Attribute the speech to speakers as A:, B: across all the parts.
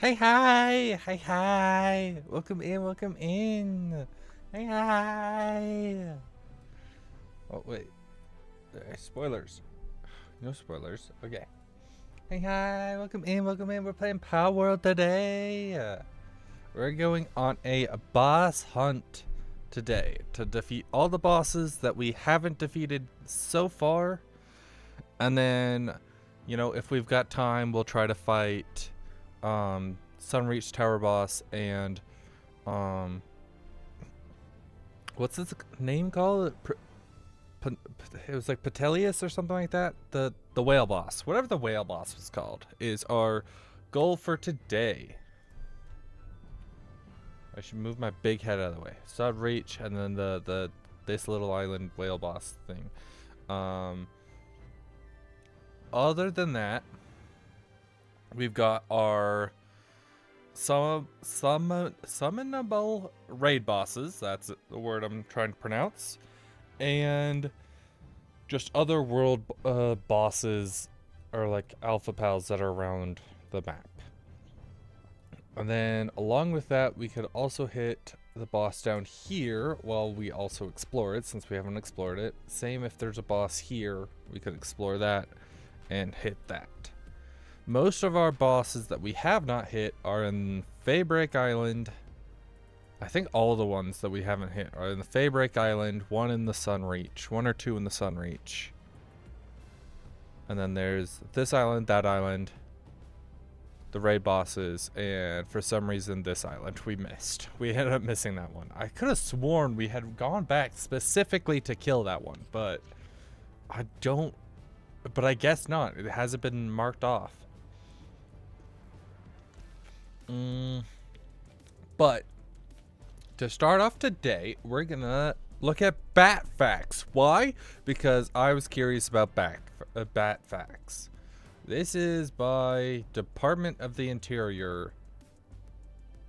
A: Hey, hi! Hi, hi! Welcome in, welcome in! Hey, hi! Oh, wait. Spoilers. No spoilers. Okay. Hey, hi! Welcome in, welcome in. We're playing palworld today! We're going on a boss hunt today to defeat all the bosses that we haven't defeated so far. And then, if we've got time, we'll try to fight Sunreach Tower boss and what's his name called? It was like Petelius or something like that. The whale boss, whatever the whale boss was called, is our goal for today. I should move my big head out of the way. Sunreach and then this little island whale boss thing. Other than that, we've got our summonable raid bosses. That's the word I'm trying to pronounce. And just other world bosses or like alpha pals that are around the map. And then along with that, we could also hit the boss down here while we also explore it, since we haven't explored it. Same if there's a boss here, we could explore that and hit that. Most of our bosses that we have not hit are in Faybreak Island. I think all the ones that we haven't hit are in the Faybreak Island, one in the Sunreach, one or two in the Sunreach. And then there's this island, that island, the raid bosses, and for some reason this island we missed. We ended up missing that one. I could have sworn we had gone back specifically to kill that one, but I guess not. It hasn't been marked off. But to start off today, we're gonna look at bat facts. Why? Because I was curious about bat facts. This is by Department of the Interior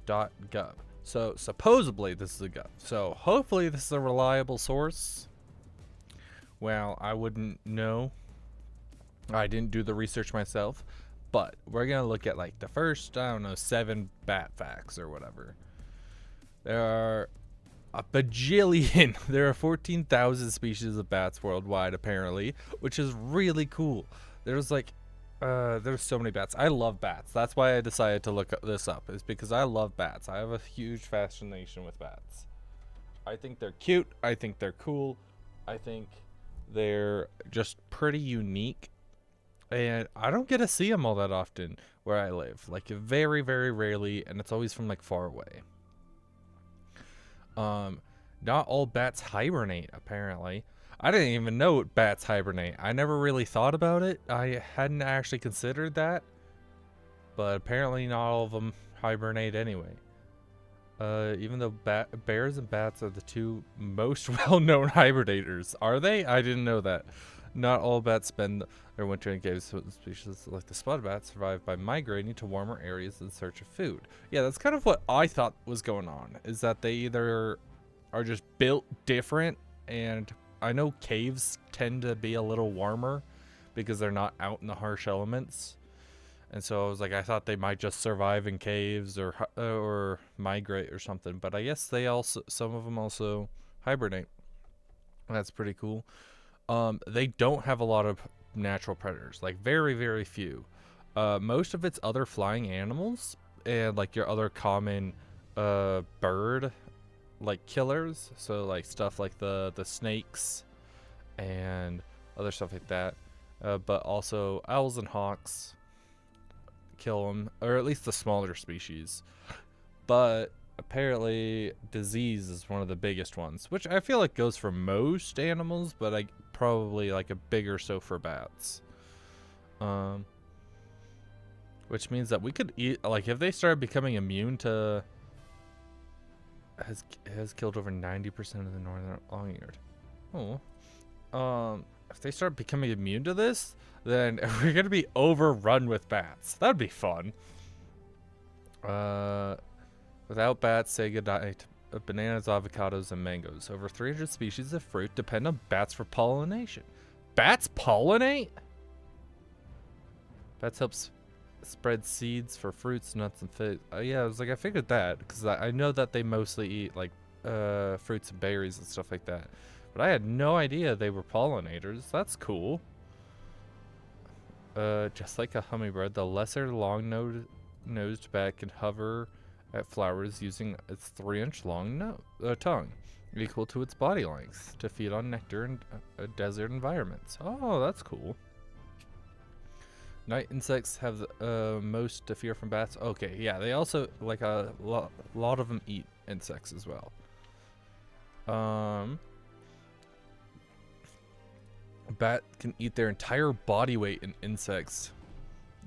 A: .gov. So supposedly this is a gov. So hopefully this is a reliable source. Well, I wouldn't know. I didn't do the research myself. But we're going to look at like the first, 7 bat facts or whatever. There are a bajillion. There are 14,000 species of bats worldwide, apparently, which is really cool. There's so many bats. I love bats. That's why I decided to look this up, is because I love bats. I have a huge fascination with bats. I think they're cute. I think they're cool. I think they're just pretty unique. And I don't get to see them all that often where I live. Like, very, very rarely, and it's always from, like, far away. Not all bats hibernate, apparently. I didn't even know bats hibernate. I never really thought about it. I hadn't actually considered that. But apparently not all of them hibernate anyway. Even though bears and bats are the two most well-known hibernators. Are they? I didn't know that. Not all bats spend their winter in caves. Species like the spotted bat survive by migrating to warmer areas in search of food. Yeah, that's kind of what I thought was going on, is that they either are just built different, and I know caves tend to be a little warmer because they're not out in the harsh elements. And so I was like, I thought they might just survive in caves or migrate or something, but I guess some of them also hibernate. That's pretty cool. They don't have a lot of natural predators, like very, very few. Most of it's other flying animals and like your other common bird like killers. So like stuff like the snakes and other stuff like that. But also owls and hawks kill them, or at least the smaller species. But apparently disease is one of the biggest ones, which I feel like goes for most animals, but probably like a bigger so for bats. Which means that we could eat, like, if they started becoming immune to has killed over 90% of the northern long-eared. If they start becoming immune to this, then we're gonna be overrun with bats. That'd be fun. Without bats, say goodnight. Bananas, avocados, and mangoes. Over 300 species of fruit depend on bats for pollination. Bats pollinate? Bats helps spread seeds for fruits, nuts, and figs. Yeah, I was like, I figured that because I know that they mostly eat like fruits and berries and stuff like that. But I had no idea they were pollinators. That's cool. Just like a hummingbird, the lesser long-nosed bat can hover at flowers using its 3-inch long tongue, equal to its body length, to feed on nectar in desert environments. Oh, that's cool. Night insects have the most to fear from bats. Okay, yeah, they also, like, a lot of them eat insects as well. A bat can eat their entire body weight in insects,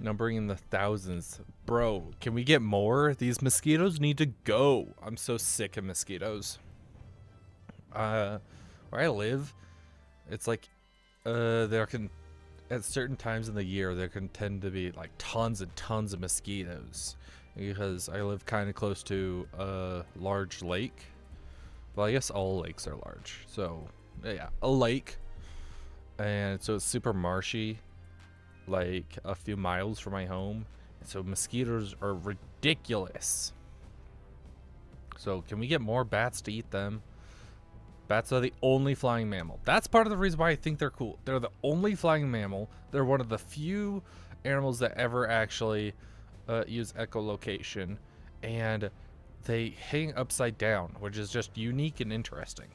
A: numbering in the thousands. Bro, can we get more? These mosquitoes need to go. I'm so sick of mosquitoes. Where I live, it's like, there can, at certain times in the year, there can tend to be like tons and tons of mosquitoes because I live kind of close to a large lake. Well, I guess all lakes are large. So, yeah, a lake. And so it's super marshy, like a few miles from my home. And so mosquitoes are ridiculous. So can we get more bats to eat them? Bats are the only flying mammal. That's part of the reason why I think they're cool. They're the only flying mammal. They're one of the few animals that ever actually use echolocation. And they hang upside down, which is just unique and interesting.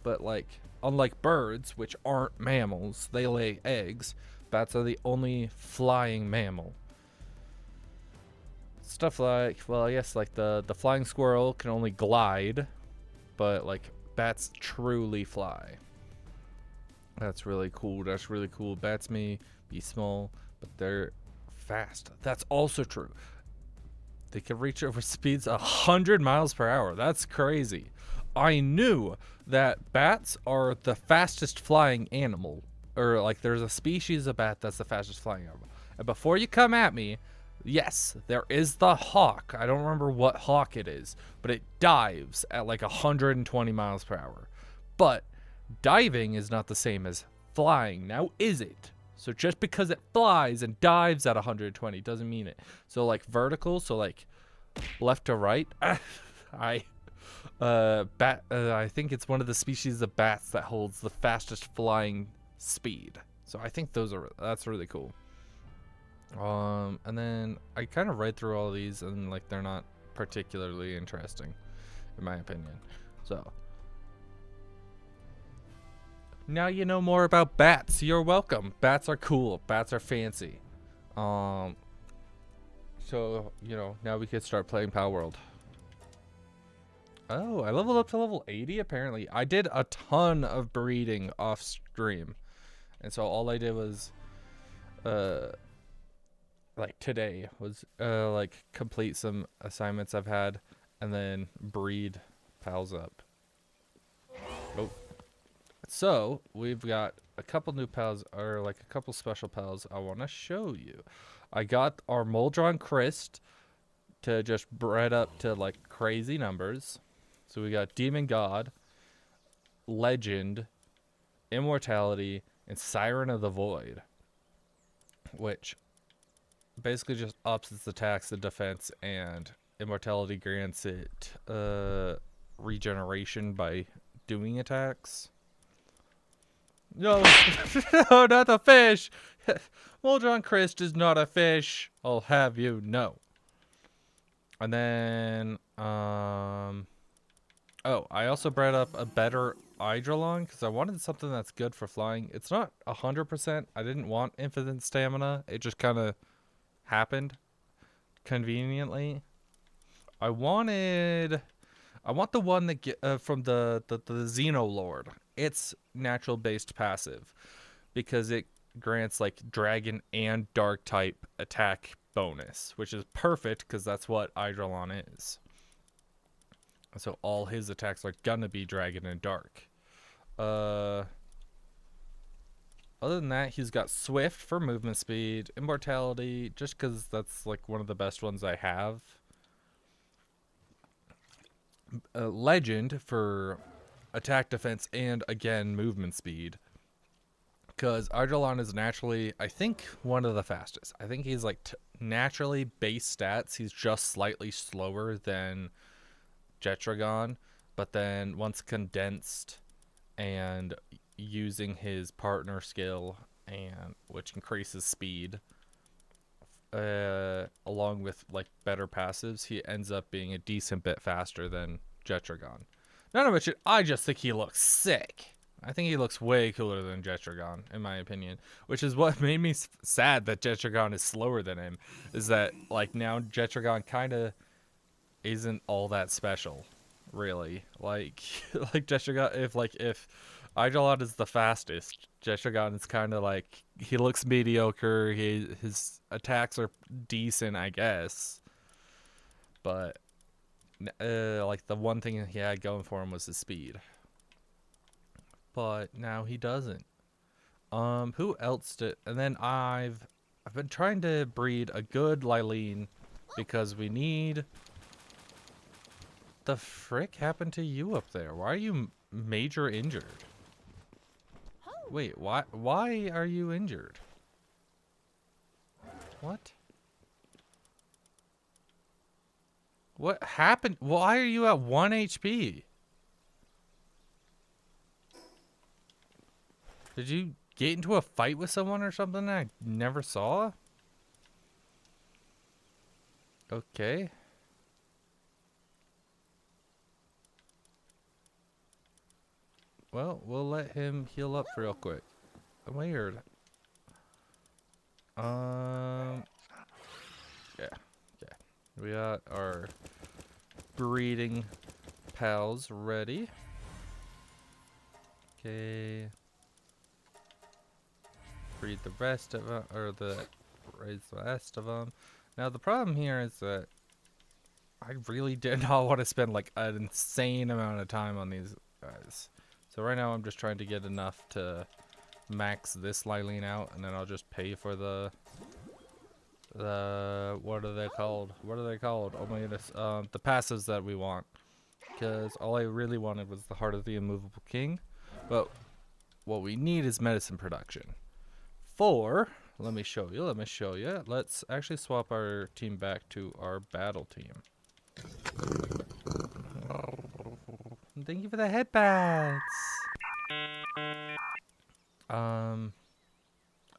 A: But like, unlike birds, which aren't mammals, they lay eggs. Bats are the only flying mammal. Stuff like, well, I guess like the flying squirrel can only glide, but like bats truly fly. That's really cool. That's really cool. Bats may be small, but they're fast. That's also true. They can reach over speeds 100 miles per hour. That's crazy. I knew that bats are the fastest flying animal, or like there's a species of bat that's the fastest flying animal. And before you come at me, yes, there is the hawk. I don't remember what hawk it is, but it dives at like 120 miles per hour. But diving is not the same as flying. Now, is it? So just because it flies and dives at 120 doesn't mean it. So like vertical, so like left to right. I think it's one of the species of bats that holds the fastest flying speed. So I think that's really cool. And then I kind of read through all of these and like they're not particularly interesting in my opinion. So now you know more about bats. You're welcome. Bats are cool. Bats are fancy. So, you know, now we could start playing Palworld. Oh, I leveled up to level 80 apparently. I did a ton of breeding off stream. And so all I did was like today was like complete some assignments I've had and then breed pals up. Oh. So we've got a couple new pals, or like a couple special pals I want to show you. I got our Moldron Christ to just bred up to like crazy numbers. So we got Demon God, Legend, Immortality, and Siren of the Void, which basically just ups its attacks and defense, and Immortality grants it regeneration by doing attacks. No, no, not the fish. Moldron Christ is not a fish. I'll have you know. And then, oh, I also bred up a better Hydrolon because I wanted something that's good for flying. It's not 100%. I didn't want infinite stamina. It just kind of happened conveniently. I want the one that get from the Xenolord. It's natural based passive because it grants like dragon and dark type attack bonus, which is perfect because that's what Hydrolon is. So all his attacks are gonna be dragon and dark. Other than that, he's got Swift for movement speed, Immortality, just because that's like one of the best ones I have. Legend for attack defense and again movement speed. Because Argelon is naturally, I think, one of the fastest. I think he's like naturally base stats. He's just slightly slower than Jetragon. But then once condensed and using his partner skill, and which increases speed, along with like better passives, he ends up being a decent bit faster than Jetragon. None of which, I just think he looks sick. I think he looks way cooler than Jetragon, in my opinion. Which is what made me sad that Jetragon is slower than him. Is that, like, now Jetragon kind of isn't all that special, really. Like Jetragon, if Igelot is the fastest, Jetragon is kind of like, he looks mediocre. His attacks are decent, I guess. But, like, the one thing he had going for him was his speed. But now he doesn't. Who else did? And then I've been trying to breed a good Lylene because we need. The frick happened to you up there? Why are you major injured? Wait, why are you injured? What? What happened? Why are you at 1 HP? Did you get into a fight with someone or something I never saw? Okay. Well, we'll let him heal up real quick. Weird. Yeah. Okay. We got our breeding pals ready. Okay. Breed the rest of them, or raise the rest of them. Now the problem here is that I really did not want to spend like an insane amount of time on these guys. So right now I'm just trying to get enough to max this Lylene out, and then I'll just pay for the what are they called? What are they called? Oh my goodness, the passives that we want. Because all I really wanted was the Heart of the Immovable King, but what we need is medicine production. Let me show you. Let's actually swap our team back to our battle team. Thank you for the headbats. Oh,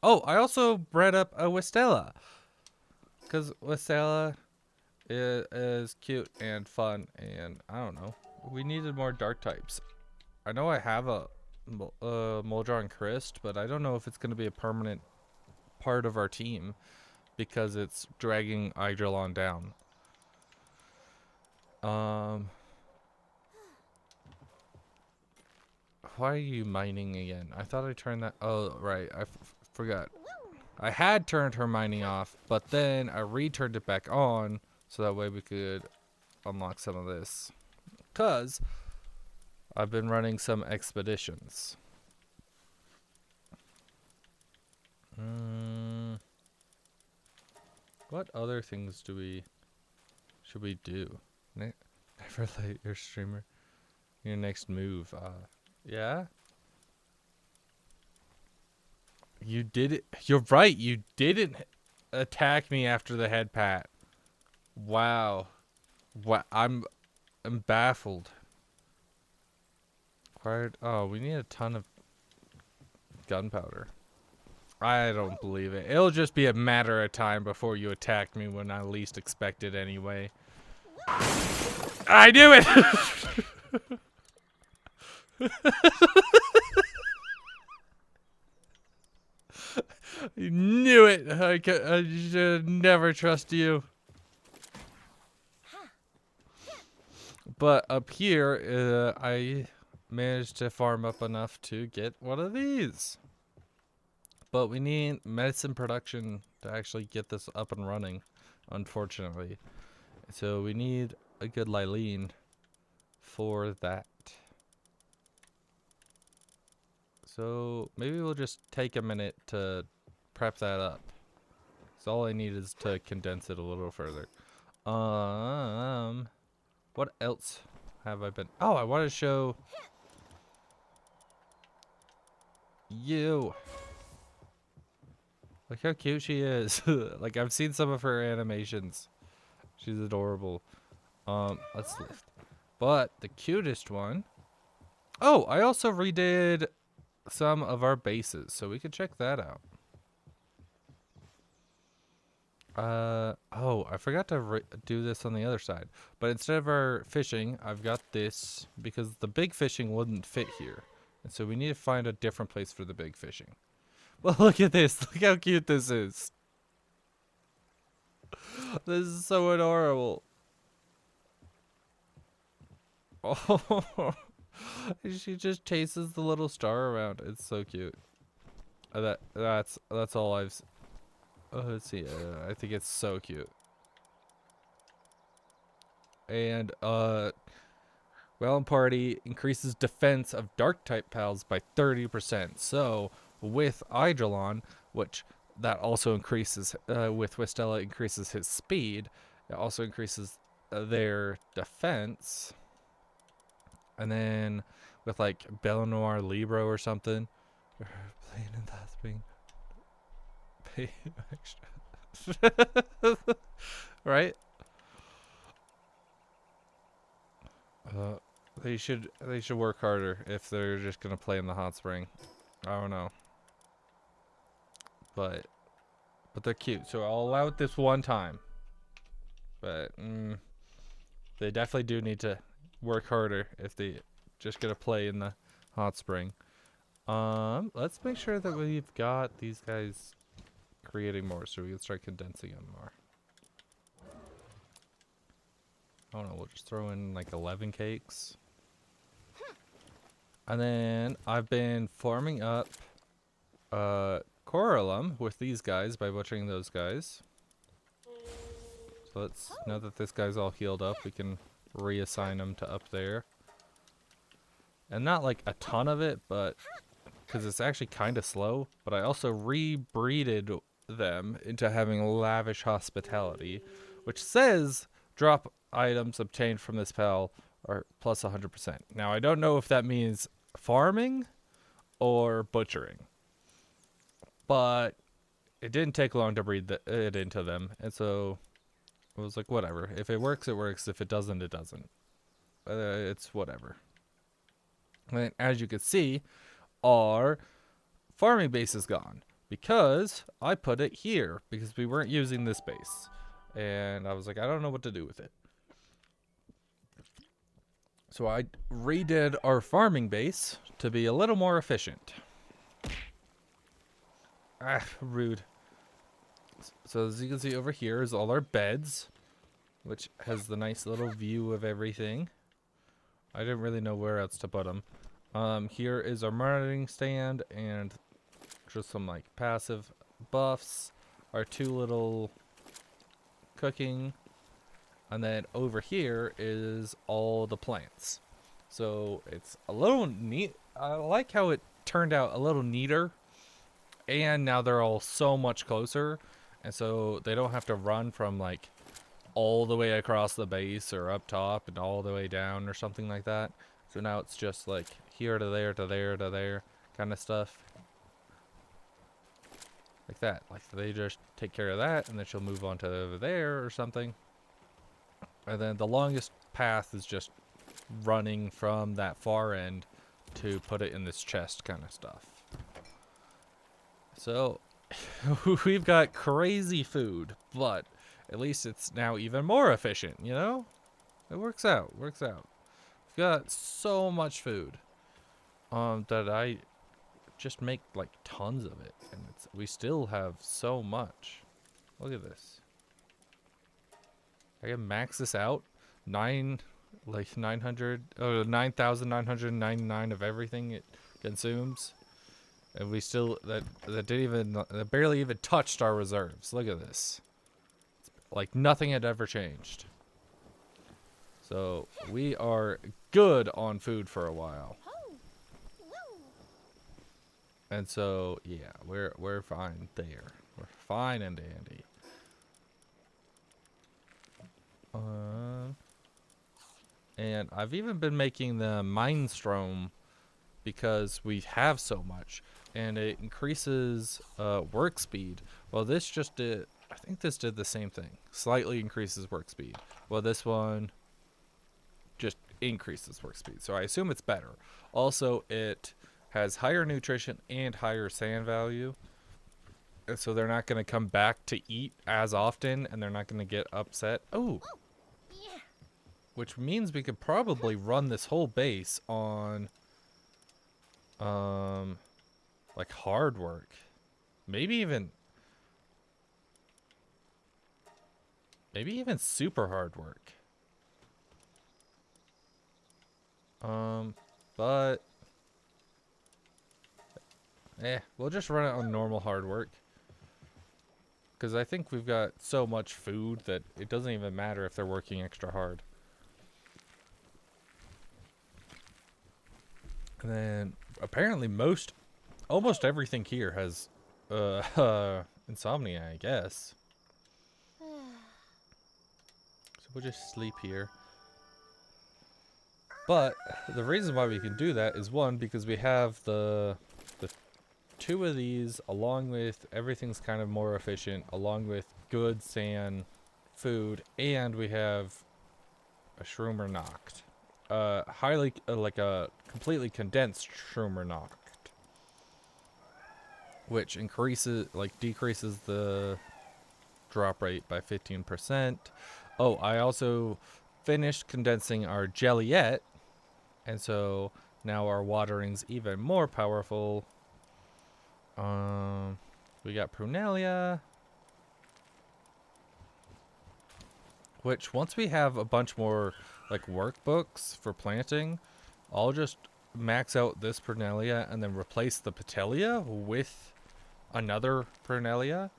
A: I also bred up a Wistela. Because Wistela is cute and fun, and I don't know. We needed more dark types. I know I have a Moldar and Christ, but I don't know if it's going to be a permanent part of our team because it's dragging Idrillon down. Why are you mining again? I thought I turned that. Oh, right. I forgot. I had turned her mining off, but then I returned it back on so that way we could unlock some of this. Because I've been running some expeditions. What other things should we do? Never let your streamer. Your next move. Yeah? You did it. You're right. You didn't attack me after the head pat. Wow. What? I'm baffled. Acquired. Oh, we need a ton of gunpowder. I don't believe it. It'll just be a matter of time before you attack me when I least expect it anyway. I knew it! You knew it! I should never trust you. But up here, I managed to farm up enough to get one of these. But we need medicine production to actually get this up and running, unfortunately. So we need a good Lylene for that. So maybe we'll just take a minute to prep that up. So all I need is to condense it a little further. What else have I been? Oh, I want to show you. Look how cute she is. Like, I've seen some of her animations. She's adorable. Let's lift. But the cutest one. Oh, I also redid some of our bases, so we could check that out. Oh, I forgot to do this on the other side. But instead of our fishing, I've got this because the big fishing wouldn't fit here. And so we need to find a different place for the big fishing. Well, look at this. Look how cute this is. This is so adorable. Oh, she just chases the little star around. It's so cute. That's all I've. Let's see. I think it's so cute. And Whale Party increases defense of dark type pals by 30%. So with Eidolon, which that also increases with Wistella increases his speed. It also increases their defense. And then with like Belenoir Libro or something, playing in that thing, pay extra, right? They should work harder if they're just gonna play in the hot spring. I don't know, but they're cute, so I'll allow it this one time. But they definitely do need to work harder if they just gonna play in the hot spring. Let's make sure that we've got these guys creating more so we can start condensing them more. I don't know, we'll just throw in like 11 cakes. And then I've been farming up Coralum with these guys by butchering those guys. So let's, now that this guy's all healed up, we can reassign him to up there. And not like a ton of it, but because it's actually kind of slow. But I also rebreeded them into having lavish hospitality, which says drop items obtained from this pal are plus 100%. Now I don't know if that means farming or butchering, but it didn't take long to breed it into them, and so I was like, whatever. If it works, it works. If it doesn't, it doesn't. It's whatever. And as you can see, our farming base is gone because I put it here because we weren't using this base, and I was like, I don't know what to do with it. So I redid our farming base to be a little more efficient. Ah, rude. So as you can see over here is all our beds, which has the nice little view of everything. I didn't really know where else to put them. Here is our monitoring stand and just some like passive buffs. Our two little cooking. And then over here is all the plants. So it's a little neat. I like how it turned out a little neater. And now they're all so much closer. And so they don't have to run from like all the way across the base or up top and all the way down or something like that. So now it's just like here to there to there to there kind of stuff. Like that. Like they just take care of that and then she'll move on to over there or something. And then the longest path is just running from that far end to put it in this chest kind of stuff. So we've got crazy food, but at least it's now even more efficient, you know? It works out, works out. We've got so much food that I just make like tons of it, and we still have so much. Look at this. I can max this out. 9,999 of everything it consumes. And we still, that barely even touched our reserves. Look at this. It's like nothing had ever changed. So we are good on food for a while. And so yeah, we're fine there. We're fine and dandy. And I've even been making the Mindstrom because we have so much. and it increases work speed. Well, this just did, I think this did the same thing. Slightly increases work speed. Well, this one just increases work speed. So I assume it's better. Also, it has higher nutrition and higher sand value. So they're not going to come back to eat as often, and they're not going to get upset. Oh! Which means we could probably run this whole base on, like hard work. Maybe even super hard work. But we'll just run it on normal hard work. Because I think we've got so much food that it doesn't even matter if they're working extra hard. And then apparently almost everything here has insomnia, I guess. So we'll just sleep here. But the reason why we can do that is one, because we have the two of these, along with everything's kind of more efficient, along with good sand food, and we have a shroomer knocked. Highly like a completely condensed shroomer knocked, which decreases the drop rate by 15%. Oh, I also finished condensing our jelliette, and so now our watering's even more powerful. We got Prunelia, which once we have a bunch more like workbooks for planting, I'll just max out this Prunelia and then replace the Petelia with another Prunelia.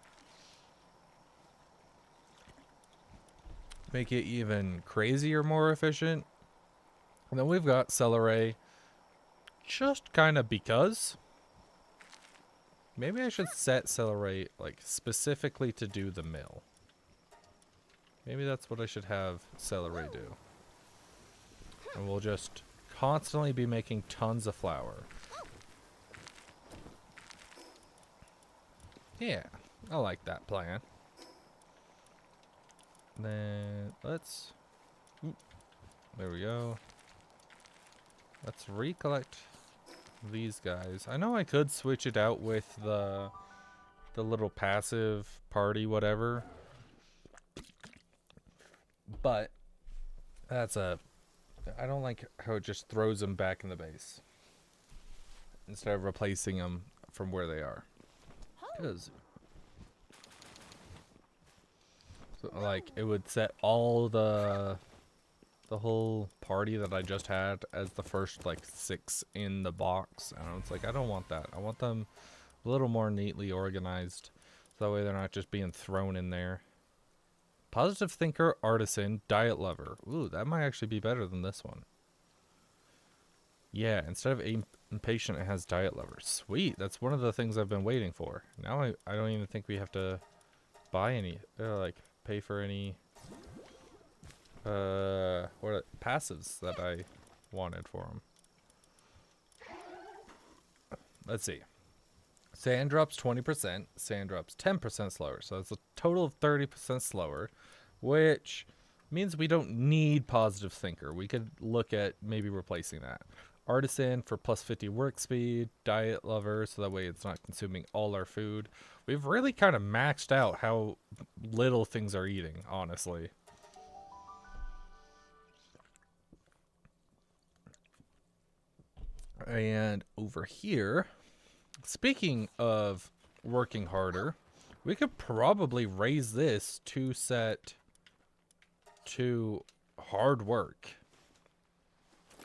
A: Make it even crazier, more efficient. And then we've got Celery, just kind of because. Maybe I should set Celery like specifically to do the mill. Maybe that's what I should have Celery do. And we'll just constantly be making tons of flour. Yeah, I like that plan. Then let's... there we go. Let's recollect these guys. I know I could switch it out with the little passive party whatever, but I don't like how it just throws them back in the base instead of replacing them from where they are. Because so, like, it would set all the whole party that I just had as the first like 6 in the box, and it's like, I don't want that. I want them a little more neatly organized, so that way they're not just being thrown in there. Positive thinker, artisan, diet lover. Ooh, that might actually be better than this one. Yeah, instead of impatient, it has diet lover. Sweet, that's one of the things I've been waiting for. Now I don't even think we have to buy any, like pay for any passives that I wanted for them. Let's see. Sand drops 20%, sand drops 10% slower. So that's a total of 30% slower, which means we don't need positive thinker. We could look at maybe replacing that. Artisan for plus 50 work speed, diet lover, so that way it's not consuming all our food. We've really kind of maxed out how little things are eating, honestly. And over here, speaking of working harder, we could probably raise this to set to hard work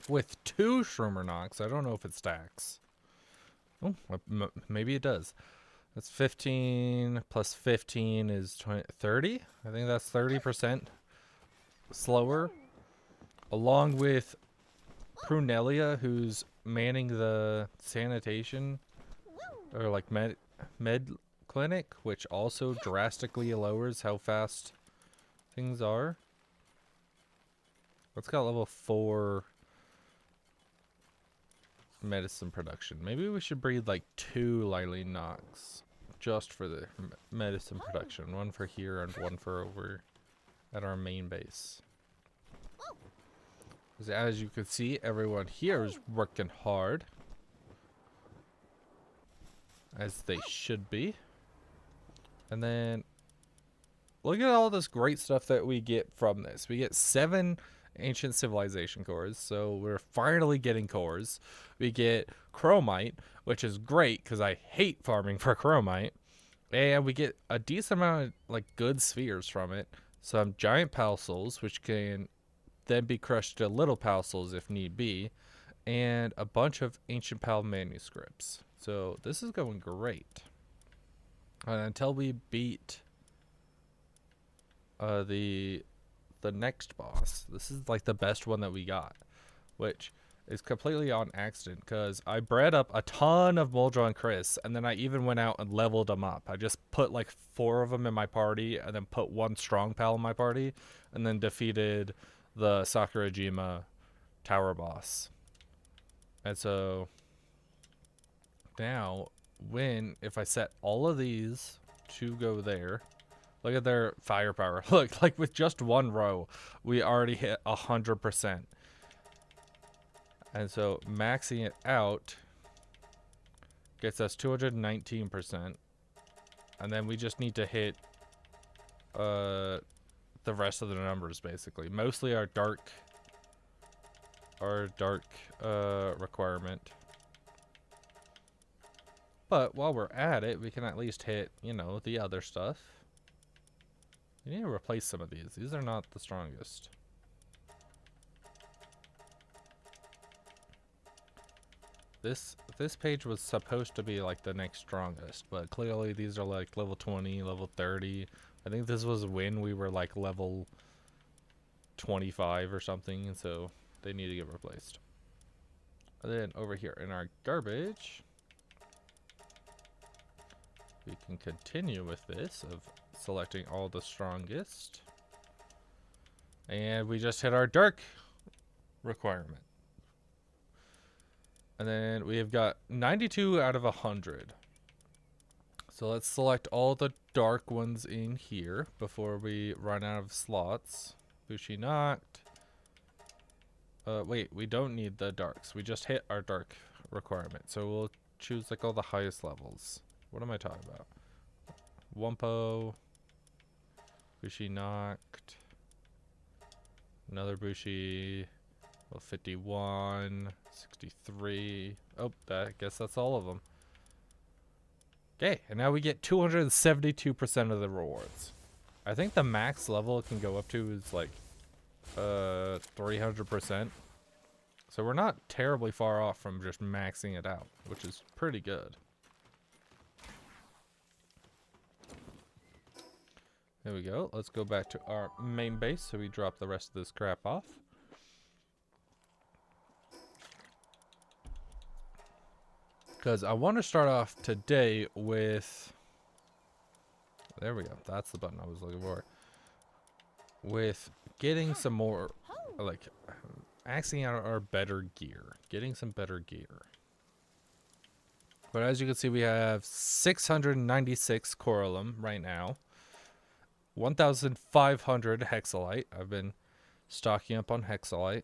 A: with 2 Shroomer knocks. I don't know if it stacks. Oh, maybe it does. That's 15 plus 15 is 30. I think that's 30% slower. Along with Prunelia, who's manning the sanitation or like med clinic, which also drastically lowers how fast things are. Let's got level 4 medicine production. Maybe we should breed like 2 Lily Nox just for the medicine production. One for here and one for over at our main base. As you can see, everyone here is working hard. As they should be. And then look at all this great stuff that we get from this. We get 7 ancient civilization cores, so we're finally getting cores. We get chromite, which is great because I hate farming for chromite. And we get a decent amount of like good spheres from it. Some giant palsouls, which can then be crushed to little palsouls if need be, and a bunch of ancient pal manuscripts. So this is going great. Until we beat the next boss. This is like the best one that we got, which is completely on accident because I bred up a ton of Moldron Chris, and then I even went out and leveled them up. I just put like 4 of them in my party, and then put 1 strong pal in my party, and then defeated the Sakurajima tower boss. And so now if I set all of these to go there, look at their firepower. Look, like with just 1 row, we already hit 100%. And so maxing it out gets us 219%. And then we just need to hit the rest of the numbers basically. Mostly our dark requirement. But while we're at it, we can at least hit, you know, the other stuff. We need to replace some of these. These are not the strongest. This page was supposed to be like the next strongest, but clearly these are like level 20, level 30. I think this was when we were like level 25 or something, and so they need to get replaced. And then over here in our garbage, we can continue with this of selecting all the strongest. And we just hit our dark requirement. And then we have got 92 out of 100. So let's select all the dark ones in here before we run out of slots. Bushi knocked. Wait, we don't need the darks. We just hit our dark requirement. So we'll choose like all the highest levels. What am I talking about? Wumpo. Bushi knocked. Another Bushi. Well, 51. 63. Oh, I guess that's all of them. Okay, and now we get 272% of the rewards. I think the max level it can go up to is like 300%. So we're not terribly far off from just maxing it out, which is pretty good. There we go. Let's go back to our main base so we drop the rest of this crap off. Because I want to start off today with... There we go. That's the button I was looking for. With getting some more, like, axing out our better gear. Getting some better gear. But as you can see, we have 696 coralum right now. 1,500 hexalite. I've been stocking up on hexalite.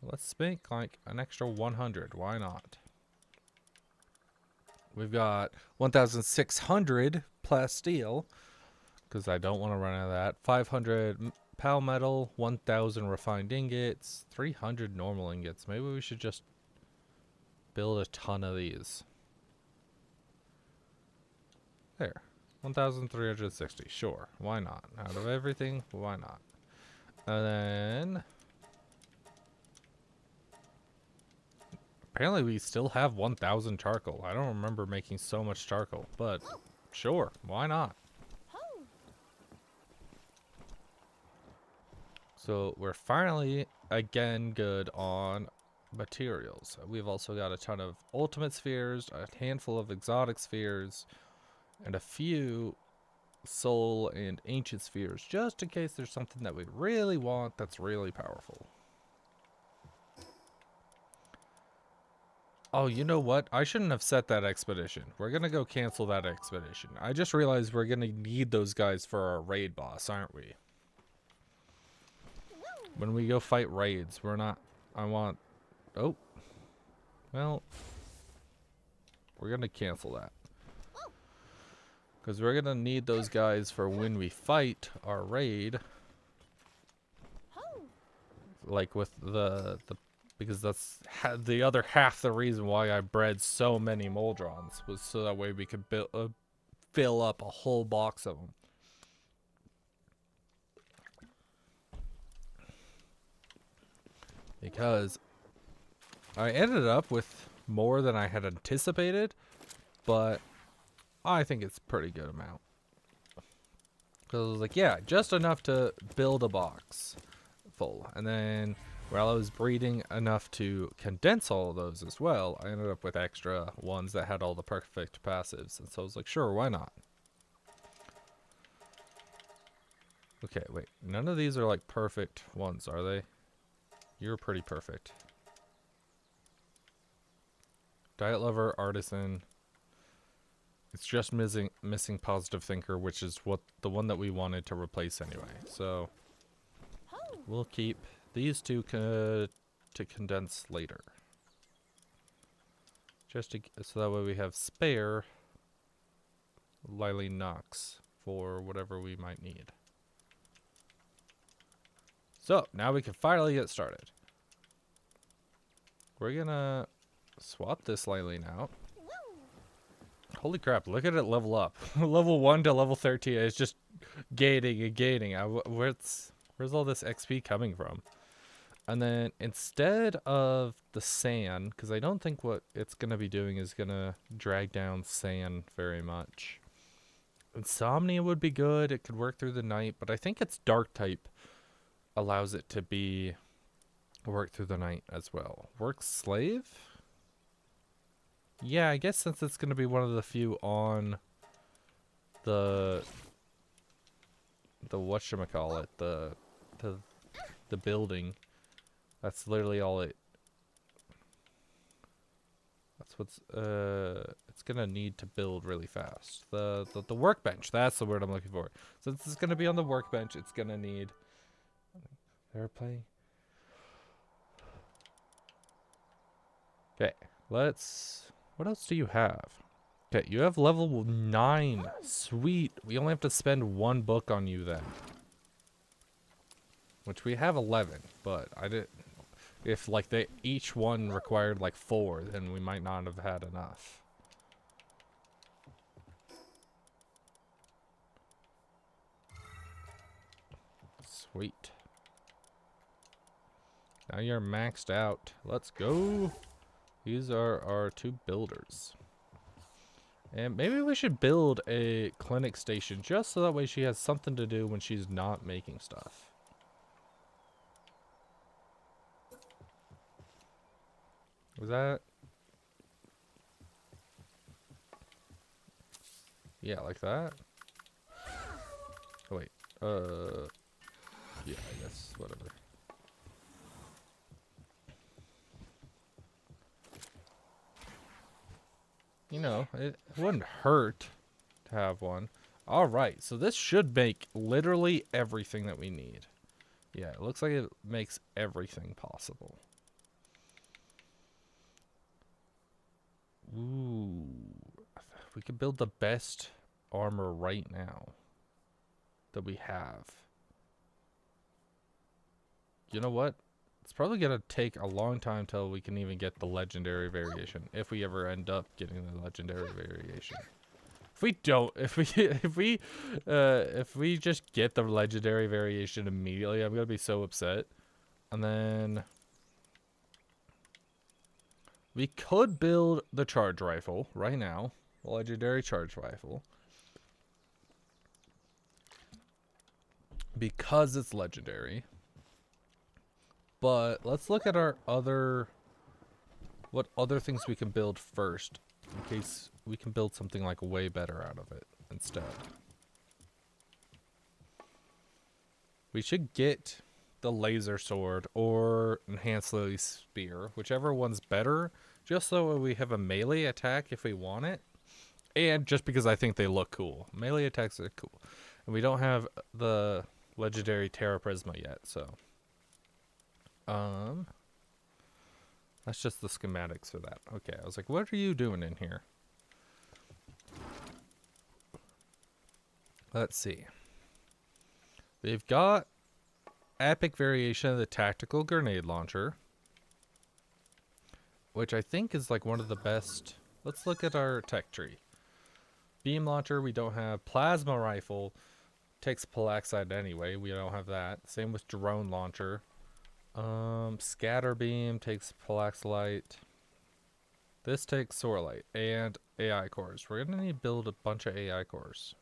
A: Let's make like an extra 100. Why not? We've got 1,600 plasteel, because I don't want to run out of that. 500 pal metal, 1,000 refined ingots, 300 normal ingots. Maybe we should just build a ton of these. There. 1,360. Sure. Why not? Out of everything, why not? And then... Apparently we still have 1,000 charcoal. I don't remember making so much charcoal, but sure, why not? So we're finally, again, good on materials. We've also got a ton of ultimate spheres, a handful of exotic spheres, and a few soul and ancient spheres, just in case there's something that we really want that's really powerful. Oh, you know what? I shouldn't have set that expedition. We're gonna go cancel that expedition. I just realized we're gonna need those guys for our raid boss, aren't we? When we go fight raids, we're not... I want... Oh. Well... We're gonna cancel that. Because we're gonna need those guys for when we fight our raid. Like with the because that's the other half the reason why I bred so many Moldrons was so that way we could fill up a whole box of them. Because I ended up with more than I had anticipated, but I think it's a pretty good amount. Because I was like, yeah, just enough to build a box full. And then while I was breeding enough to condense all of those as well, I ended up with extra ones that had all the perfect passives. And so I was like, sure, why not? Okay, wait. None of these are like perfect ones, are they? You're pretty perfect. Diet Lover, Artisan. It's just missing Positive Thinker, which is the one that we wanted to replace anyway. So we'll keep these two to condense later. Just so that way we have spare Lily Knox for whatever we might need. So now we can finally get started. We're gonna swap this Lily out. Holy crap, look at it level up. Level 1 to level 13. It's just gaining and gaining. Where's all this XP coming from? And then instead of the sand, because I don't think what it's going to be doing is going to drag down sand very much. Insomnia would be good. It could work through the night, but I think its dark type allows it to be work through the night as well. Work slave? Yeah, I guess since it's going to be one of the few on the whatchamacallit, the building. That's literally all it... That's what's... It's going to need to build really fast. The workbench, that's the word I'm looking for. Since it's going to be on the workbench, it's going to need... They're playing... Okay, let's... What else do you have? Okay, you have level 9. Sweet. We only have to spend 1 book on you then. Which we have 11, but I didn't... If like each one required like 4, then we might not have had enough. Sweet. Now you're maxed out. Let's go. These are our 2 builders. And maybe we should build a clinic station just so that way she has something to do when she's not making stuff. Was that? Yeah, like that? Oh, wait. Yeah, I guess. Whatever. You know, it wouldn't hurt to have one. Alright, so this should make literally everything that we need. Yeah, it looks like it makes everything possible. Ooh. We could build the best armor right now that we have. You know what? It's probably going to take a long time till we can even get the legendary variation. If we ever end up getting the legendary variation. If we don't, if we just get the legendary variation immediately, I'm going to be so upset. And then we could build the charge rifle right now. The legendary charge rifle. Because it's legendary. But let's look at our what other things we can build first, in case we can build something like way better out of it instead. We should get the laser sword or enhanced lily spear, whichever one's better, just so we have a melee attack if we want it, and just because I think they look cool. Melee attacks are cool, and we don't have the legendary Terra Prisma yet, so that's just the schematics for that. Okay, I was like, what are you doing in here? Let's see. We've got epic variation of the tactical grenade launcher, which I think is like one of the best. Let's look at our tech tree. Beam launcher, we don't have. Plasma rifle takes palaxite anyway. We don't have that. Same with drone launcher. Scatter beam takes palaxite. This takes sorelite and AI cores. We're gonna need to build a bunch of AI cores.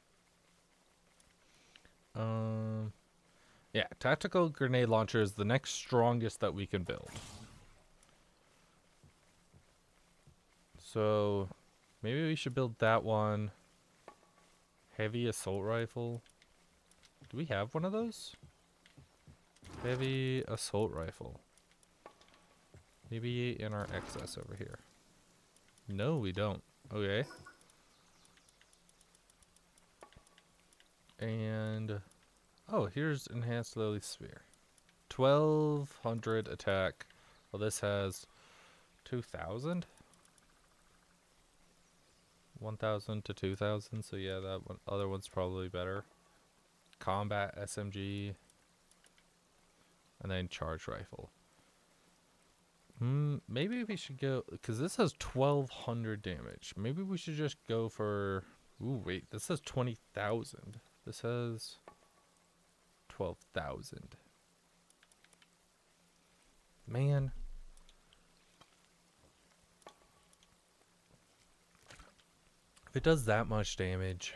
A: Yeah, tactical grenade launcher is the next strongest that we can build. So maybe we should build that one. Heavy assault rifle. Do we have one of those? Heavy assault rifle. Maybe in our excess over here. No, we don't. Okay. And oh, here's enhanced lily sphere. 1200 attack. Well, this has 2000. 1000 to 2000. So yeah, that one, other one's probably better. Combat SMG. And then charge rifle. Maybe we should go, because this has 1200 damage. Maybe we should just go for, ooh, wait, this says 20,000. This has 12,000. Man. If it does that much damage,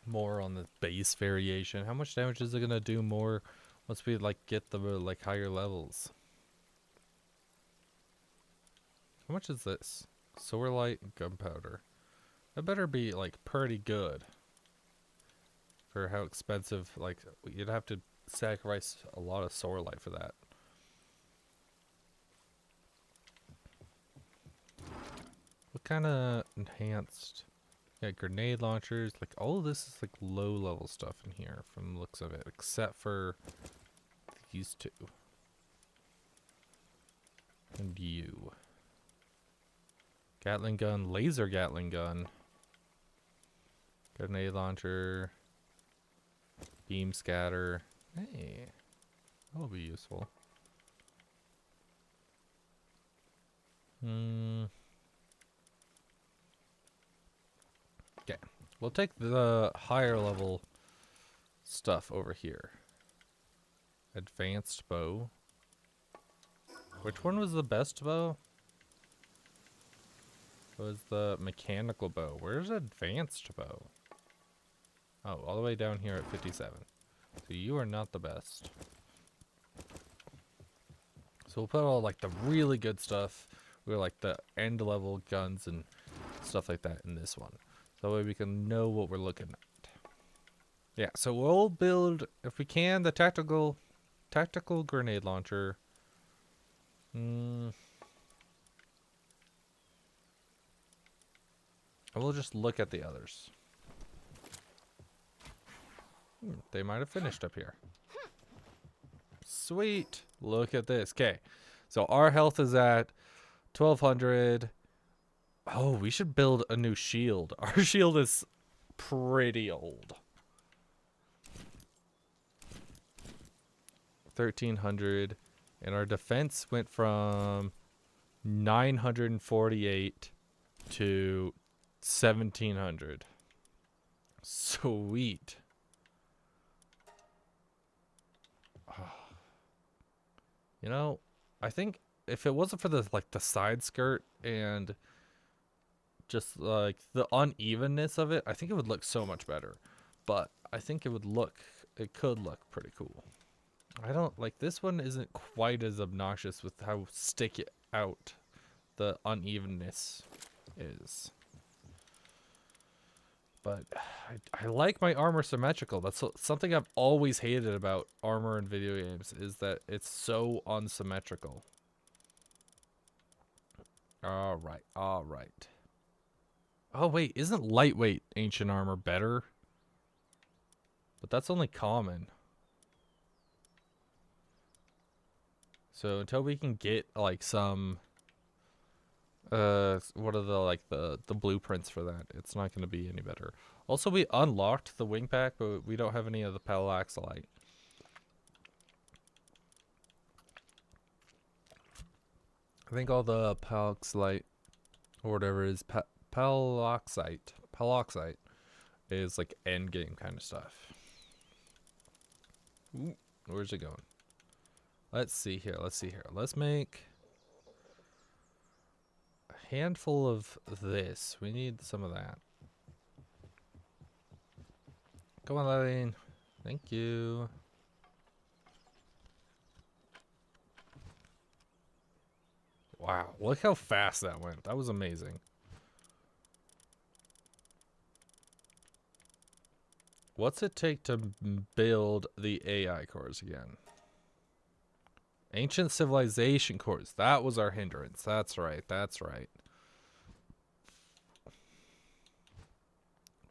A: more on the base variation, how much damage is it going to do more once we like get the like higher levels? How much is this? Sorelite and gunpowder. That better be like pretty good. For how expensive, like you'd have to sacrifice a lot of sorelite for that. What kind of enhanced? Yeah, grenade launchers. Like all of this is like low level stuff in here from the looks of it, except for these two. And you. Gatling gun, laser Gatling gun. Grenade launcher. Beam scatter. Hey, that'll be useful. Okay, we'll take the higher level stuff over here. Advanced bow. Which one was the best bow? It was the mechanical bow. Where's advanced bow? Oh, all the way down here at 57. So you are not the best. So we'll put all like the really good stuff, or like the end level guns and stuff like that in this one. So that way we can know what we're looking at. Yeah, so we'll build, if we can, the tactical grenade launcher. And we'll just look at the others. They might have finished up here. Sweet. Look at this. Okay. So our health is at 1200. Oh, we should build a new shield. Our shield is pretty old. 1300. And our defense went from 948 to 1700. Sweet. You know, I think if it wasn't for the like the side skirt and just like the unevenness of it, I think it would look so much better. But I think it could look pretty cool. I don't like this one isn't quite as obnoxious with how sticky out the unevenness is. But I like my armor symmetrical. That's something I've always hated about armor in video games, is that it's so unsymmetrical. Alright, alright. Oh wait, isn't lightweight ancient armor better? But that's only common. So until we can get like some what are the blueprints for that, it's not gonna be any better. Also, we unlocked the wing pack, but we don't have any of the palworld. I think all the palworld or whatever is palworld is like end game kind of stuff. Ooh, where's it going? Let's see here. Let's make a handful of this. We need some of that. Come on, Levine. Thank you. Wow, look how fast that went. That was amazing. What's it take to build the AI cores again? Ancient civilization cores. That was our hindrance. That's right. That's right.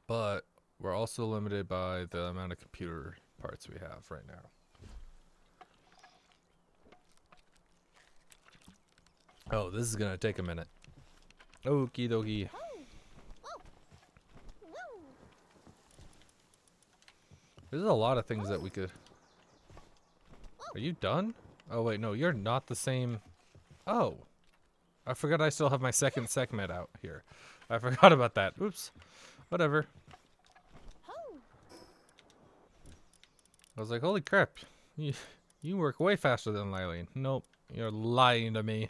A: But we're also limited by the amount of computer parts we have right now. Oh, this is gonna take a minute. Okie dokie. There's a lot of things that we could... Are you done? Oh wait, no, you're not the same... Oh. I forgot I still have my second segment out here. I forgot about that. Oops. Whatever. I was like, holy crap. You work way faster than Lilene. Nope. You're lying to me.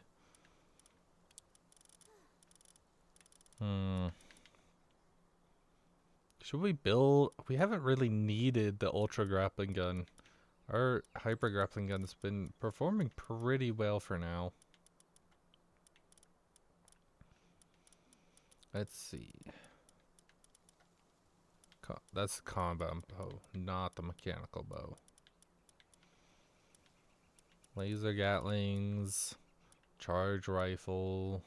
A: Should we build... We haven't really needed the ultra grappling gun. Our hyper grappling gun's been performing pretty well for now. Let's see. That's the combat bow, not the mechanical bow. Laser gatlings. Charge rifle.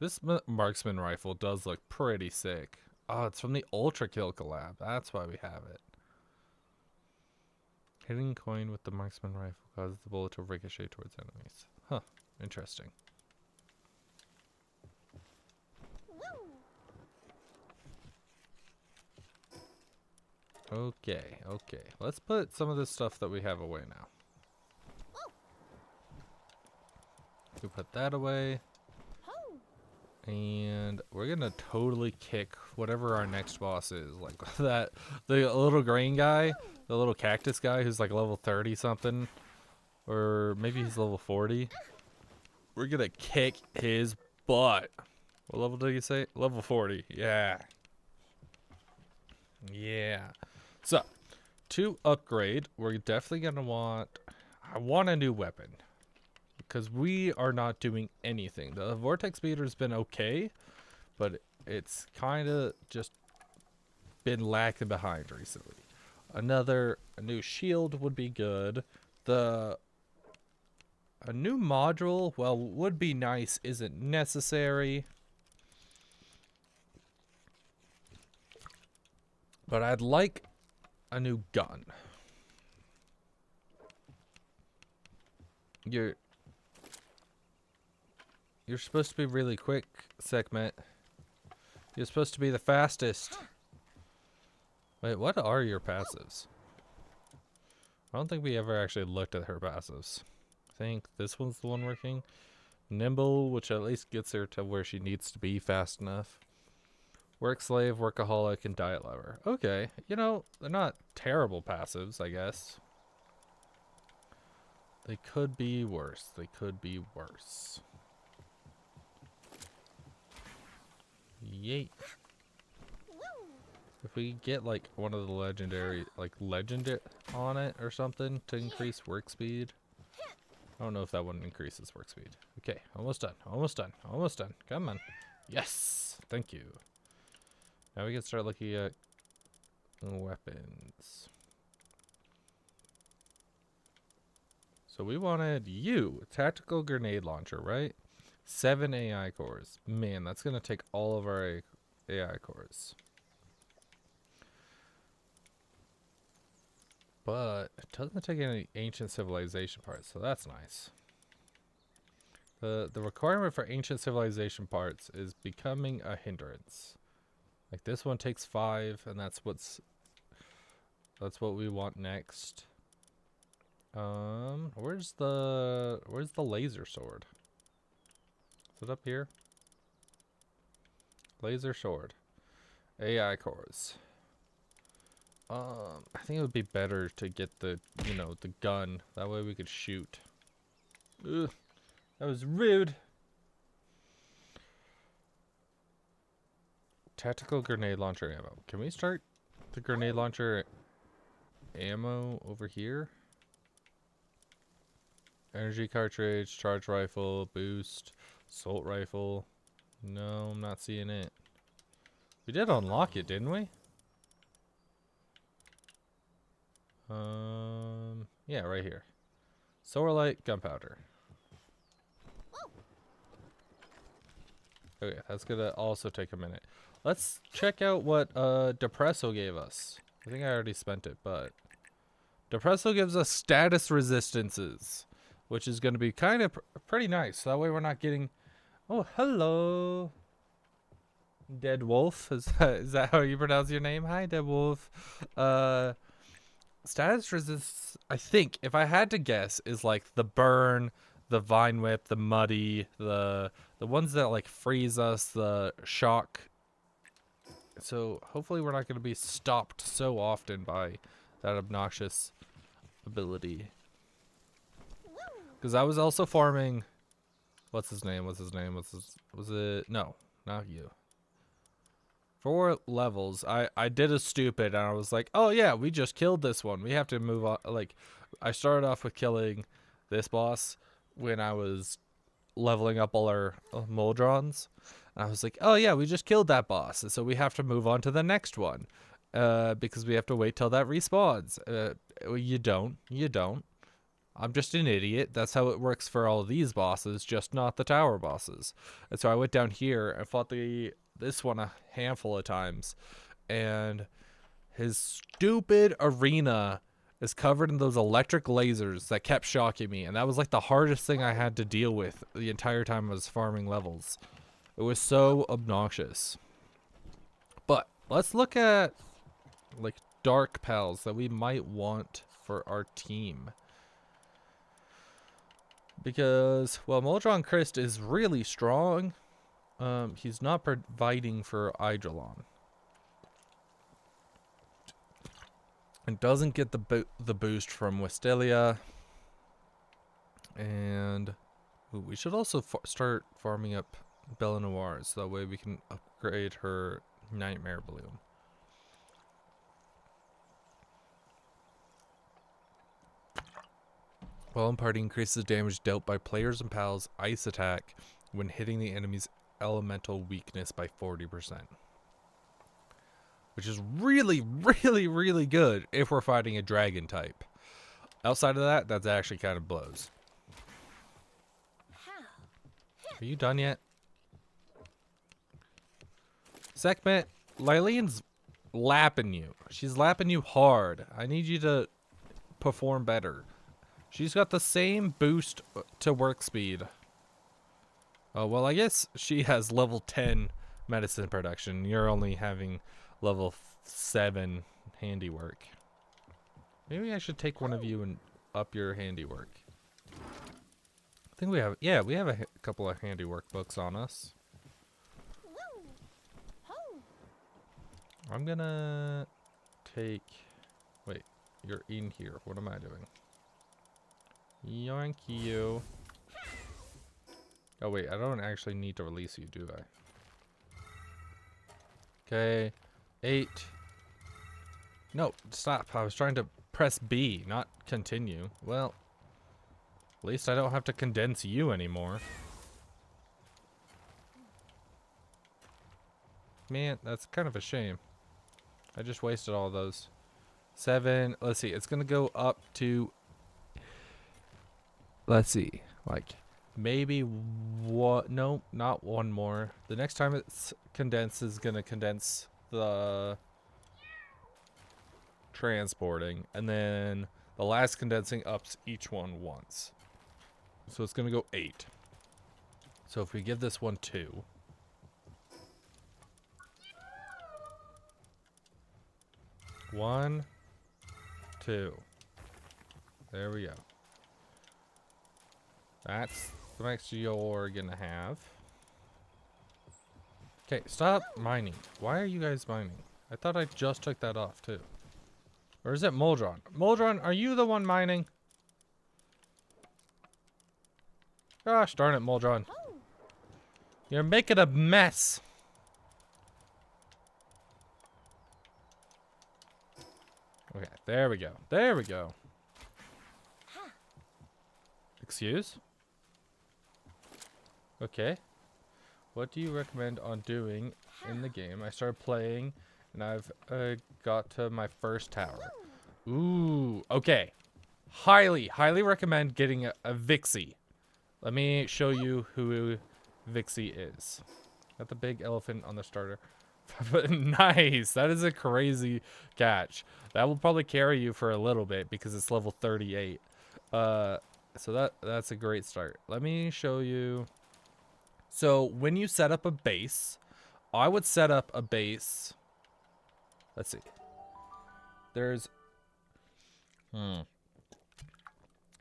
A: This marksman rifle does look pretty sick. Oh, it's from the Ultra Kill collab. That's why we have it. Hitting coin with the marksman rifle causes the bullet to ricochet towards enemies. Huh. Interesting. Okay, okay. Let's put some of this stuff that we have away now. We put that away. And we're gonna totally kick whatever our next boss is. Like that, the little green guy, the little cactus guy who's like level 30 something. Or maybe he's level 40. We're gonna kick his butt. What level did you say? Level 40. Yeah. Yeah. So, to upgrade, we're definitely gonna want... I want a new weapon. Because we are not doing anything. The vortex speeder's been okay, but it's kind of just been lacking behind recently. A new shield would be good. A new module, well, would be nice, isn't necessary. But I'd like a new gun. You're supposed to be really quick, Segment. You're supposed to be the fastest. Wait, what are your passives? I don't think we ever actually looked at her passives. I think this one's the one working. Nimble, which at least gets her to where she needs to be fast enough. Work slave, workaholic, and diet lover. Okay, you know, they're not terrible passives, I guess. They could be worse. They could be worse. Yay. If we get like one of the legendary, like legend on it or something to increase work speed. I don't know if that one increases work speed. Okay, almost done, almost done, almost done. Come on. Yes, thank you. Now we can start looking at weapons. So we wanted you, tactical grenade launcher, right? 7 AI cores. Man, that's going to take all of our AI cores. But it doesn't take any ancient civilization parts, so that's nice. The requirement for ancient civilization parts is becoming a hindrance. Like this one takes 5, and that's what we want next. Where's the laser sword? Is it up here? Laser sword. AI cores. I think it would be better to get the gun. That way we could shoot. Ugh, that was rude. Tactical grenade launcher ammo. Can we start the grenade launcher ammo over here? Energy cartridge, charge rifle, boost, assault rifle. No, I'm not seeing it. We did unlock it, didn't we? Yeah, right here. Solarlight, gunpowder. Okay, that's gonna also take a minute. Let's check out what Depresso gave us. I think I already spent it, but Depresso gives us status resistances, which is gonna be kind of pretty nice. So that way we're not getting. Oh, hello, Dead Wolf. Is that how you pronounce your name? Hi, Dead Wolf. Status resist, I think, if I had to guess, is like the burn, the vine whip, the muddy, the ones that like freeze us, the shock. So hopefully we're not going to be stopped so often by that obnoxious ability. Because I was also farming. What's his name? Was it? No, not you. 4 levels. I did a stupid and I was like, oh yeah, we just killed this one. We have to move on. Like, I started off with killing this boss when I was leveling up all our Moldrons. And I was like, oh yeah, we just killed that boss. And so we have to move on to the next one. Because we have to wait till that respawns. You don't. I'm just an idiot. That's how it works for all these bosses, just not the tower bosses. And so I went down here and fought this one a handful of times, and his stupid arena is covered in those electric lasers that kept shocking me, and that was like the hardest thing I had to deal with the entire time I was farming levels. It was so obnoxious. But let's look at like dark pals that we might want for our team. Because, well, Moldron Christ is really strong. He's not providing for Eidrelon. And doesn't get the boost from Westelia. And we should also start farming up Bella Noire, so that way we can upgrade her Nightmare Bloom. While imparting increases damage dealt by players and pals' ice attack when hitting the enemy's elemental weakness by 40%. Which is really, really, really good if we're fighting a dragon type. Outside of that, that's actually kind of blows. Are you done yet? Sekhmet, Lyleen's lapping you. She's lapping you hard. I need you to perform better. She's got the same boost to work speed. Oh, well, I guess she has level 10 medicine production. You're only having level 7 handiwork. Maybe I should take one of you and up your handiwork. I think we have, yeah, we have a couple of handiwork books on us. I'm gonna take, wait, you're in here. What am I doing? Yoink you. Oh wait, I don't actually need to release you, do I? Okay, 8. No, stop. I was trying to press B, not continue. Well, at least I don't have to condense you anymore. Man, that's kind of a shame. I just wasted all those. 7, let's see, it's gonna go up to, let's see, like maybe what? No, not one more. The next time it's condenses, gonna condense the transporting, and then the last condensing ups each one once. So it's gonna go 8. So if we give this one 2. 1, 2. There we go. That's the max you're gonna have. Okay, stop mining. Why are you guys mining? I thought I just took that off too. Or is it Moldron? Moldron, are you the one mining? Gosh darn it, Moldron. You're making a mess. Okay, there we go. There we go. Excuse? Okay. What do you recommend on doing in the game? I started playing and I've got to my first tower. Ooh, okay. Highly recommend getting a Vixie. Let me show you who Vixie is. Got the big elephant on the starter. Nice. That is a crazy catch. That will probably carry you for a little bit because it's level 38. So that's a great start. Let me show you. So when you set up a base, I would set up a base. Let's see. There's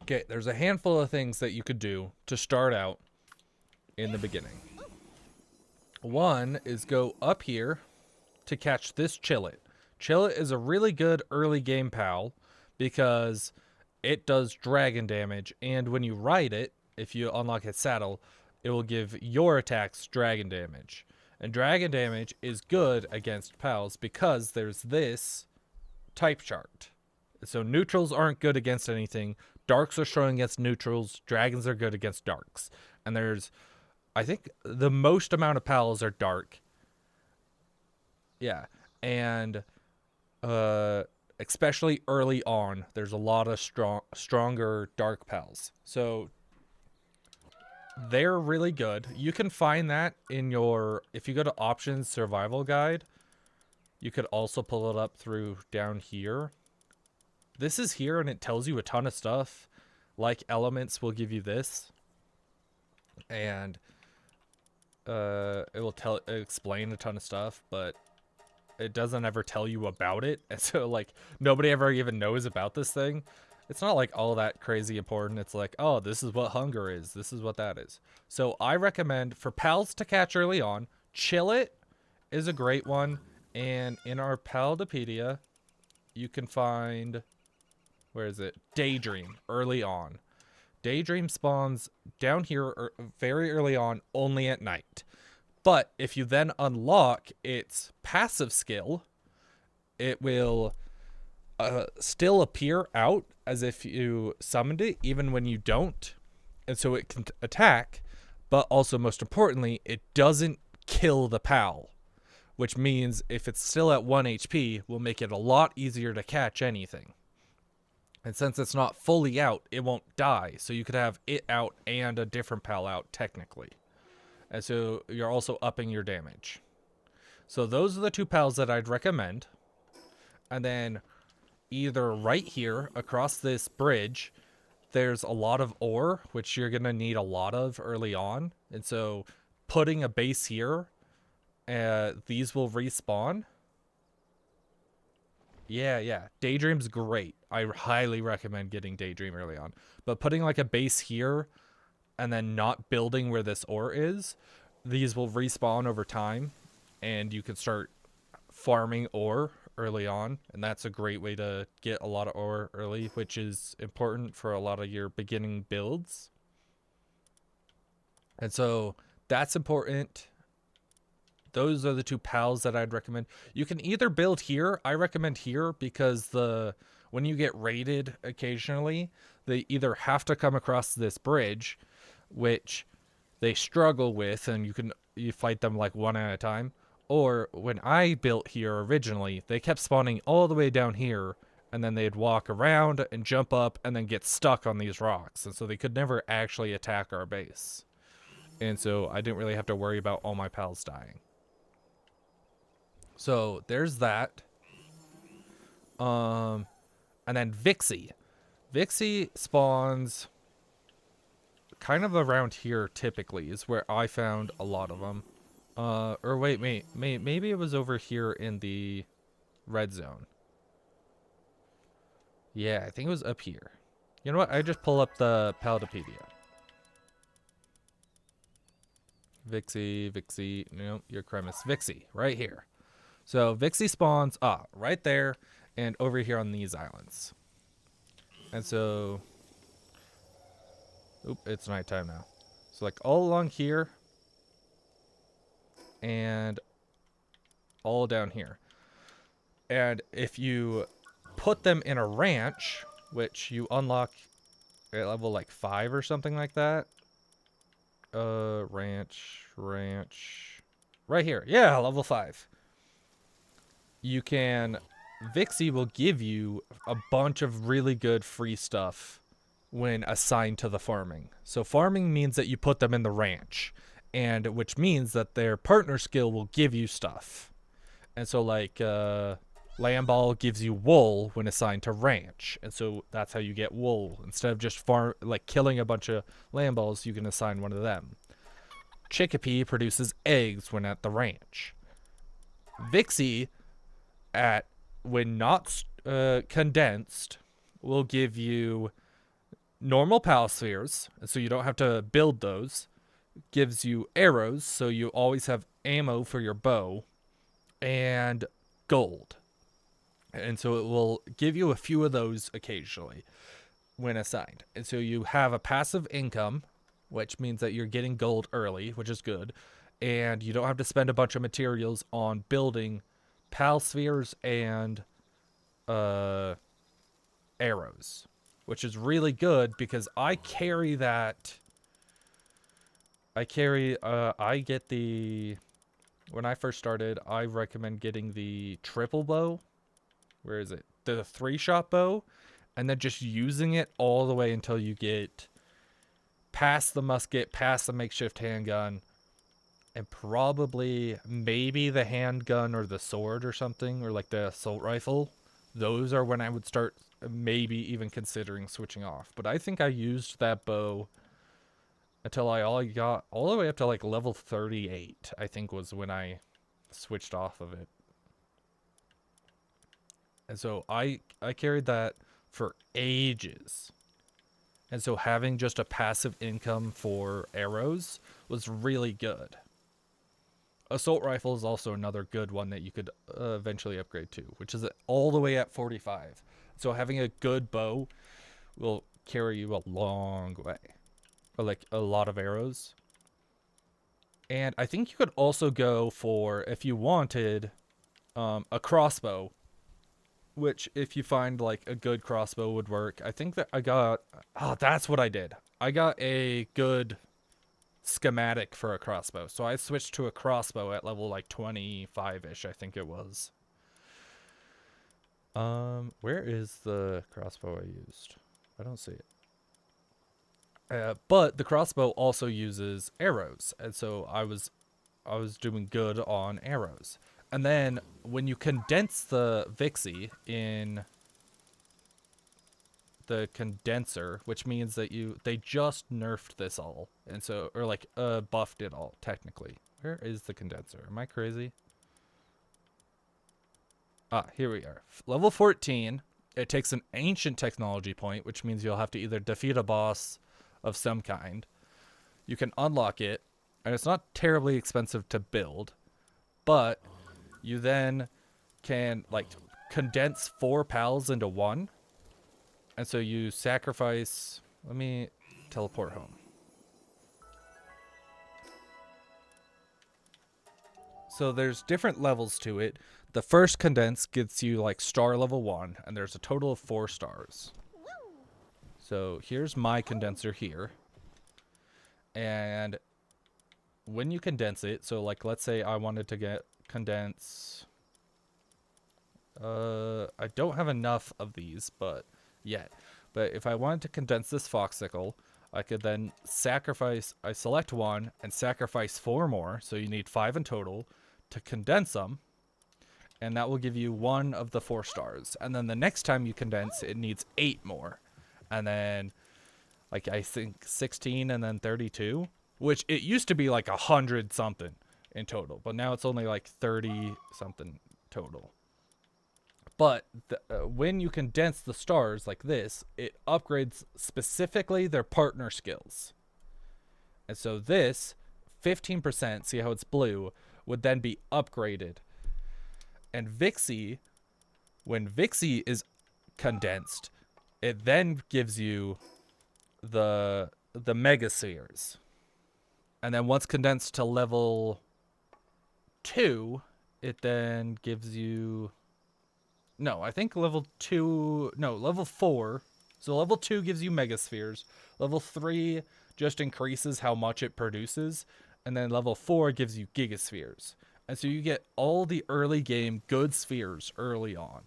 A: Okay, there's a handful of things that you could do to start out in the beginning. One is go up here to catch this Chillet. Chillet is a really good early game pal because it does dragon damage, and when you ride it, if you unlock its saddle, it will give your attacks dragon damage. And dragon damage is good against pals because there's this type chart. So neutrals aren't good against anything. Darks are strong against neutrals. Dragons are good against darks. And there's, I think, the most amount of pals are dark. Yeah. And especially early on, there's a lot of stronger dark pals. So they're really good. You can find that in your, if you go to options survival guide, you could also pull it up through down here. This is here and it tells you a ton of stuff. Like elements will give you this. And it will explain a ton of stuff, but it doesn't ever tell you about it. And so like nobody ever even knows about this thing. It's not like all that crazy important. It's like, oh, this is what hunger is. This is what that is. So I recommend for pals to catch early on, Chillet is a great one. And in our Paldopedia, you can find, where is it? Daydream early on. Daydream spawns down here very early on, only at night. But if you then unlock its passive skill, it will still appear out as if you summoned it, even when you don't. And so it can attack, but also most importantly, it doesn't kill the pal. Which means if it's still at 1 HP, will make it a lot easier to catch anything. And since it's not fully out, it won't die. So you could have it out and a different pal out, technically. And so you're also upping your damage. So those are the two pals that I'd recommend. And then either right here, across this bridge, there's a lot of ore, which you're going to need a lot of early on. And so putting a base here, these will respawn. Yeah. Daydream's great. I highly recommend getting Daydream early on. But putting like a base here and then not building where this ore is, these will respawn over time and you can start farming ore early on. And that's a great way to get a lot of ore early, which is important for a lot of your beginning builds. And so that's important. Those are the two pals that I'd recommend. You can either build here. I recommend here because when you get raided occasionally, they either have to come across this bridge, which they struggle with, and you fight them like one at a time. Or when I built here originally, they kept spawning all the way down here, and then they'd walk around and jump up and then get stuck on these rocks. And so they could never actually attack our base. And so I didn't really have to worry about all my pals dying. So there's that. And then Vixie. Vixie spawns kind of around here typically is where I found a lot of them. Or wait, maybe it was over here in the red zone. Yeah, I think it was up here. You know what? I just pull up the Paldipedia. Vixie, no, your Cremis. Vixie, right here. So Vixie spawns, right there and over here on these islands. And so, oop, it's nighttime now. So like all along here and all down here. And if you put them in a ranch, which you unlock at level like 5 or something like that. Ranch. Right here. Yeah, level 5. You can... Vixie will give you a bunch of really good free stuff when assigned to the farming. So farming means that you put them in the ranch, and which means that their partner skill will give you stuff. And so like Lamball gives you wool when assigned to ranch, and so that's how you get wool. Instead of just killing a bunch of Lamballs, you can assign one of them. Chickpea produces eggs when at the ranch. Vixie, when not condensed, will give you normal pal spheres, and so you don't have to build those. Gives you arrows, so you always have ammo for your bow, and gold. And so it will give you a few of those occasionally when assigned. And so you have a passive income, which means that you're getting gold early, which is good. And you don't have to spend a bunch of materials on building pal spheres and arrows, which is really good because I carry that. I get the... When I first started, I recommend getting the triple bow. Where is it? The 3-shot bow. And then just using it all the way until you get past the musket, past the makeshift handgun, and probably maybe the handgun or the sword or something, or like the assault rifle. Those are when I would start maybe even considering switching off. But I think I used that bow until I got all the way up to like level 38, I think was when I switched off of it. And so I carried that for ages. And so having just a passive income for arrows was really good. Assault rifle is also another good one that you could eventually upgrade to, which is all the way at 45. So having a good bow will carry you a long way. Or like a lot of arrows. And I think you could also go for, if you wanted, a crossbow. Which, if you find like a good crossbow would work. I think that I got... Oh, that's what I did. I got a good schematic for a crossbow. So I switched to a crossbow at level like 25-ish, I think it was. Where is the crossbow I used? I don't see it. But the crossbow also uses arrows, and so I was doing good on arrows. And then when you condense the Vixie in the condenser, which means that they just nerfed this all, and so, or like buffed it all technically. Where is the condenser? Am I crazy? Here we are. Level 14. It takes an ancient technology point, which means you'll have to either defeat a boss of some kind. You can unlock it, and it's not terribly expensive to build, but you then can like condense 4 pals into 1. And so you sacrifice... Let me teleport home. So there's different levels to it. The first condense gets you like star level 1, and there's a total of 4 stars. So here's my condenser here. And when you condense it, so like let's say I wanted to condense I don't have enough of these, but yet. But if I wanted to condense this foxicle, I could then sacrifice, I select one and sacrifice 4 more, so you need 5 in total, to condense them, and that will give you 1 of the 4 stars. And then the next time you condense, it needs 8 more. And then, like, I think 16 and then 32, which it used to be like 100 something in total, but now it's only like 30 something total. But when you condense the stars like this, it upgrades specifically their partner skills. And so this 15%, see how it's blue, would then be upgraded. And Vixie, when Vixie is condensed, it then gives you the megaspheres. And then once condensed to level 2, it then gives you... No, I think level 2... No, level 4. So level 2 gives you megaspheres. Level 3 just increases how much it produces. And then level 4 gives you gigaspheres. And so you get all the early game good spheres early on.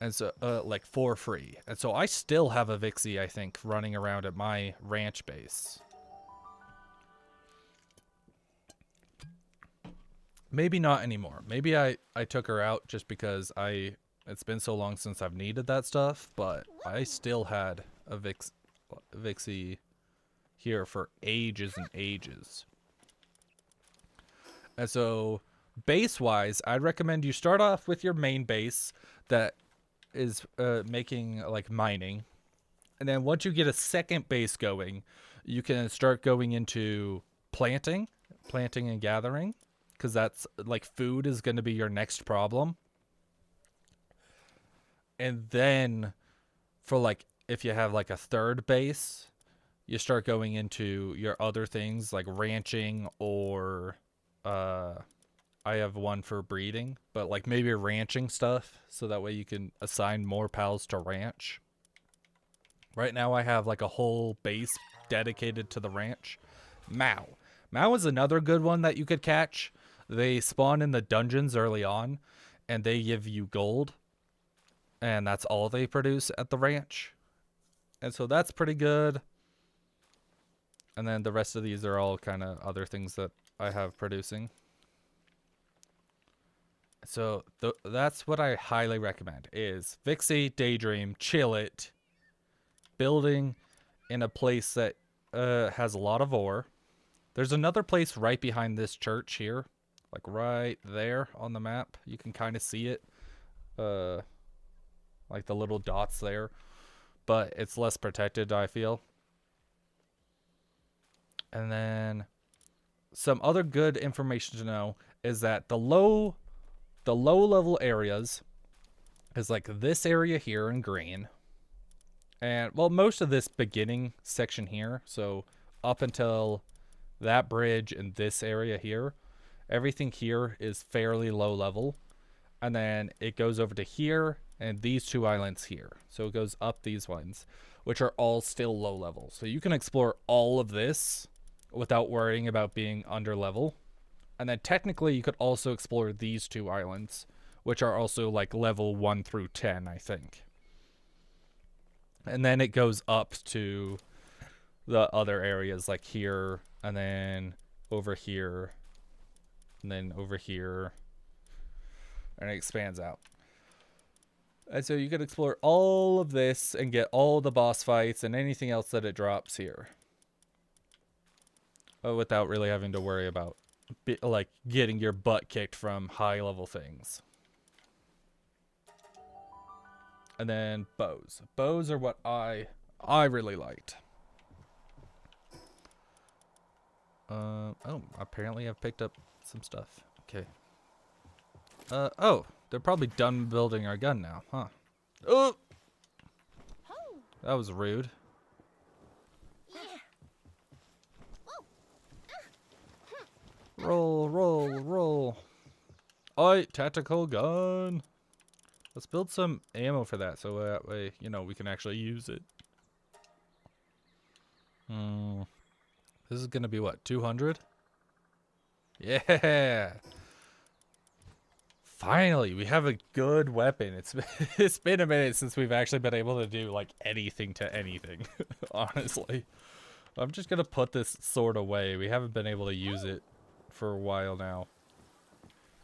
A: And so, like, for free. And so I still have a Vixie, I think, running around at my ranch base. Maybe not anymore. Maybe I took her out just because it's been so long since I've needed that stuff, but I still had a Vixie here for ages and ages. And so base-wise, I'd recommend you start off with your main base that is making, like, mining. And then once you get a second base going, you can start going into planting and gathering. Because that's, like, food is going to be your next problem. And then for, like, if you have, like, a third base, you start going into your other things, like ranching or, I have one for breeding, but, like, maybe ranching stuff, so that way you can assign more pals to ranch. Right now I have, like, a whole base dedicated to the ranch. Mao. Mao is another good one that you could catch. They spawn in the dungeons early on, and they give you gold. And that's all they produce at the ranch. And so that's pretty good. And then the rest of these are all kind of other things that I have producing. So that's what I highly recommend, is Vixie, Daydream, chill it, building in a place that has a lot of ore. There's another place right behind this church here. Like right there on the map. You can kind of see it. Like the little dots there. But it's less protected, I feel. And then some other good information to know is that the low level areas is like this area here in green. And, well, most of this beginning section here. So up until that bridge in this area here. Everything here is fairly low level. And then it goes over to here and these 2 islands here. So it goes up these ones, which are all still low level. So you can explore all of this without worrying about being under level. And then technically you could also explore these 2 islands, which are also like level 1 through 10, I think. And then it goes up to the other areas like here and then over here. And then over here, and it expands out. And so you can explore all of this and get all the boss fights and anything else that it drops here. Without really having to worry about, like, getting your butt kicked from high level things. And then bows. Bows are what I really liked. Oh, apparently I've picked up some stuff. Okay. Oh, they're probably done building our gun now, huh? Oh! That was rude. Roll, roll, roll. Oi, tactical gun. Let's build some ammo for that, so that way, you know, we can actually use it. This is gonna be what, 200? Yeah! Finally, we have a good weapon. It's been a minute since we've actually been able to do like anything to anything. Honestly, I'm just gonna put this sword away. We haven't been able to use it for a while now.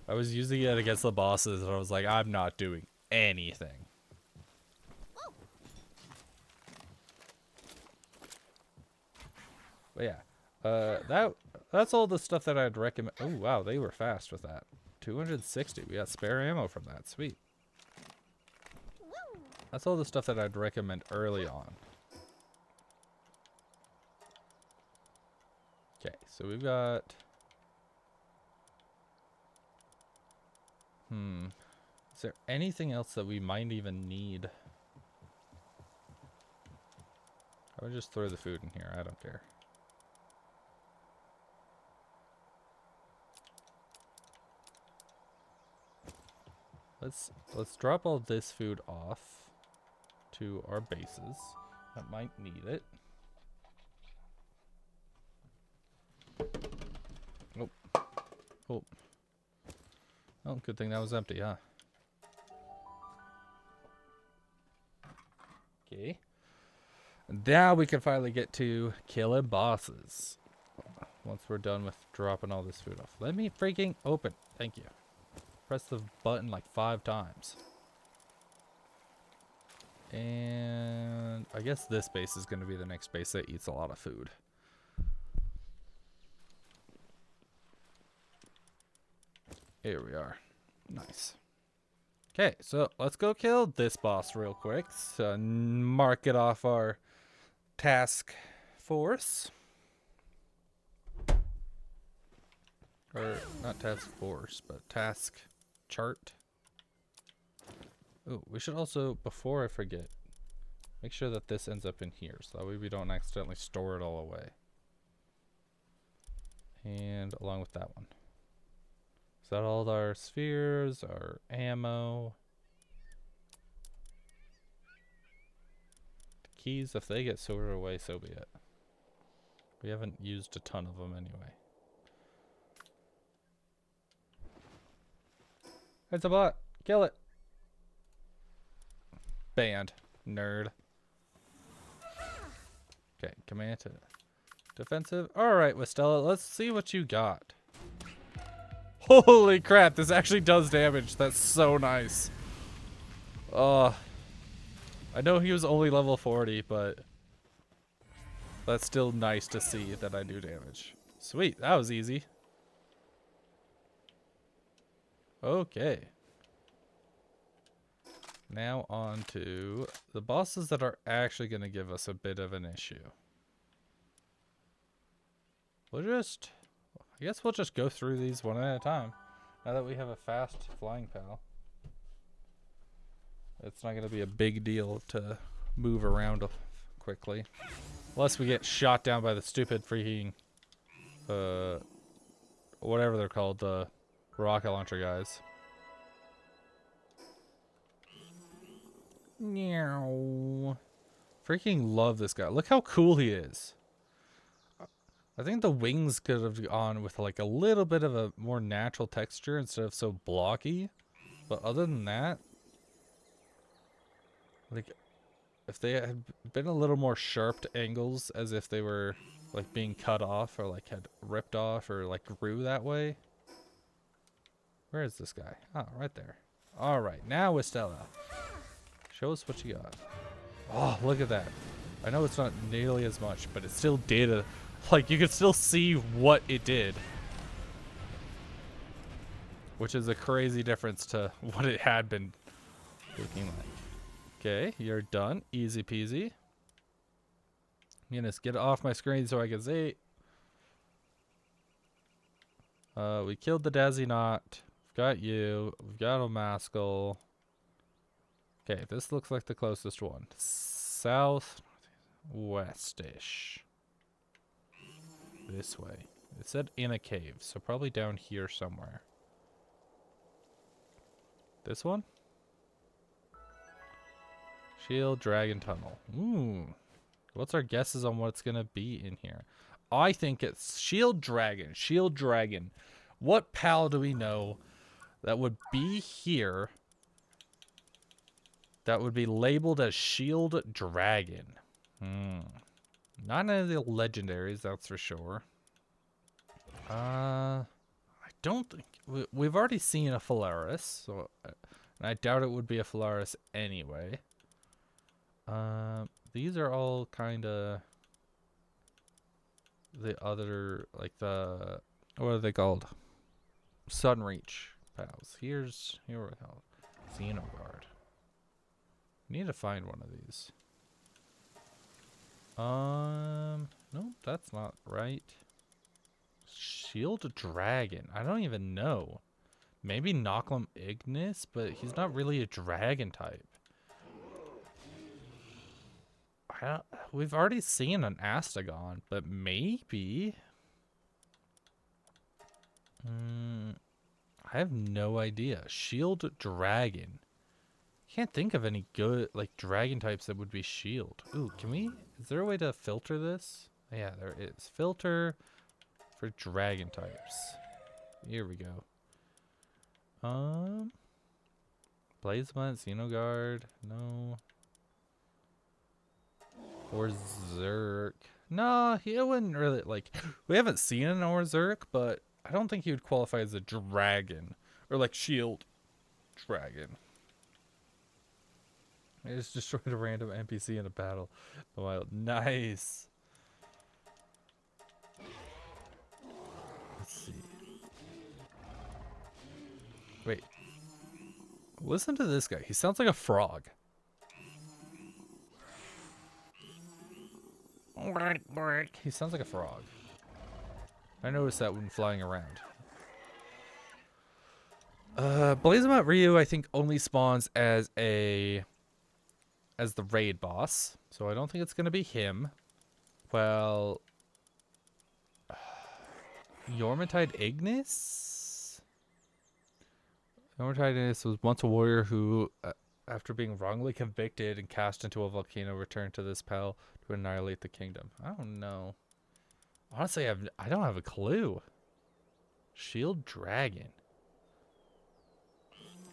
A: I was using it against the bosses, and I was like, I'm not doing anything. But yeah, that's all the stuff that I'd recommend. Oh wow, they were fast with that. 260. We got spare ammo from that. Sweet. That's all the stuff that I'd recommend early on. Okay, so we've got. Is there anything else that we might even need? I would just throw the food in here. I don't care. Let's drop all this food off to our bases that might need it. Oh. Oh. Oh, good thing that was empty, huh? Okay. Now we can finally get to killing bosses. Once we're done with dropping all this food off. Let me freaking open. Thank you. Press the button like 5 times. And I guess this base is going to be the next base that eats a lot of food. Here we are. Nice. Okay, so let's go kill this boss real quick. So mark it off our task force. Or not task force, but task chart. Oh, we should also, before I forget, make sure that this ends up in here, so that way we don't accidentally store it all away. And along with that one. Is that all our spheres, our ammo? The keys, if they get sorted away, so be it. We haven't used a ton of them anyway. It's a bot. Kill it. Banned. Nerd. Okay, command to defensive. Alright, Wistella, let's see what you got. Holy crap, this actually does damage. That's so nice. I know he was only level 40, but that's still nice to see that I do damage. Sweet, that was easy. Okay. Now on to the bosses that are actually going to give us a bit of an issue. I guess we'll just go through these one at a time. Now that we have a fast flying pal. It's not going to be a big deal to move around quickly. Unless we get shot down by the stupid freaking, whatever they're called, the rocket launcher guys. Meow. Freaking love this guy. Look how cool he is. I think the wings could have gone with like a little bit of a more natural texture instead of so blocky. But other than that, like if they had been a little more sharp angles, as if they were like being cut off or like had ripped off or like grew that way. Where is this guy? Oh, right there. All right, now Wistella. Show us what you got. Oh, look at that. I know it's not nearly as much, but it still did like, you can still see what it did. Which is a crazy difference to what it had been looking like. Okay, you're done. Easy peasy. I'm gonna get it off my screen so I can see. We killed the Dazzy Knot. We've got you. We've got a Maskell. Okay, this looks like the closest one. Southwest-ish. This way. It said in a cave, so probably down here somewhere. This one? Shield Dragon Tunnel. Ooh. What's our guesses on what it's going to be in here? I think it's Shield Dragon. Shield Dragon. What pal do we know that would be here that would be labeled as Shield Dragon. Not any of the legendaries, that's for sure. I don't think we've already seen a Phalaris, so I doubt it would be a Phalaris anyway. These are all kind of the other, like the, what are they called? Sunreach pals. Here we're called Xenogard. Need to find one of these. No, that's not right. Shield Dragon. I don't even know. Maybe Nocklum Ignis, but he's not really a dragon type. We've already seen an Astagon, but maybe. I have no idea. Shield Dragon. Can't think of any good like dragon types that would be shield. Ooh, can we? Is there a way to filter this? Yeah, there is. Filter for dragon types. Here we go. Blazeblunt, Xenogard, no. Orzurk. No, he wouldn't really like. We haven't seen an Orzurk, but I don't think he would qualify as a dragon or like shield dragon. I just destroyed a random NPC in a battle. The wild. Nice. Let's see. Wait. Listen to this guy. He sounds like a frog. He sounds like a frog. I noticed that when flying around. Blazemont Ryu, I think, only spawns as the raid boss, so I don't think it's gonna be him. Well, Yormatide Ignis? Yormatide Ignis was once a warrior who, after being wrongly convicted and cast into a volcano, returned to this pal to annihilate the kingdom. I don't know. Honestly, I don't have a clue. Shield Dragon.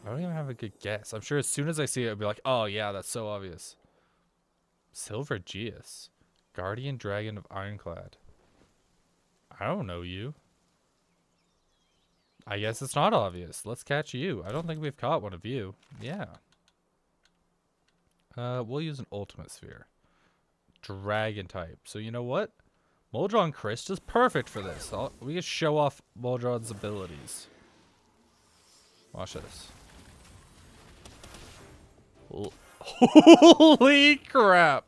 A: I don't even have a good guess. I'm sure as soon as I see it, I'll be like, oh yeah, that's so obvious. Silver Geas. Guardian Dragon of Ironclad. I don't know you. I guess it's not obvious. Let's catch you. I don't think we've caught one of you. Yeah. We'll use an Ultimate Sphere. Dragon type. So you know what? Moldron Christ is perfect for this. We can show off Moldron's abilities. Watch this. Holy crap!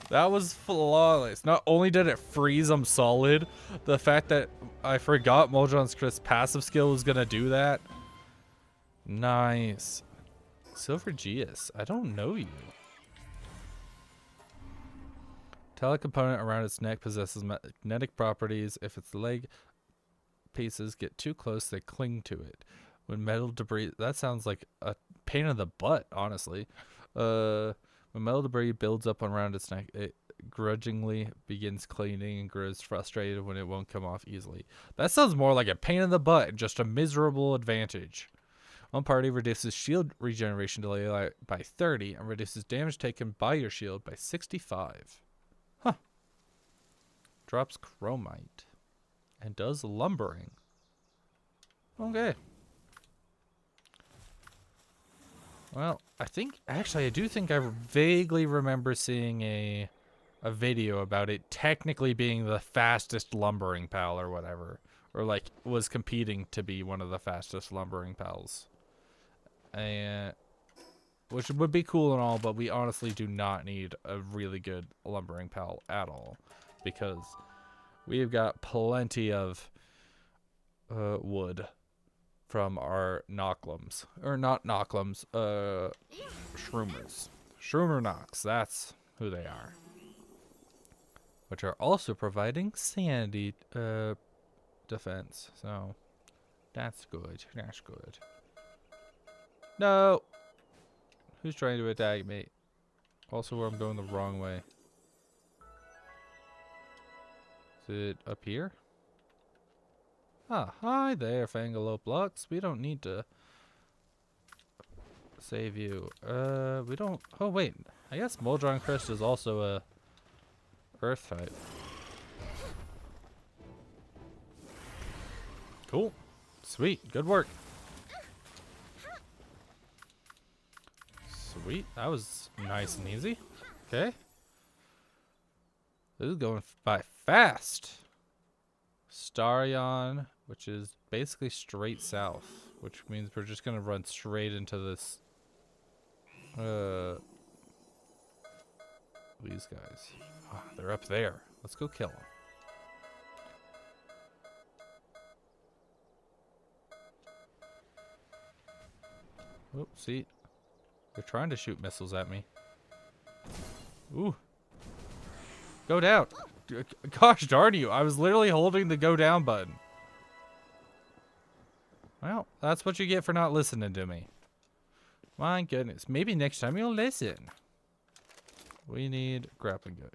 A: That was flawless. Not only did it freeze them solid, the fact that I forgot Moldron's Christ's passive skill was gonna do that. Nice. Silver Geas. I don't know you. Metallic component around its neck possesses magnetic properties. If its leg pieces get too close, they cling to it. When metal debris, that sounds like a pain in the butt, honestly. When metal debris builds up around its neck, it grudgingly begins cleaning and grows frustrated when it won't come off easily. That sounds more like a pain in the butt and just a miserable advantage. One party reduces shield regeneration delay by 30 and reduces damage taken by your shield by 65. Huh. Drops chromite and does lumbering. Okay. Well, I do think I vaguely remember seeing a video about it technically being the fastest lumbering pal or whatever. Or like was competing to be one of the fastest lumbering pals. Which would be cool and all, but we honestly do not need a really good lumbering pal at all. Because we've got plenty of wood from our Nocklums. Or not Nocklums, Shroomers. Shroomer Nox, that's who they are. Which are also providing sandy defense. So that's good. That's good. No! Who's trying to attack me? Also, I'm going the wrong way. Is it up here? Ah, hi there, Fangalope Lux. We don't need to save you. We don't. Oh wait, I guess Moldron Crest is also a Earth type. Cool. Sweet. Good work. Sweet. That was nice and easy. Okay. This is going by fast. Starion, which is basically straight south, which means we're just gonna run straight into this. These guys. Ah, they're up there. Let's go kill them. Oh, see? They're trying to shoot missiles at me. Ooh. Go down. Gosh darn you. I was literally holding the go down button. Well, that's what you get for not listening to me. My goodness. Maybe next time you'll listen. We need grappling good.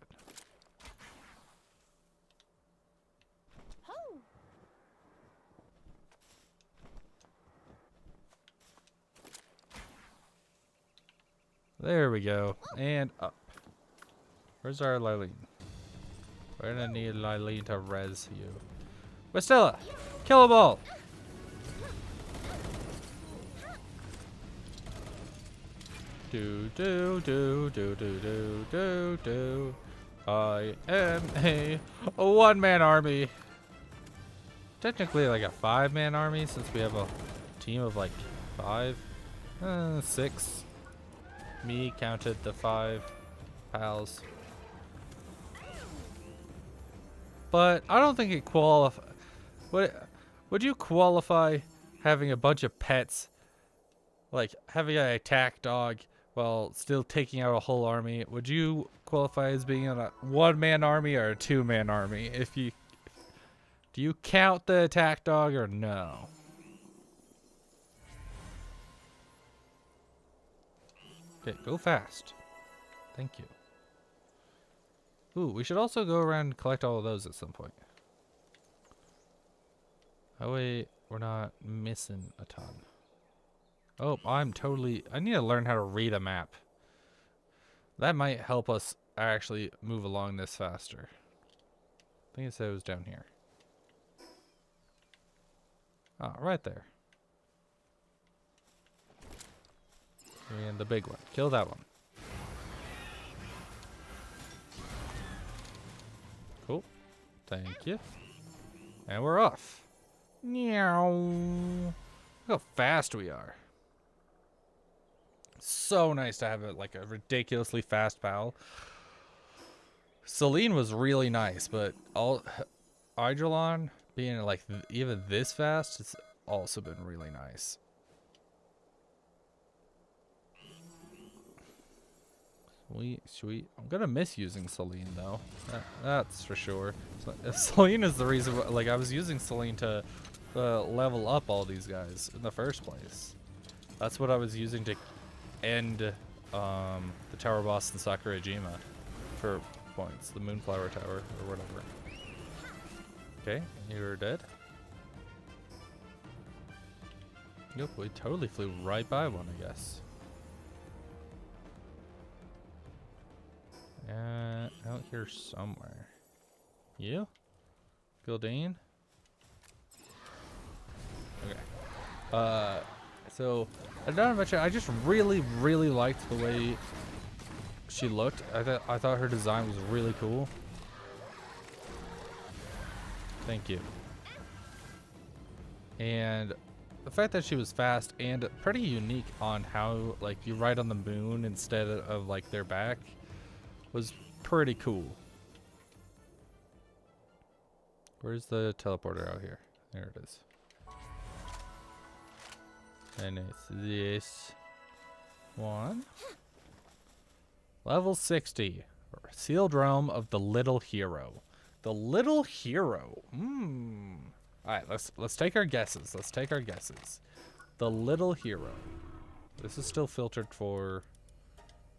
A: There we go. And up. Where's our Lilene? We're gonna need Lilene to res you. Westella! Kill them all! Do do do do do do do do. I am a one-man army. Technically like a 5-man army since we have a team of like 6. Me counted the 5 pals. But I don't think it qualify. Would you qualify having a bunch of pets, like having an attack dog while still taking out a whole army? Would you qualify as being on a 1-man army or a 2-man army? If you do, you count the attack dog or no? Okay, go fast. Thank you. Ooh, we should also go around and collect all of those at some point. That way we're not missing a ton. Oh, I need to learn how to read a map. That might help us actually move along this faster. I think it said it was down here. Oh, right there. And the big one. Kill that one. Cool. Thank you. And we're off. Meow. Look how fast we are. So nice to have like a ridiculously fast pal. Celine was really nice, but Eidrelon being like even this fast, it's also been really nice. Sweet. I'm gonna miss using Celine though. That's for sure. So, if Celine is the reason, like I was using Celine to level up all these guys in the first place. That's what I was using to end the tower boss in Sakurajima for points. The Moonflower Tower or whatever. Okay, you're dead. Yep, we totally flew right by one, I guess. Out here somewhere. You? Gildane? Okay. So, I just really liked the way she looked. I thought her design was really cool. Thank you. And the fact that she was fast and pretty unique on how, like, you ride on the moon instead of, like, their back was pretty cool. Where's the teleporter out here? There it is. And it's this one. Level 60. Sealed Realm of the Little Hero. The Little Hero. Alright, let's take our guesses. The Little Hero. This is still filtered for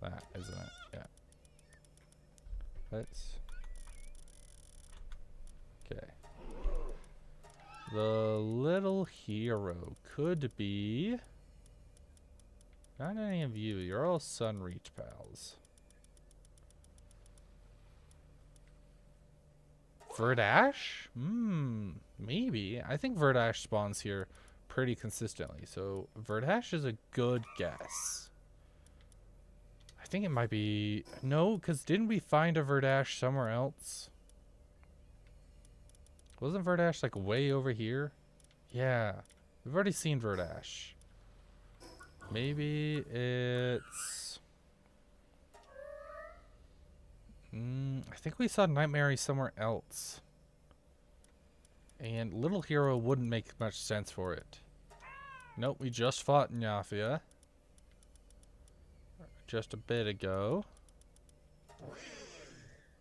A: that, isn't it? Yeah. Okay. The little hero could be... Not any of you. You're all Sunreach pals. Verdash? Maybe. I think Verdash spawns here pretty consistently. So Verdash is a good guess. I think it might be... No, because didn't we find a Verdash somewhere else? Wasn't Verdash like way over here? Yeah. We've already seen Verdash. Maybe it's... I think we saw Nightmare somewhere else. And Little Hero wouldn't make much sense for it. Nope, we just fought Nyafia. Just a bit ago.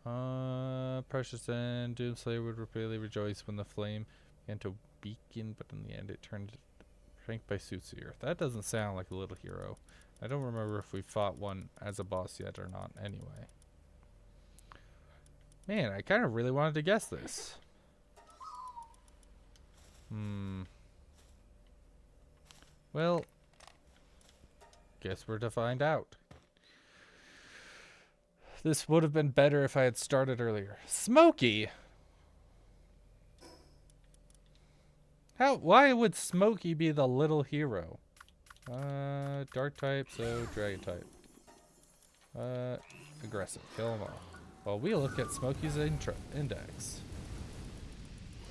A: Precious and Doomslayer would repeatedly rejoice when the flame began to weaken, but in the end it turned shrank by Soothsayer. That doesn't sound like a Little Hero. I don't remember if we fought one as a boss yet or not anyway. Man, I kind of really wanted to guess this. Well, guess we're to find out. This would have been better if I had started earlier. Smokey! Why would Smokey be the little hero? Dark type, so dragon type. Aggressive, kill them all. Well, we look at Smokey's index.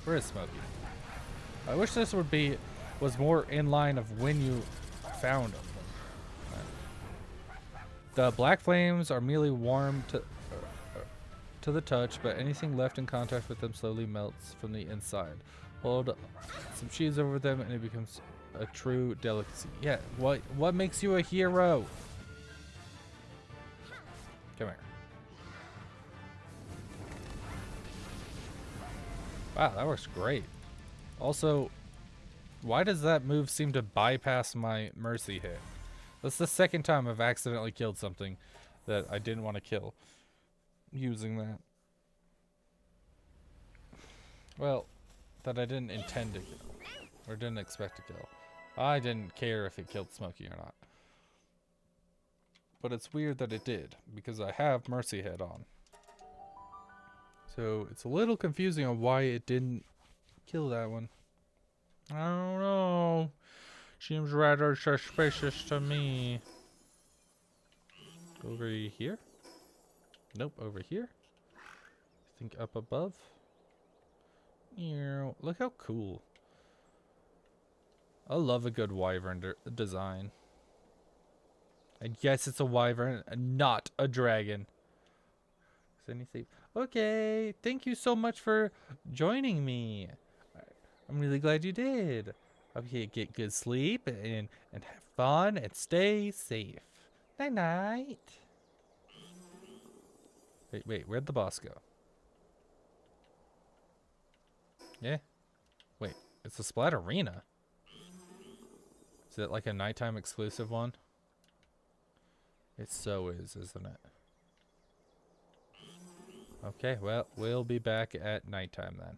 A: Where is Smokey? I wish this was more in line of when you found him. The black flames are merely warm to the touch, but anything left in contact with them slowly melts from the inside. Hold some cheese over them and it becomes a true delicacy. Yeah, what makes you a hero? Come here. Wow, that works great. Also, why does that move seem to bypass my mercy hit? That's the second time I've accidentally killed something that I didn't want to kill using that. Well, that I didn't intend to kill. Or didn't expect to kill. I didn't care if it killed Smokey or not. But it's weird that it did, because I have mercy hit on. So it's a little confusing on why it didn't kill that one. I don't know. Seems rather suspicious to me. Over here? Nope, over here. I think up above. Yeah, look how cool. I love a good wyvern design. And yes, it's a wyvern, not a dragon. Okay, thank you so much for joining me. I'm really glad you did. Hope you get good sleep and have fun and stay safe. Night night. Wait, where'd the boss go? Yeah. Wait, it's a Splat Arena. Is it like a nighttime exclusive one? It so is, isn't it? Okay, well, we'll be back at nighttime then.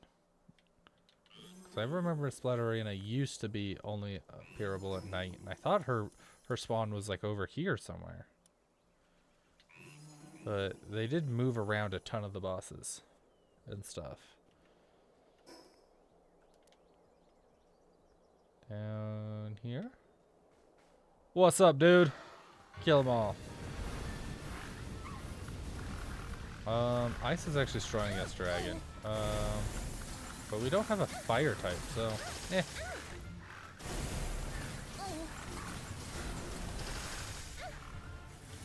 A: Because I remember Splat Arena used to be only appearable at night, and I thought her spawn was like over here somewhere. But they did move around a ton of the bosses and stuff. Down here. What's up, dude? Kill them all. Ice is actually strong against dragon. But we don't have a fire type, so eh.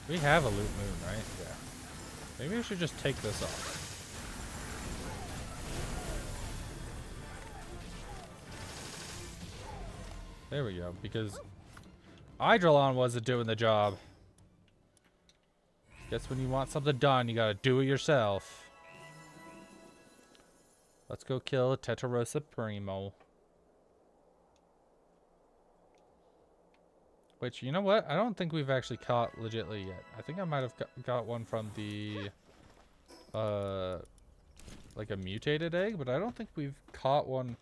A: We have a loot moon, right? Yeah. Maybe I should just take this off. There we go, because Hydrolon wasn't doing the job. Guess when you want something done, you gotta do it yourself. Let's go kill Tetarossa Primo. Which, you know what? I don't think we've actually caught legitly yet. I think I might have got one from the, like a mutated egg, but I don't think we've caught one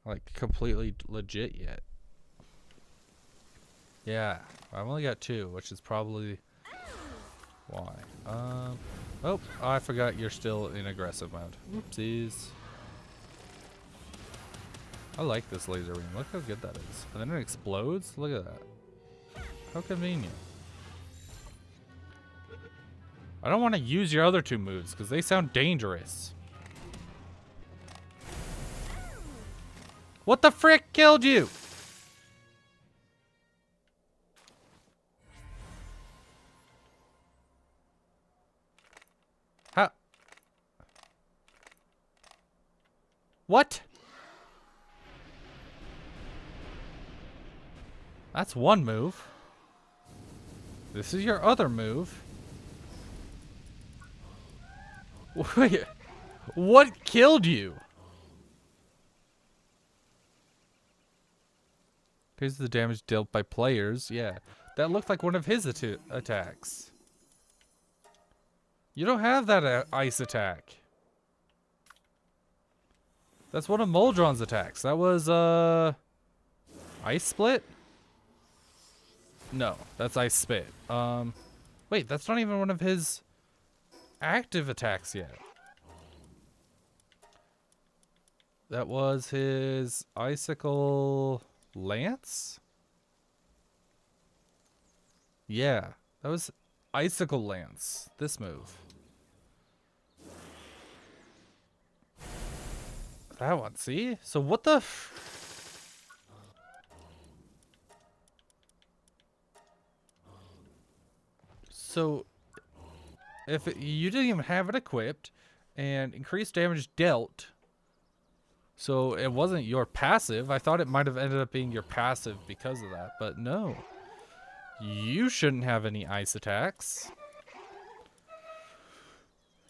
A: like completely legit yet. Yeah, I've only got 2, which is probably why. Oh, I forgot you're still in aggressive mode. Oopsies. I like this laser beam. Look how good that is. And then it explodes? Look at that. How convenient. I don't want to use your other 2 moves because they sound dangerous. What the frick killed you? How? What? That's one move. This is your other move. Wait, what killed you? Here's the damage dealt by players. Yeah, that looked like one of his attacks. You don't have that ice attack. That's one of Moldron's attacks. That was, Ice Split? No, that's Ice Spit. Wait, that's not even one of his active attacks yet. That was his Icicle Lance? Yeah, that was Icicle Lance. This move. That one, see? So what the So if you didn't even have it equipped and increased damage dealt, so it wasn't your passive. I thought it might have ended up being your passive because of that, but no. You shouldn't have any ice attacks.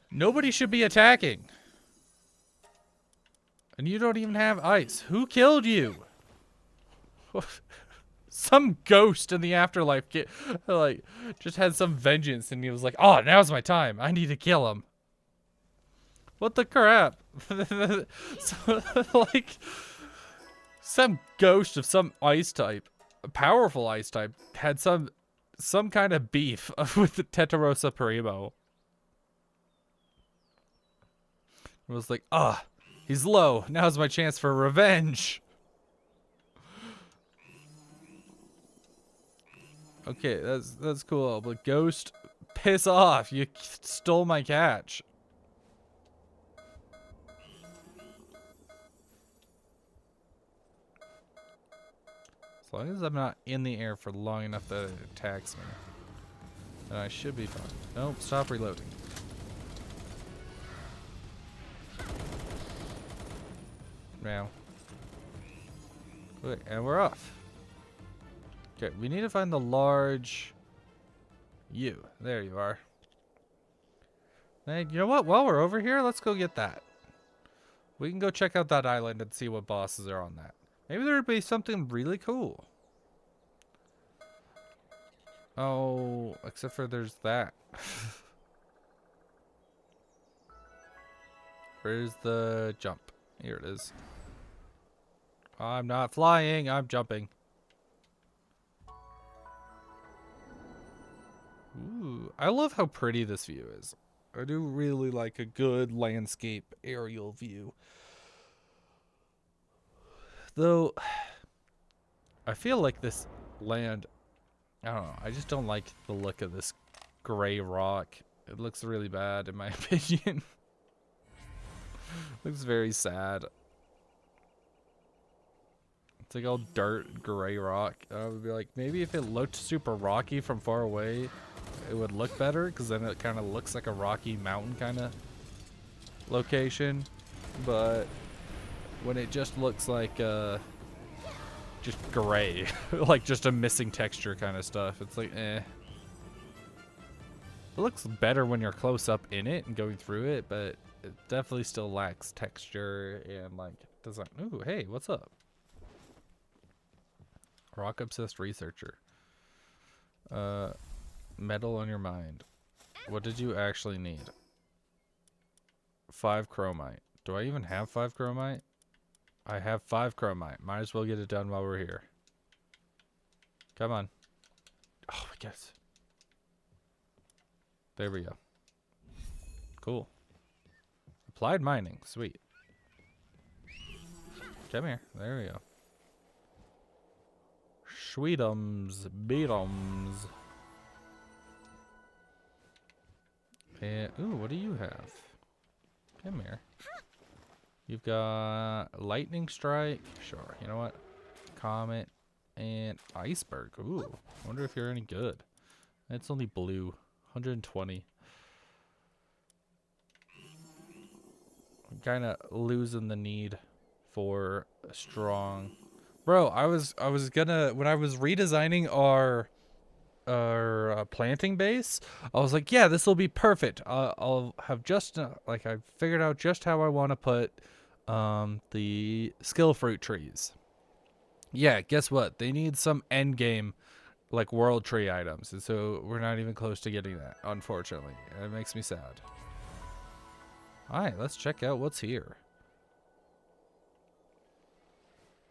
A: Nobody should be attacking. And you don't even have ice. Who killed you? Some ghost in the afterlife just had some vengeance and he was like, oh, now's my time. I need to kill him. What the crap? So, like, some ghost of some ice type, a powerful ice type, had some kind of beef with the Tetarossa Primo. It was like, ah, he's low. Now's my chance for revenge. Okay, that's cool, but Ghost, piss off. You stole my catch. As long as I'm not in the air for long enough that it attacks me, then I should be fine. Nope, stop reloading. Now. Okay, and we're off. Okay, we need to find the large U. There you are. Hey, you know what? While we're over here, let's go get that. We can go check out that island and see what bosses are on that. Maybe there would be something really cool. Oh, except for there's that. Where's the jump? Here it is. I'm not flying, I'm jumping. Ooh, I love how pretty this view is. I do really like a good landscape aerial view. Though, I feel like this land, I don't know, I just don't like the look of this gray rock. It looks really bad in my opinion. Looks very sad. It's like all dirt, gray rock. I would be like, maybe if it looked super rocky from far away, it would look better, because then it kind of looks like a rocky mountain kind of location. But when it just looks like just gray, like just a missing texture kind of stuff, it's like, eh. It looks better when you're close up in it and going through it, but it definitely still lacks texture and like doesn't. Ooh, hey, what's up? Rock obsessed researcher. Metal on your mind. What did you actually need? 5 chromite. Do I even have 5 chromite? I have 5 chromite. Might as well get it done while we're here. Come on. Oh, I guess. There we go. Cool. Applied mining. Sweet. Come here. There we go. Sweetums. Beatums. And, ooh, what do you have? Come here. You've got lightning strike. Sure. You know what? Comet and iceberg. Ooh. I wonder if you're any good. It's only blue. 120. I'm kind of losing the need for a strong. Bro, I was gonna, when I was redesigning our planting base, I was like, yeah, this will be perfect. I'll have just like I figured out just how I want to put the skill fruit trees. Yeah, guess what? They need some end game like world tree items, and so we're not even close to getting that, unfortunately. It makes me sad. All right, let's check out what's here.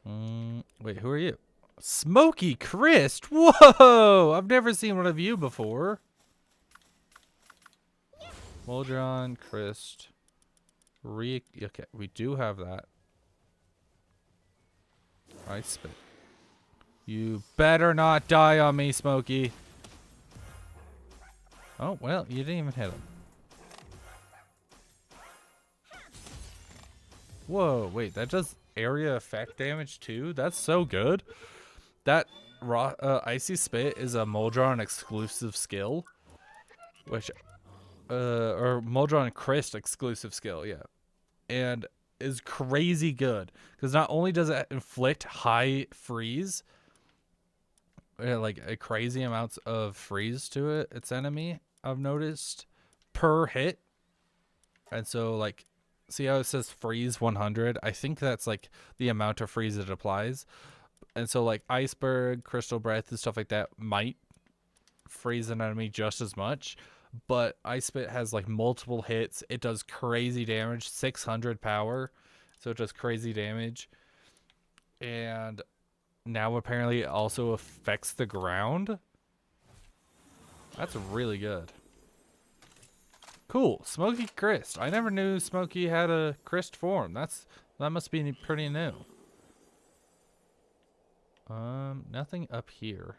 A: Wait, who are you? Smoky Christ! Whoa! I've never seen one of you before. Moldron, Christ. Okay, we do have that. Ice spit. You better not die on me, Smokey. Oh, well, you didn't even hit him. Whoa, wait, that does area effect damage too? That's so good. That Icy Spit is a Moldron exclusive skill. Which, or Moldron Christ exclusive skill, yeah. And is crazy good. Because not only does it inflict high freeze, like a crazy amounts of freeze to its enemy, I've noticed, per hit. And so, like, see how it says freeze 100? I think that's, like, the amount of freeze it applies. And so, like, Iceberg, Crystal Breath, and stuff like that might freeze an enemy just as much. But Ice Spit has, like, multiple hits. It does crazy damage, 600 power. So it does crazy damage. And now apparently it also affects the ground. That's really good. Cool. Smoky Christ. I never knew Smoky had a Christ form. That must be pretty new. Nothing up here.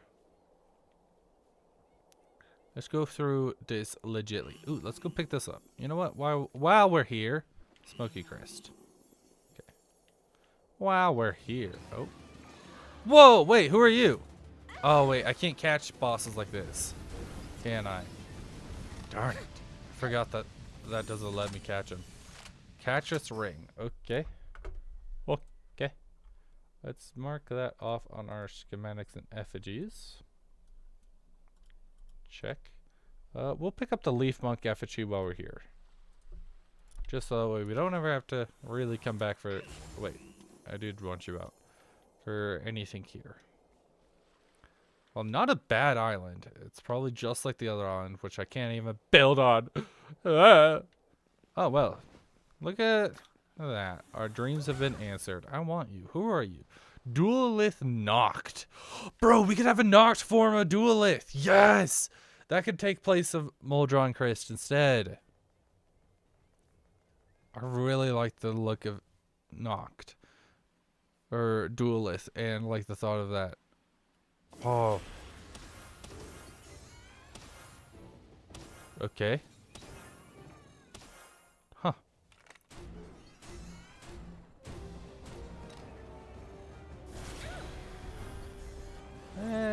A: Let's go through this legitly. Ooh, let's go pick this up. You know what? While we're here, Smoky Christ. Okay. While we're here. Oh. Whoa, wait, who are you? Oh, wait, I can't catch bosses like this. Can I? Darn it. I forgot that doesn't let me catch him. Catch this ring. Okay. Okay. Let's mark that off on our schematics and effigies. Check. We'll pick up the Leaf Monk effigy while we're here. Just so that way we don't ever have to really come back for... Wait, I did want you out. For anything here. Well, not a bad island. It's probably just like the other island, which I can't even build on. Oh, well. Look at that. Our dreams have been answered. I want you. Who are you? Duelith Noct. Bro, we could have a Noct form of Duelith. Yes! That could take place of Moldron Christ instead. I really like the look of Noct. Or Duelith, and like the thought of that. Oh. Okay. Huh.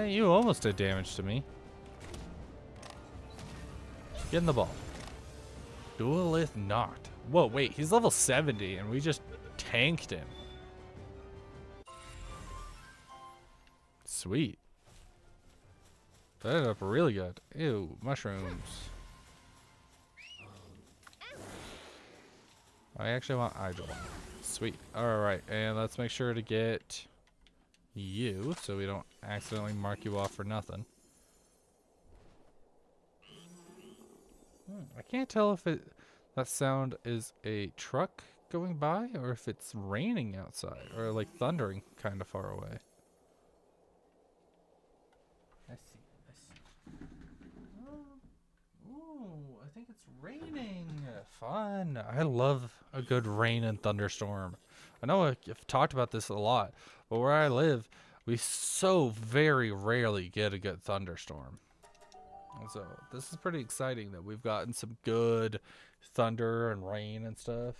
A: You almost did damage to me. Get in the ball. Duelith Noct. Whoa, wait, he's level 70 and we just tanked him. Sweet. That ended up really good. Ew, mushrooms. I actually want Idol. Sweet. Alright, and let's make sure to get you so we don't accidentally mark you off for nothing. I can't tell if that sound is a truck going by or if it's raining outside or like thundering kind of far away. I see. Ooh, I think it's raining. Fun. I love a good rain and thunderstorm. I know I've talked about this a lot, but where I live, we so very rarely get a good thunderstorm. And so this is pretty exciting that we've gotten some good thunder and rain and stuff.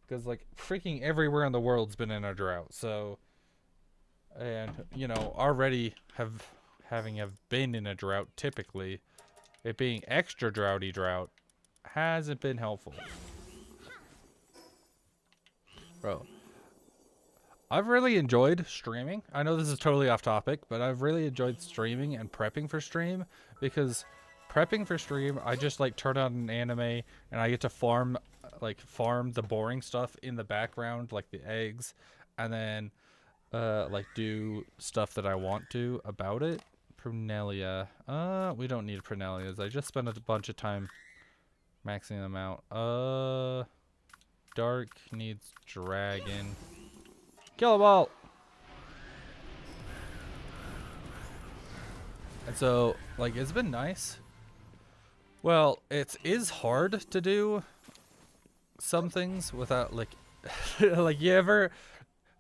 A: Because like freaking everywhere in the world's been in a drought. So, and you know, already having been in a drought, typically, it being extra drought hasn't been helpful. Bro, I've really enjoyed streaming. I know this is totally off topic, but I've really enjoyed streaming and prepping for stream because prepping for stream, I just like turn on an anime and I get to farm the boring stuff in the background, like the eggs, and then like do stuff that I want to about it. Prunelia. We don't need Prunelias. I just spent a bunch of time maxing them out. Dark needs dragon. Kill them all! And so, like, it's been nice. Well, it is hard to do some things without, like, like, you ever...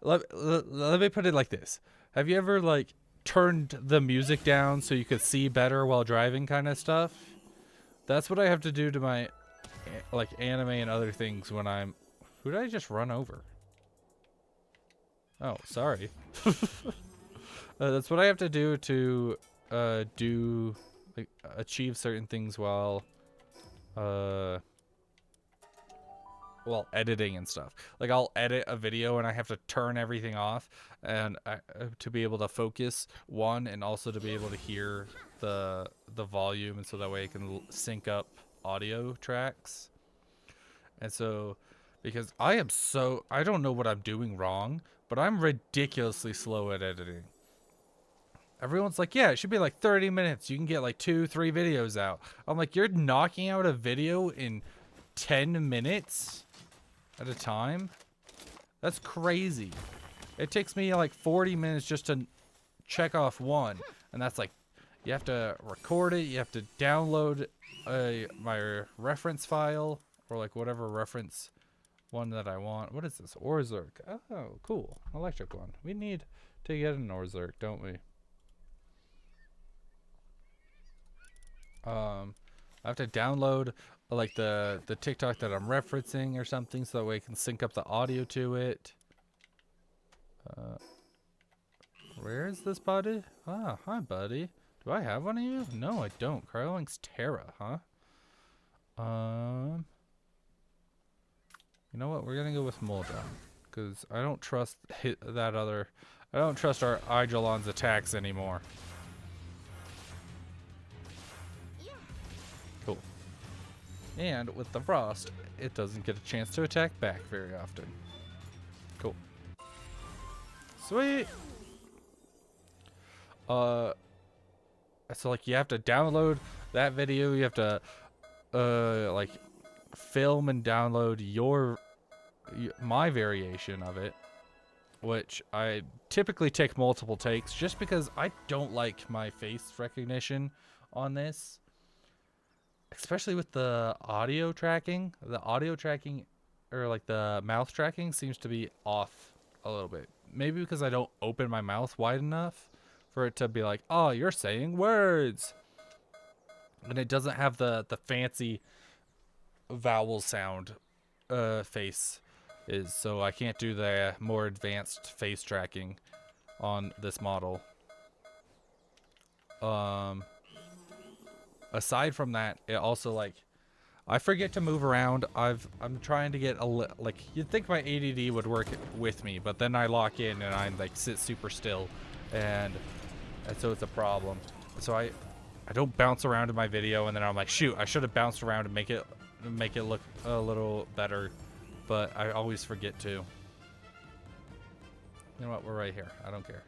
A: Let me put it like this. Have you ever, like, turned the music down so you could see better while driving kind of stuff? That's what I have to do to my, like, anime and other things when I'm... Who did I just run over? Oh, sorry. That's what I have to do to achieve certain things while editing and stuff. Like I'll edit a video and I have to turn everything off and to be able to focus and also to be able to hear the volume, and so that way I can sync up audio tracks. And so because I don't know what I'm doing wrong, but I'm ridiculously slow at editing. Everyone's like, yeah, it should be like 30 minutes. You can get like 2-3 videos out. I'm like, you're knocking out a video in 10 minutes at a time? That's crazy. It takes me like 40 minutes just to check off one. And that's like, you have to record it. You have to download my reference file or like whatever reference one that I want. What is this? Orzurk. Oh, cool. Electric one. We need to get an Orzurk, don't we? I have to download like the TikTok that I'm referencing or something so that way I can sync up the audio to it. Where is this buddy? Ah, hi buddy. Do I have one of you? No, I don't. Cryolink's Terra, huh? You know what? We're gonna go with Mulda, because I don't trust I don't trust our Eidolon's attacks anymore. Cool. And with the Frost, it doesn't get a chance to attack back very often. Cool. Sweet. So like you have to download that video. You have to like film and download my variation of it, which I typically take multiple takes just because I don't like my face recognition on this, especially with the audio tracking. The audio tracking or like the mouth tracking seems to be off a little bit, maybe because I don't open my mouth wide enough for it to be like, oh, you're saying words, and it doesn't have the fancy vowel sound face is, so I can't do the more advanced face tracking on this model. Aside from that, it also like I forget to move around. I'm trying to get like you'd think my ADD would work with me, but then I lock in and I like sit super still, and so it's a problem. So I don't bounce around in my video, and then I'm like, shoot, I should have bounced around and make it look a little better, but I always forget to. You know what? We're right here. I don't care.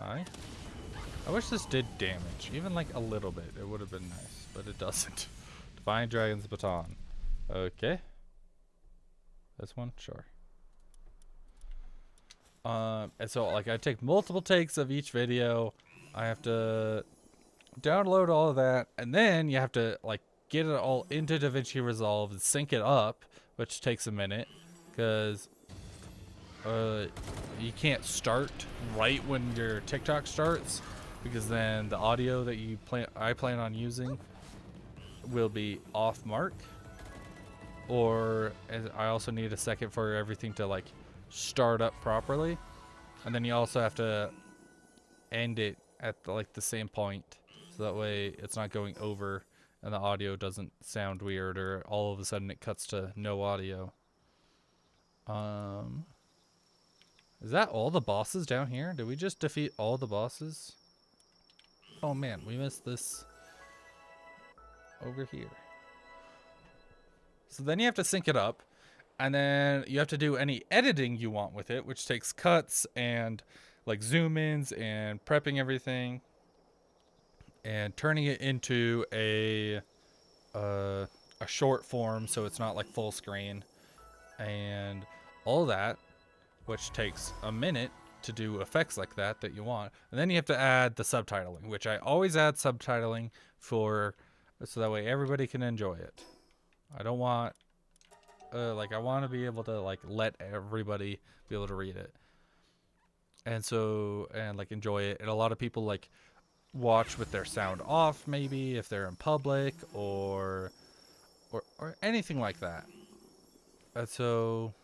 A: Hi. I wish this did damage, even like a little bit. It would have been nice, but it doesn't. Divine Dragon's Baton. Okay. This one? Sure. And so, like, I take multiple takes of each video. I have to download all of that, and then you have to, like, get it all into DaVinci Resolve and sync it up, which takes a minute, because you can't start right when your TikTok starts, because then the audio that I plan on using will be off mark. Or I also need a second for everything to like start up properly, and then you also have to end it at the same point, so that way it's not going over and the audio doesn't sound weird, or all of a sudden it cuts to no audio. Is that all the bosses down here? Did we just defeat all the bosses? Oh man, we missed this over here. So then you have to sync it up, and then you have to do any editing you want with it, which takes cuts and like zoom ins and prepping everything and turning it into a short form, so it's not like full screen and all that, which takes a minute to do effects like that you want. And then you have to add the subtitling, which I always add subtitling for, so that way everybody can enjoy it. I don't want, I want to be able to like let everybody be able to read it, and like enjoy it. And a lot of people like watch with their sound off, maybe if they're in public or anything like that. And so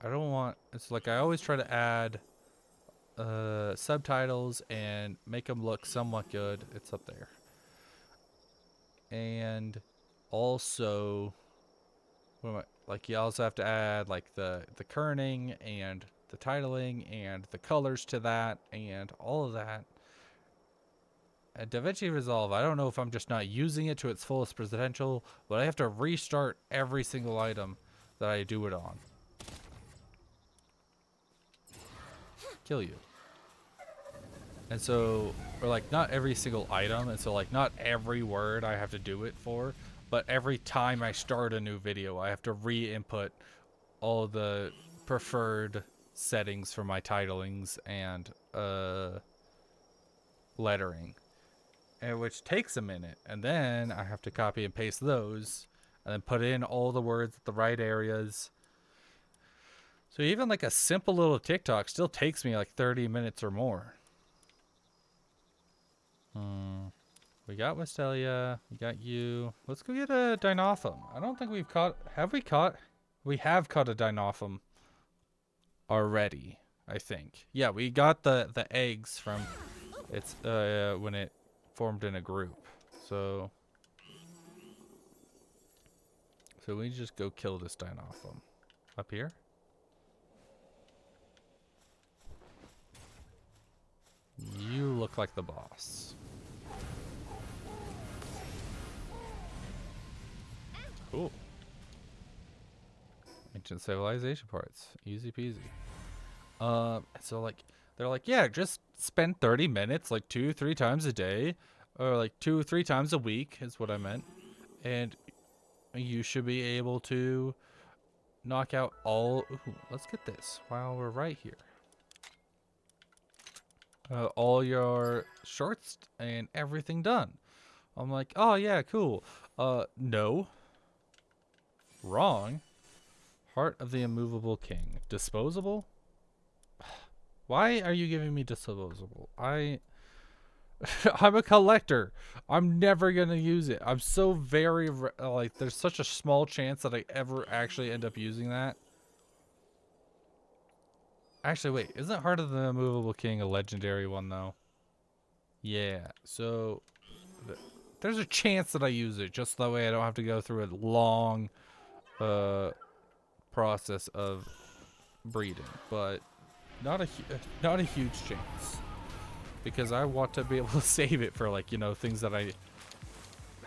A: I don't want. It's like I always try to add subtitles and make them look somewhat good. It's up there, and also, like, you also have to add like the kerning and the titling and the colors to that and all of that. At DaVinci Resolve, I don't know if I'm just not using it to its fullest potential, but I have to restart every single item that I do it on. Kill you. And so, or like not every single item, and so like not every word I have to do it for, but every time I start a new video, I have to re-input all the preferred settings for my titlings and lettering, and which takes a minute. And then I have to copy and paste those, and then put in all the words at the right areas. So even like a simple little TikTok still takes me like 30 minutes or more. We got Wistelia, we got you. Let's go get a Dinothum. I don't think we've caught, we have caught a Dinothum already, I think. Yeah, we got the eggs from its, when it formed in a group. So we just go kill this Dinothum. Up here? You look like the boss. Cool. Ancient civilization parts. Easy peasy. So like, they're like, yeah, just spend 30 minutes, like 2-3 times a day, or like 2-3 times a week is what I meant. And you should be able to knock out all, ooh, let's get this while we're right here. All your shorts and everything done. I'm like, oh yeah, cool. No. Wrong. Heart of the Immovable King. Disposable? Why are you giving me disposable? I'm a collector. I'm never gonna use it. I'm so very, like, there's such a small chance that I ever actually end up using that. Actually, wait, isn't Heart of the Immovable King a legendary one, though? Yeah, so there's a chance that I use it, just that way I don't have to go through a long process of breeding, but not a huge chance, because I want to be able to save it for, like, you know, things that I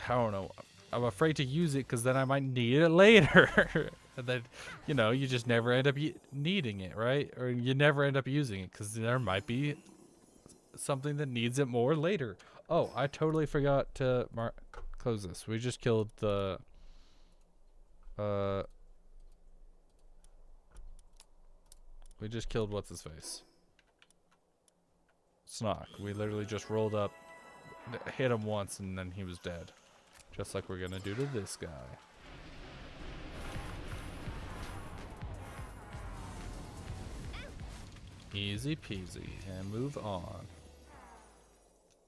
A: don't know. I'm afraid to use it because then I might need it later. And then, you know, you just never end up needing it, right? Or you never end up using it because there might be something that needs it more later. Oh, I totally forgot to Close this. We just killed the we just killed what's his face. Snock. We literally just rolled up, hit him once, and then he was dead. Just like we're gonna do to this guy. Easy peasy, and move on.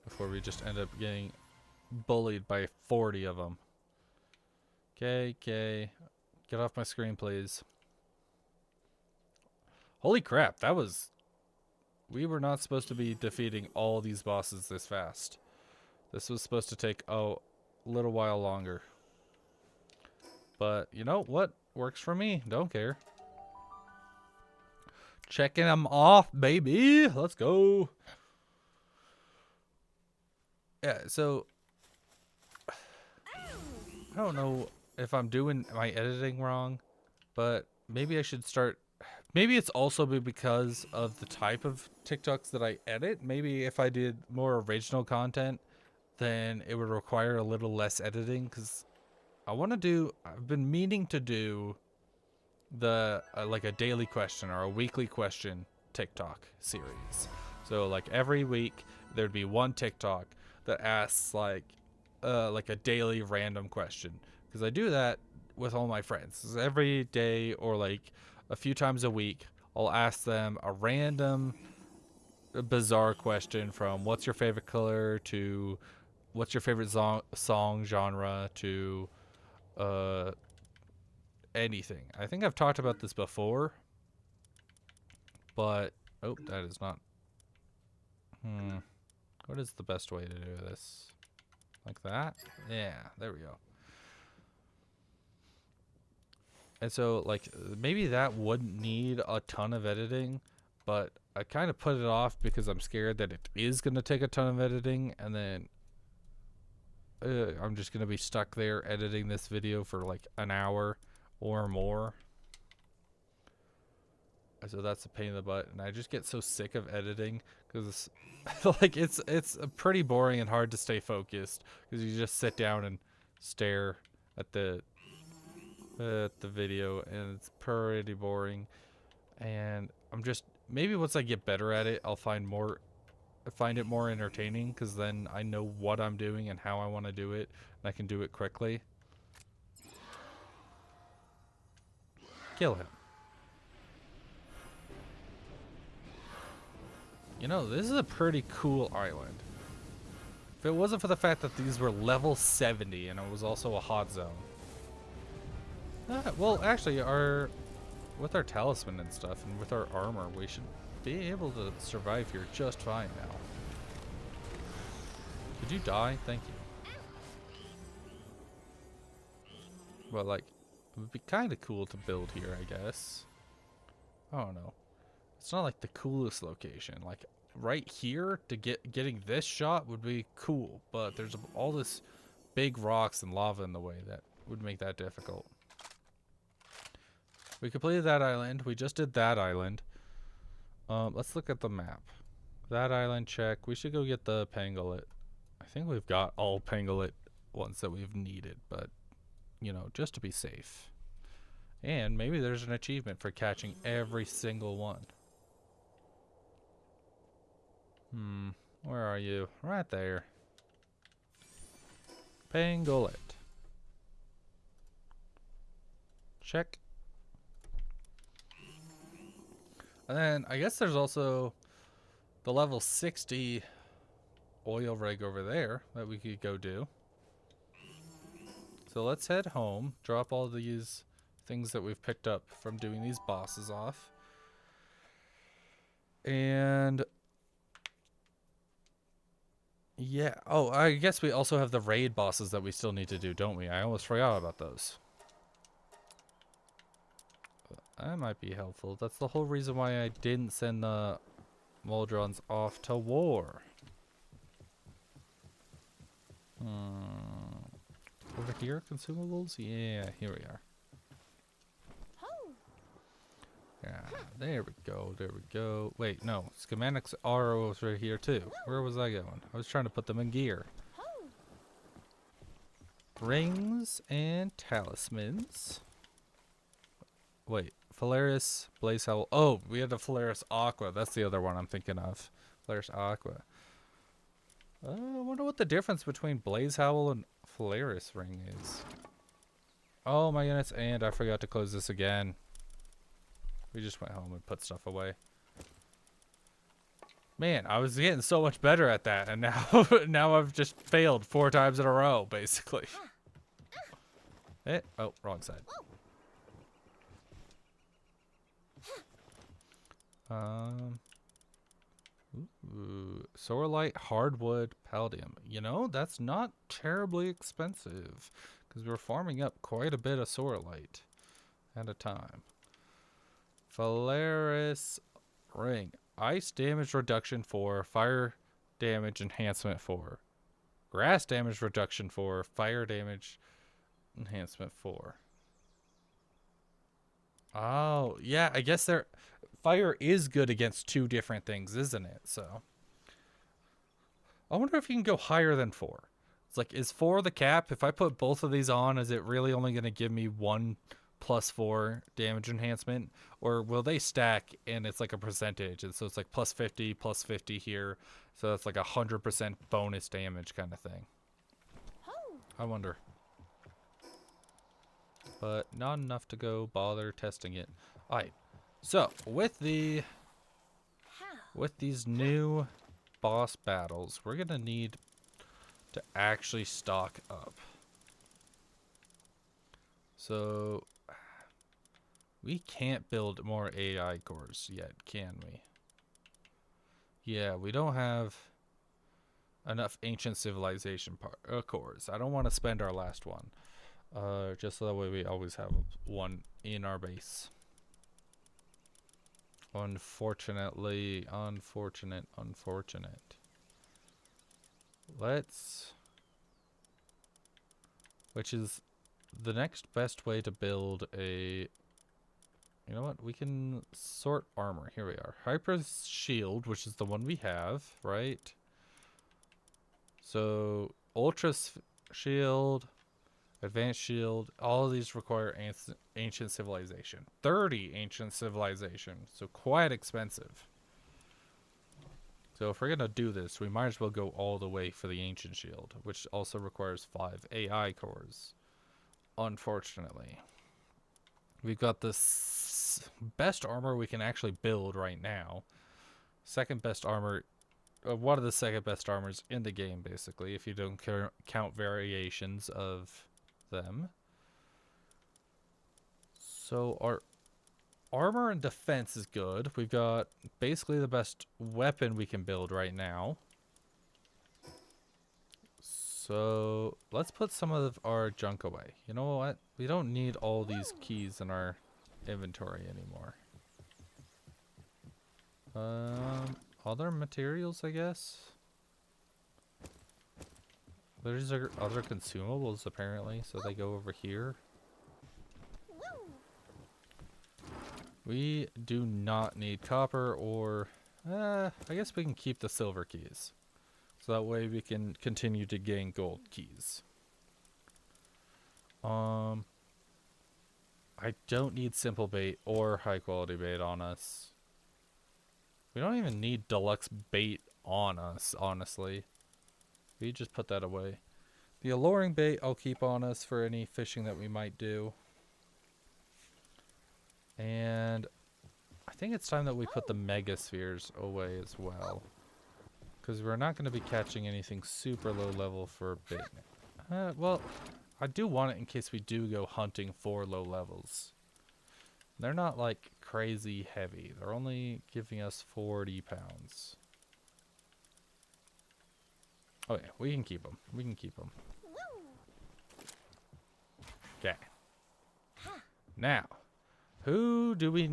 A: Before we just end up getting bullied by 40 of them. Okay, get off my screen, please. Holy crap, that was... We were not supposed to be defeating all these bosses this fast. This was supposed to take a little while longer. But you know what? Works for me. Don't care. Checking them off, baby. Let's go. Yeah, so... I don't know if I'm doing my editing wrong, but maybe I should start... Maybe it's also because of the type of TikToks that I edit. Maybe if I did more original content, then it would require a little less editing, because I've been meaning to do the like a daily question or a weekly question TikTok series. So like every week there'd be one TikTok that asks like a daily random question, because I do that with all my friends. Every day or like a few times a week, I'll ask them a random bizarre question, from what's your favorite color to what's your favorite song genre to anything. I think I've talked about this before, but oh, that is not... What is the best way to do this? Like that? Yeah, there we go. And so, like, maybe that wouldn't need a ton of editing, but I kind of put it off because I'm scared that it is going to take a ton of editing, and then I'm just going to be stuck there editing this video for like an hour or more. So that's a pain in the butt, and I just get so sick of editing because like it's pretty boring and hard to stay focused, because you just sit down and stare at the video, and it's pretty boring. And I'm just, maybe once I get better at it, I'll find it more entertaining, because then I know what I'm doing and how I want to do it, and I can do it quickly. Kill him. You know, this is a pretty cool island. If it wasn't for the fact that these were level 70 and it was also a hot zone. Well, actually, with our talisman and stuff, and with our armor, we should be able to survive here just fine now. Did you die? Thank you. Well, like, it would be kind of cool to build here, I guess. I don't know. It's not like the coolest location. Like, right here, to getting this shot would be cool, but there's all this big rocks and lava in the way that would make that difficult. We completed that island. We just did that island. Let's look at the map. That island, check. We should go get the pangolin. I think we've got all pangolin ones that we've needed, but, you know, just to be safe. And maybe there's an achievement for catching every single one. Where are you? Right there. Pangolin. Check. And then I guess there's also the level 60 oil rig over there that we could go do. So let's head home, drop all these things that we've picked up from doing these bosses off. And yeah, oh, I guess we also have the raid bosses that we still need to do, don't we? I almost forgot about those. That might be helpful. That's the whole reason why I didn't send the Moldrons off to war. Over here, consumables? Yeah, here we are. Yeah, there we go, there we go. Wait, no, schematics are over here too. Where was I going? I was trying to put them in gear. Rings and talismans. Wait, Phalaris, Blaze Howl. Oh, we had the Phalaris Aqua. That's the other one I'm thinking of. Phalaris Aqua. I wonder what the difference between Blaze Howl and Phalaris Ring is. Oh my goodness, and I forgot to close this again. We just went home and put stuff away. Man, I was getting so much better at that, and now now I've just failed 4 times in a row, basically. Oh, wrong side. Sorlite, hardwood, palladium. You know, that's not terribly expensive, because we're farming up quite a bit of sorlite at a time. Phalaris ring. Ice damage reduction 4, fire damage enhancement 4. Grass damage reduction 4, fire damage enhancement 4. Oh, yeah, I guess fire is good against 2 different things, isn't it? So I wonder if you can go higher than 4. It's like, is 4 the cap? If I put both of these on, is it really only going to give me 1 +4 damage enhancement? Or will they stack and it's like a percentage? And so it's like +50, +50 here. So that's like 100% bonus damage kind of thing. I wonder. But not enough to go bother testing it. Alright. So, with these new boss battles, we're going to need to actually stock up. So, we can't build more AI cores yet, can we? Yeah, we don't have enough ancient civilization cores. I don't want to spend our last one. Just so that way we always have one in our base. Unfortunately, unfortunate. Which is the next best way to build a... You know what? We can sort armor. Here we are. Hyper shield, which is the one we have, right? So, ultra shield, advanced shield, all of these require ancient civilization. 30 ancient civilization, so quite expensive. So if we're going to do this, we might as well go all the way for the ancient shield, which also requires 5 AI cores. Unfortunately. We've got this best armor we can actually build right now. Second best armor, one of the second best armors in the game, basically, if you don't count variations of them. So our armor and defense is good. We've got basically the best weapon we can build right now. So let's put some of our junk away. You know what? We don't need all these keys in our inventory anymore. Other materials, I guess. There's other consumables apparently, so they go over here. We do not need copper or I guess we can keep the silver keys. So that way we can continue to gain gold keys. I don't need simple bait or high quality bait on us. We don't even need deluxe bait on us, honestly. We just put that away. The alluring bait I'll keep on us for any fishing that we might do. And I think it's time that we put the mega spheres away as well. Because we're not going to be catching anything super low level for a bit. Well, I do want it in case we do go hunting for low levels. They're not like crazy heavy. They're only giving us 40 pounds. Oh yeah, we can keep them. We can keep them. Okay. Now, who do we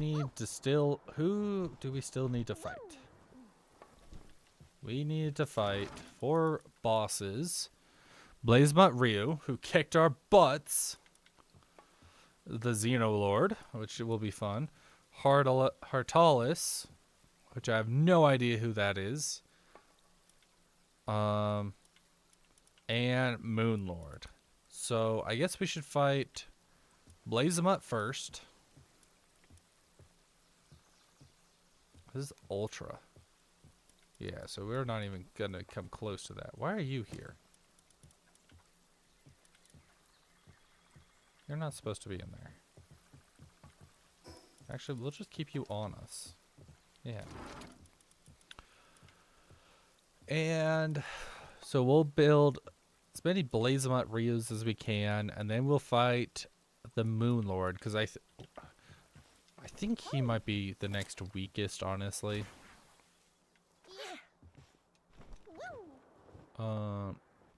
A: still need to fight? We need to fight 4 bosses. Blazemut Ryu, who kicked our butts. The Xenolord, which will be fun. Hartalis, which I have no idea who that is. And Moonlord. So I guess we should fight Blazemut first. This is Ultra. Yeah, so we're not even gonna come close to that. Why are you here? You're not supposed to be in there. Actually, we'll just keep you on us. Yeah. And so we'll build as many Blazemut Ryus as we can, and then we'll fight the Moon Lord, because I think he might be the next weakest, honestly.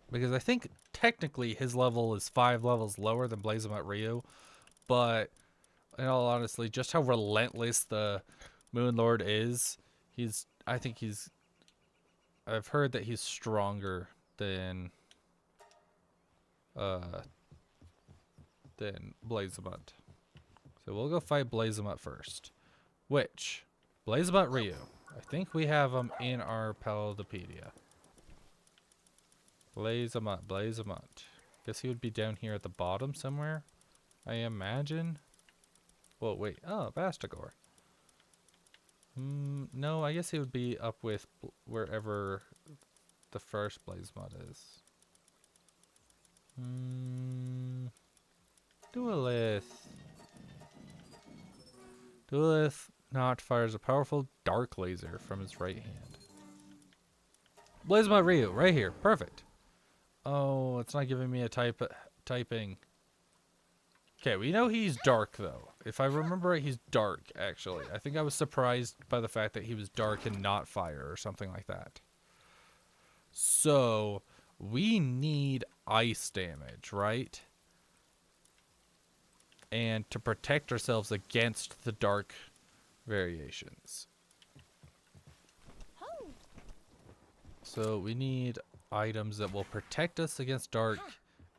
A: Because I think technically his level is 5 levels lower than Blazemut Ryu, but in all honesty, just how relentless the Moon Lord is, I've heard that he's stronger than Blazemut. So we'll go fight Blazemut first. Which, Blazemut Ryu, I think we have him in our Palworldopedia. Blazemut. Guess he would be down here at the bottom somewhere, I imagine. Whoa, wait. Oh, Bastigor. No, I guess he would be up with wherever the first Blazemut is. Duelith. Duelith not fires a powerful dark laser from his right hand. Blazemut Ryu, right here. Perfect. Oh, it's not giving me a typing. Okay, we know he's dark, though. If I remember right, he's dark, actually. I think I was surprised by the fact that he was dark and not fire or something like that. So, we need ice damage, right? And to protect ourselves against the dark variations. So, we need items that will protect us against dark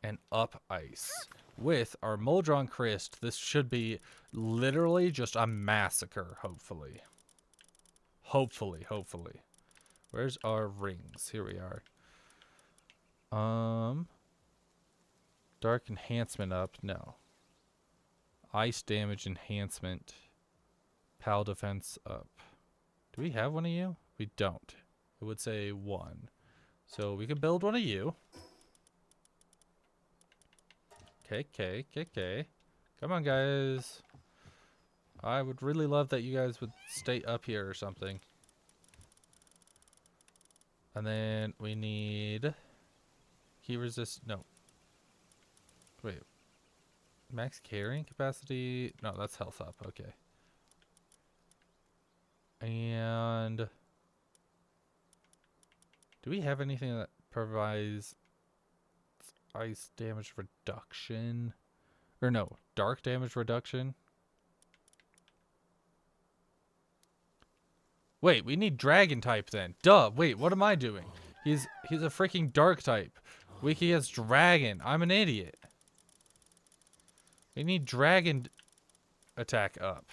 A: and up ice. With our Moldron Crest, this should be literally just a massacre, hopefully. Hopefully. Where's our rings? Here we are. Dark enhancement up? No. Ice damage enhancement. Pal defense up. Do we have one of you? We don't. It would say 1. So we can build one of you. Okay. Come on, guys. I would really love that you guys would stay up here or something. And then we need key resist. No. Wait. Max carrying capacity. No, that's health up. Okay. And do we have anything that provides ice damage reduction? Or no, dark damage reduction? Wait, we need dragon type then. Duh, wait, what am I doing? He's a freaking dark type. Weak against dragon. I'm an idiot. We need dragon attack up.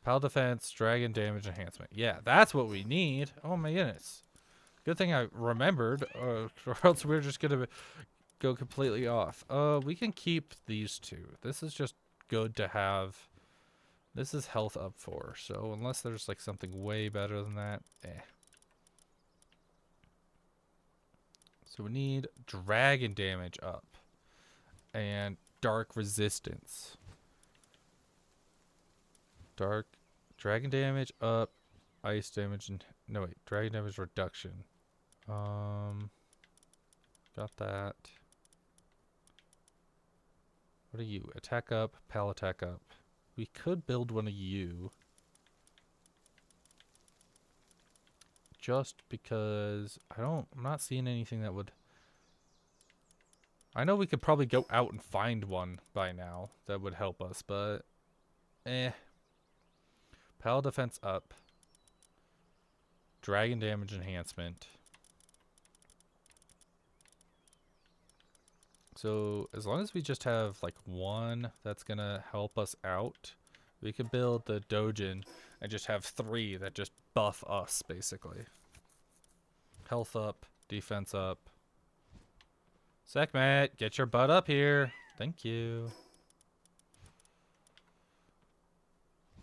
A: Pal defense, dragon damage enhancement. Yeah, that's what we need. Oh my goodness. Good thing I remembered, or else we're just gonna go completely off. We can keep these two. This is just good to have. This is health up 4, so unless there's like something way better than that, So we need dragon damage up. And dark resistance. Dragon damage up, ice damage, and no wait, dragon damage reduction. Got that. What are you? Attack up, pal attack up. We could build one of you. Just because I'm not seeing anything that would. I know we could probably go out and find one by now that would help us, but Pal defense up. Dragon damage enhancement. So as long as we just have like one that's gonna help us out, we could build the Dojin and just have 3 that just buff us basically. Health up, Defense up. Sekhmet, get your butt up here. Thank you.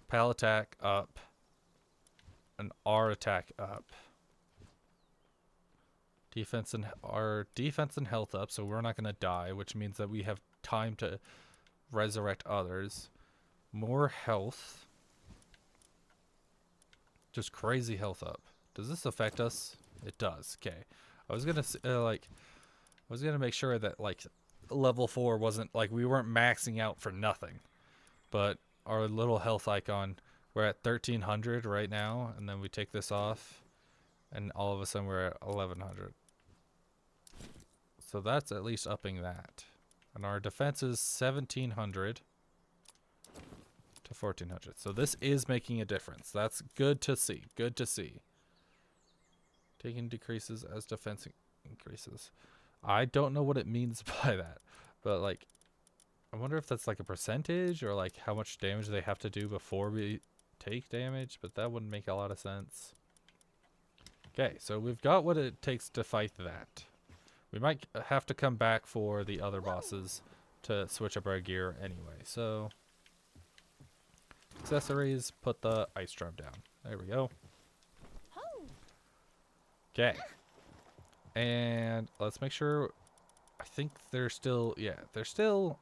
A: Pal attack up. And R attack up. Defense and our defense and health up, so we're not gonna die, which means that we have time to resurrect others. More health. Just crazy health up. Does this affect us? It does. Okay. I was gonna make sure that like level 4 wasn't like we weren't maxing out for nothing, but our little health icon, we're at 1300 right now, and then we take this off, and all of a sudden we're at 1100. So that's at least upping that. And our defense is 1700 to 1400. So this is making a difference. That's good to see. Good to see. Taking decreases as defense increases. I don't know what it means by that. But like, I wonder if that's like a percentage or like how much damage they have to do before we take damage. But that wouldn't make a lot of sense. Okay, so we've got what it takes to fight that. We might have to come back for the other bosses to switch up our gear anyway. So, accessories, put the ice drum down. There we go. Okay. And let's make sure, I think they're still, yeah, they're still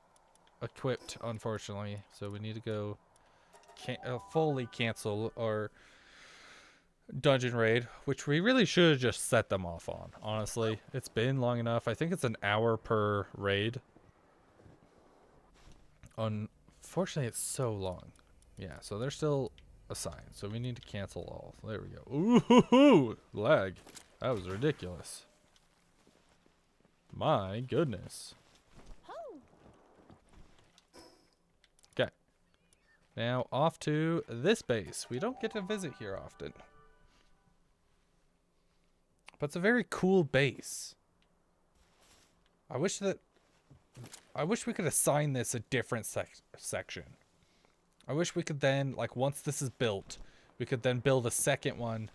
A: equipped, unfortunately. So we need to go fully cancel our dungeon raid, which we really should have just set them off on. Honestly, it's been long enough. I think it's an hour per raid. Unfortunately, it's so long. Yeah, so they're still assigned, so we need to cancel all. There we go. Ooh, lag. That was ridiculous. My goodness. Okay. Now off to this base. We don't get to visit here often. But it's a very cool base. I wish we could assign this a different section. I wish we could then, like, once this is built, we could then build a second one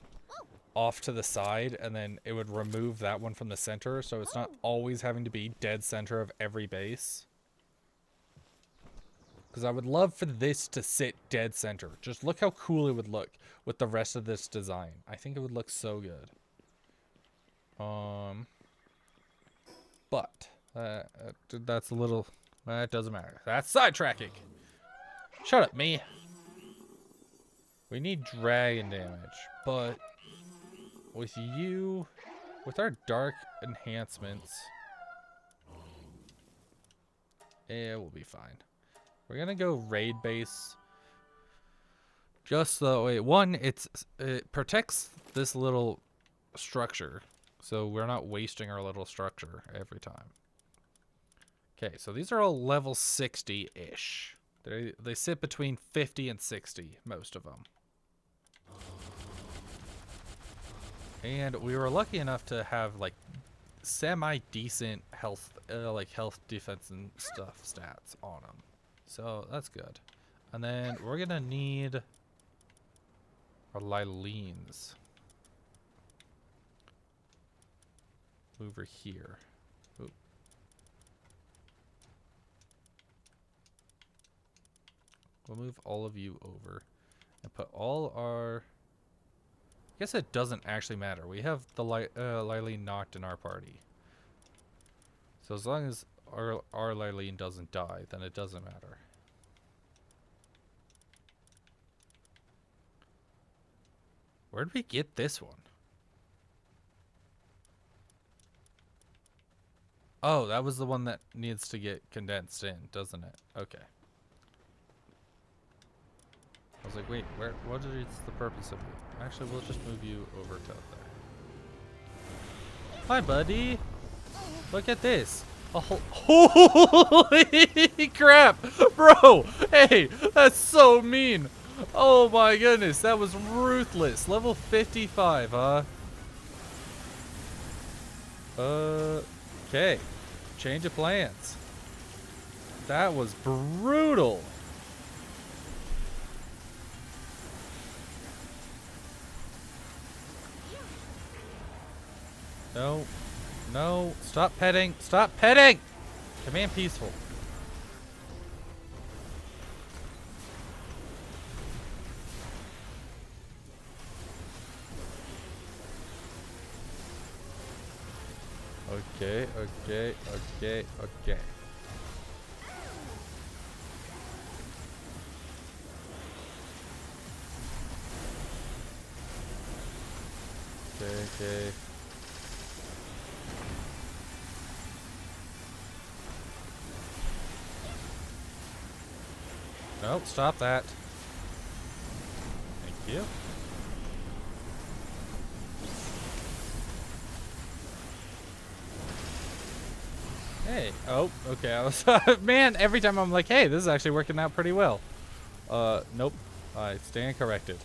A: off to the side, and then it would remove that one from the center, so it's not always having to be dead center of every base. Because I would love for this to sit dead center. Just look how cool it would look with the rest of this design. I think it would look so good. But that's a little, that doesn't matter. That's sidetracking. Shut up, me. We need dragon damage, but with you, with our dark enhancements, it will be fine. We're gonna go raid base. Just the way, one, it protects this little structure. So we're not wasting our little structure every time. Okay, so these are all level 60-ish. They sit between 50 and 60, most of them. And we were lucky enough to have like semi-decent health, health, defense, and stuff stats on them. So that's good. And then we're gonna need our Lylines over here. Ooh. We'll move all of you over and put all our, I guess it doesn't actually matter. We have the Lyline knocked in our party. So as long as our Lyline doesn't die, then it doesn't matter. Where did we get this one? Oh, that was the one that needs to get condensed in, doesn't it? Okay. I was like, wait, what is the purpose of you? Actually, we'll just move you over to up there. Hi, buddy. Look at this. Holy crap, bro. Hey, that's so mean. Oh my goodness, that was ruthless. Level 55, huh? Okay. Change of plans. That was brutal. No. No. Stop petting. Stop petting! Command peaceful. Okay, okay, okay, okay. Okay, okay. Nope, stop that. Thank you. Hey. Oh, okay. I was man, every time I'm like, hey, this is actually working out pretty well. Nope. I stand corrected.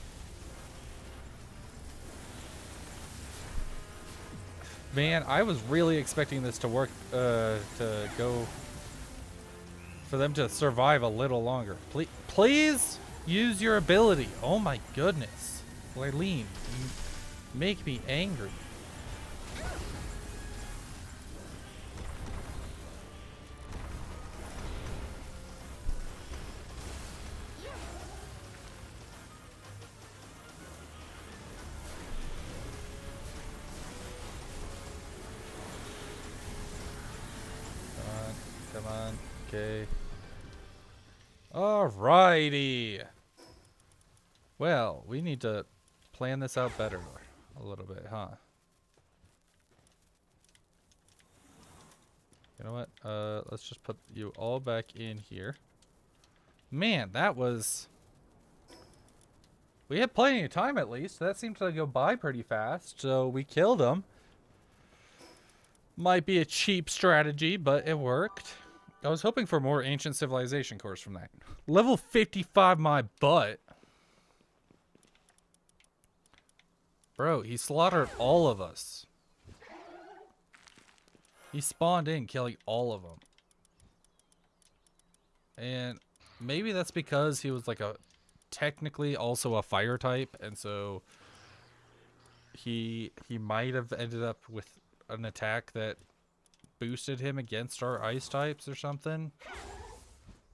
A: Man, I was really expecting this to work, to go, for them to survive a little longer. Please use your ability. Oh my goodness. Lylene, you make me angry. Come on. Okay. Alrighty. Well, we need to plan this out better a little bit, huh? You know what? Let's just put you all back in here. Man, that was... We had plenty of time at least. That seemed to go by pretty fast, so we killed him. Might be a cheap strategy, but it worked. I was hoping for more ancient civilization cores from that. Level 55 my butt. Bro, he slaughtered all of us. He spawned in killing all of them. And maybe that's because he was like a technically also a fire type, and so he might have ended up with an attack that boosted him against our ice types or something.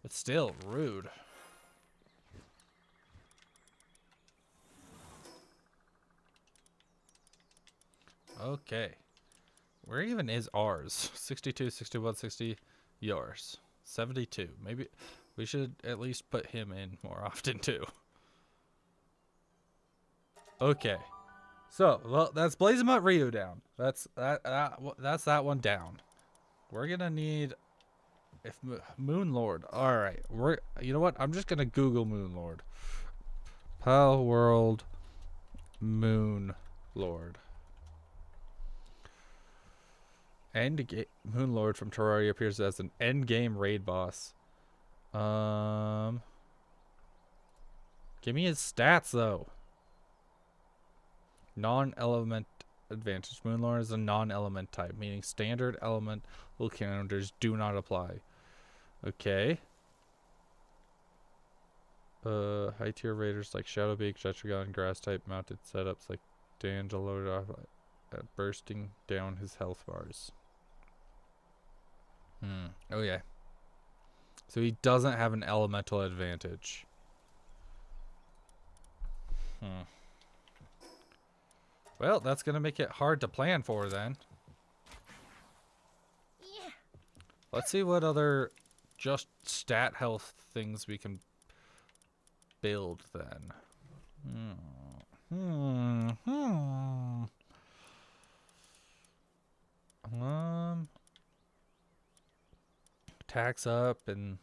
A: But still, rude. Okay. Where even is ours? 62, 61, 60. Yours. 72. Maybe we should at least put him in more often too. Okay. So, well, that's Blazemut Ryu down. That's that one down. We're gonna need Moonlord. All right, you know what? I'm just gonna Google Moonlord. Palworld Moonlord. Moonlord from Terraria appears as an endgame raid boss. Give me his stats though. Non-element advantage. Moonlord is a non-element type, meaning standard elemental counters do not apply. Okay. High tier raiders like Shadowbeak, Jetragon, grass type mounted setups like D'Angelo bursting down his health bars. Oh yeah. So he doesn't have an elemental advantage. Well, that's gonna make it hard to plan for then. Let's see what other just stat health things we can build then. Attacks up and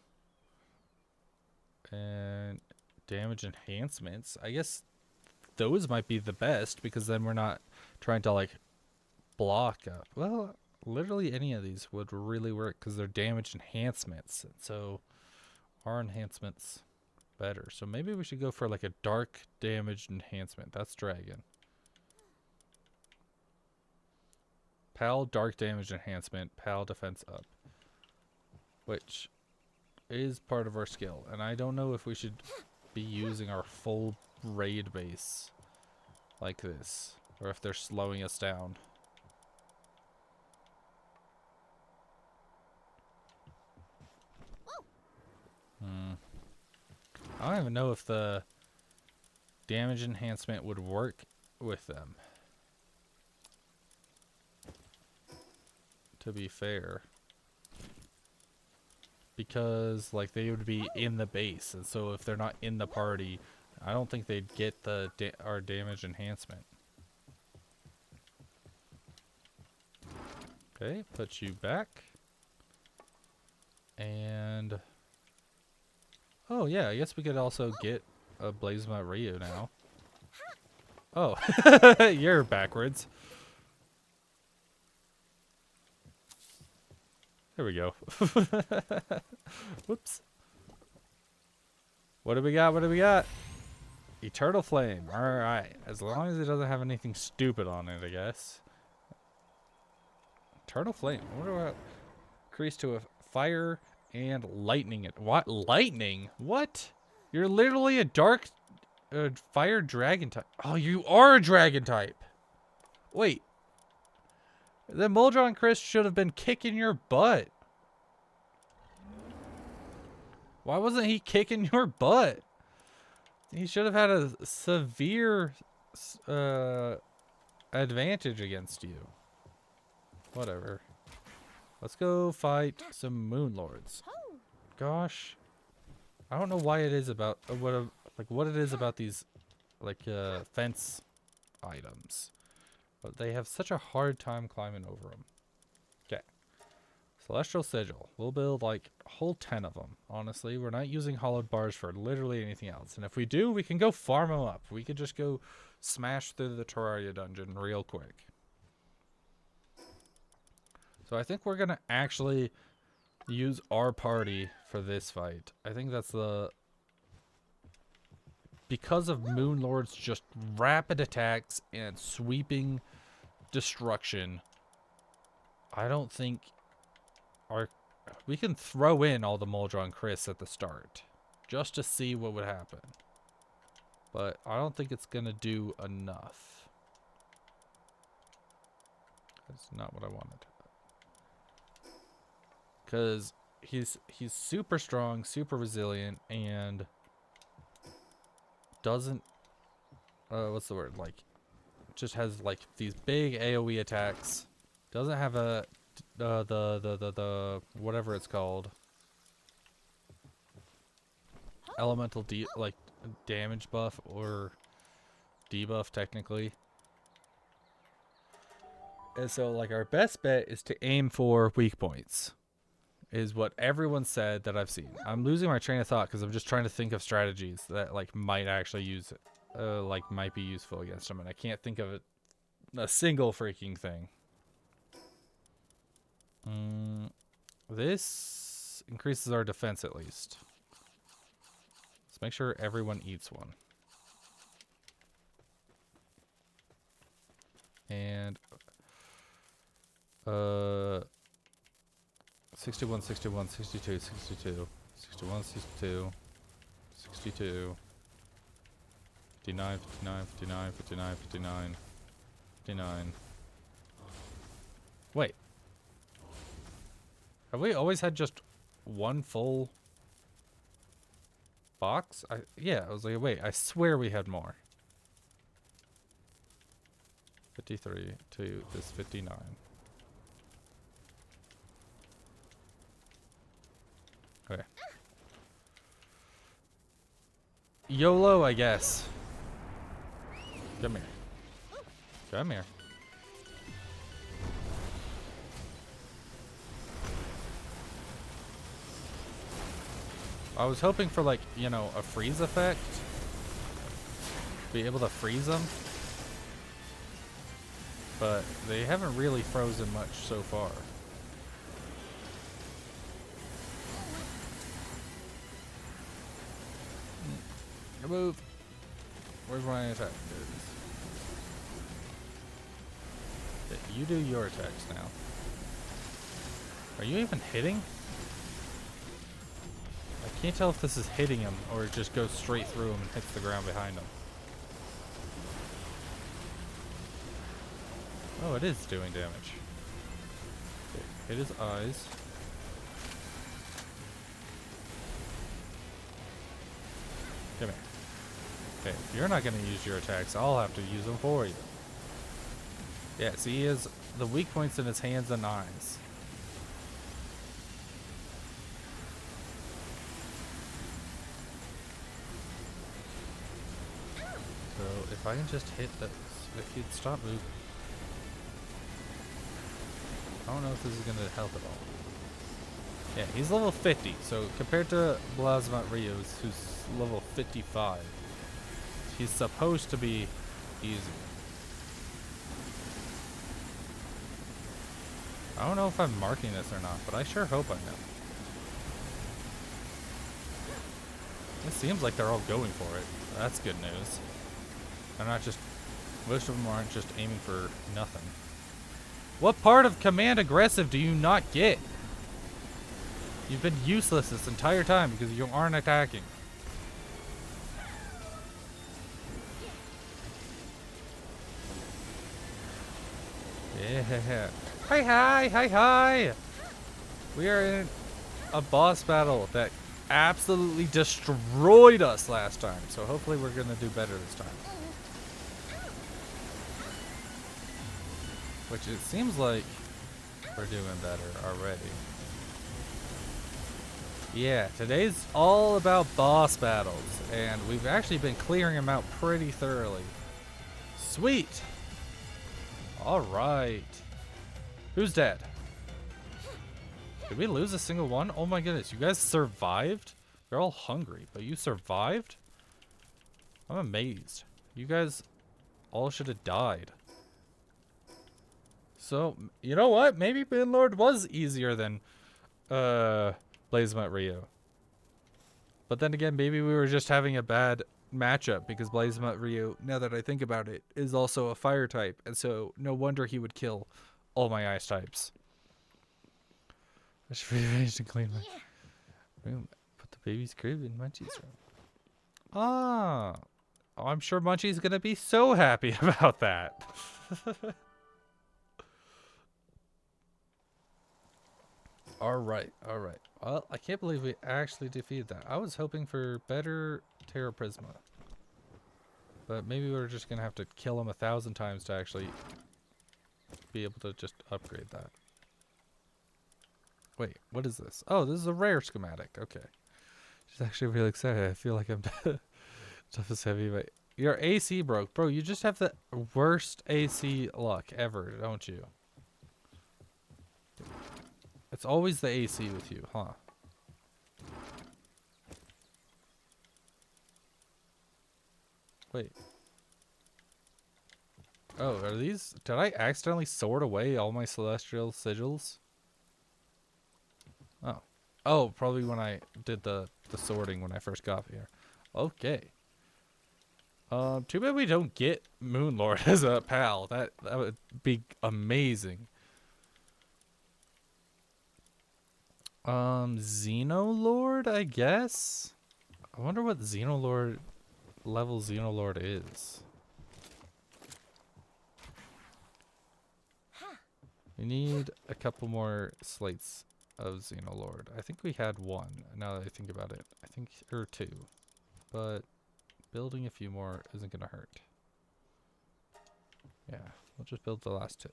A: damage enhancements. I guess those might be the best because then we're not trying to like block up. Well, literally any of these would really work because they're damage enhancements. So our enhancements better. So maybe we should go for like a dark damage enhancement. That's dragon. Pal dark damage enhancement, pal defense up. Which is part of our skill. And I don't know if we should be using our full raid base like this. Or if they're slowing us down. I don't even know if the damage enhancement would work with them. To be fair. Because, like, they would be in the base. And so if they're not in the party, I don't think they'd get the our damage enhancement. Okay, put you back. And... oh, yeah, I guess we could also get a Blazemut Ryu now. Oh, you're backwards. There we go. Whoops. What do we got? What do we got? Eternal Flame. Alright. As long as it doesn't have anything stupid on it, I guess. Eternal Flame. I wonder what... increase to a fire and lightning. What? Lightning? What? You're literally a dark... fire dragon type. Oh, you are a dragon type. Wait. The Muldron Chris should have been kicking your butt. Why wasn't he kicking your butt? He should have had a severe advantage against you. Whatever. Let's go fight some Moon Lords. Gosh. I don't know why it is about what it is about these fence items. But they have such a hard time climbing over them. Okay. Celestial Sigil. We'll build like a whole 10 of them. Honestly, we're not using hollowed bars for literally anything else. And if we do, we can go farm them up. We could just go smash through the Terraria dungeon real quick. So I think we're going to actually use our party for this fight. I think that's the... because of Moon Lord's just rapid attacks and sweeping destruction, I don't think we can throw in all the Muldron Chris at the start just to see what would happen. But I don't think it's gonna do enough. That's not what I wanted. Because he's super strong, super resilient, and doesn't what's the word, like just has like these big AoE attacks, doesn't have a the whatever it's called, elemental damage buff or debuff technically. And so like our best bet is to aim for weak points, is what everyone said that I've seen. I'm losing my train of thought because I'm just trying to think of strategies that like might actually use it, might be useful against them, and I can't think of a single freaking thing. This increases our defense at least. Let's make sure everyone eats one. And 61, 61, 62, 62, 61, 62, 62, 59, 59, 59, 59, 59, 59. Wait. Have we always had just one full box? Yeah, I was like, wait, I swear we had more. 53 to this 59. Okay. YOLO, I guess. Come here. Come here. I was hoping for, like, you know, a freeze effect. Be able to freeze them. But they haven't really frozen much so far. Move. Where's my attack? There it is. Okay, you do your attacks now. Are you even hitting? I can't tell if this is hitting him or it just goes straight through him and hits the ground behind him. Oh, it is doing damage. Okay, hit his eyes. Come here. Okay, if you're not going to use your attacks, I'll have to use them for you. Yeah, see, he has the weak points in his hands and eyes. So, if I can just hit those, if he'd stop moving. I don't know if this is going to help at all. Yeah, he's level 50, so compared to Blasmat Rios, who's level 55, he's supposed to be easy. I don't know if I'm marking this or not, but I sure hope I am. It seems like they're all going for it. That's good news. They're not just, most of them aren't just aiming for nothing. What part of command aggressive do you not get? You've been useless this entire time because you aren't attacking. Yeah. Hi, hi, hi, hi. We are in a boss battle that absolutely destroyed us last time. So hopefully we're going to do better this time. Which it seems like we're doing better already. Yeah, today's all about boss battles, and we've actually been clearing them out pretty thoroughly. Sweet! Alright. Who's dead? Did we lose a single one? Oh my goodness, you guys survived? They're all hungry, but you survived? I'm amazed. You guys all should have died. So, you know what? Maybe Moonlord was easier than, Blasmat Rio. But then again, maybe we were just having a bad matchup because Blasmat Rio, now that I think about it, is also a fire type. And so no wonder he would kill all my ice types. I should rearrange and clean my room. Put the baby's crib in Munchie's room. Ah. Oh, I'm sure Munchie's going to be so happy about that. Alright, alright. Well, I can't believe we actually defeated that. I was hoping for better Terra Prisma. But maybe we're just going to have to kill him 1,000 times to actually be able to just upgrade that. Wait, what is this? Oh, this is a rare schematic. Okay. She's actually really excited. I feel like I'm stuff is heavy, but your AC broke. Bro, you just have the worst AC luck ever, don't you? It's always the AC with you, huh? Wait. Oh, are these... Did I accidentally sort away all my celestial sigils? Oh. Oh, probably when I did the sorting when I first got here. Okay. Too bad we don't get Moonlord as a pal. That would be amazing. Xenolord, I guess? I wonder what Xenolord level Xenolord is. We need a couple more slates of Xenolord. I think we had one, now that I think about it. I think, or two. But building a few more isn't gonna hurt. Yeah, we'll just build the last two.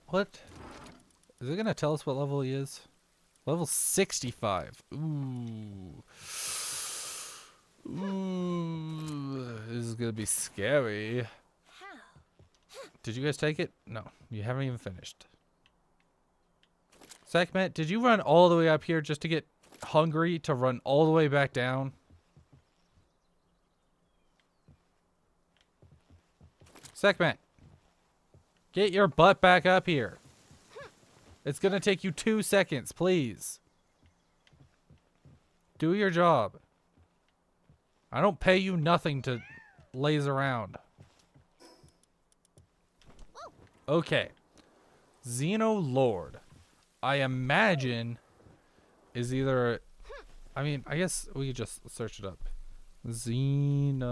A: What? Is it gonna tell us what level he is? Level 65. Ooh. Ooh. This is gonna be scary. Did you guys take it? No, you haven't even finished. Sekhmet, did you run all the way up here just to get hungry to run all the way back down? Sekhmet, get your butt back up here. It's gonna take you 2 seconds, please. Do your job. I don't pay you nothing to laze around. Okay. Xenolord, I imagine, is either... I mean, I guess we could just search it up. Xenolord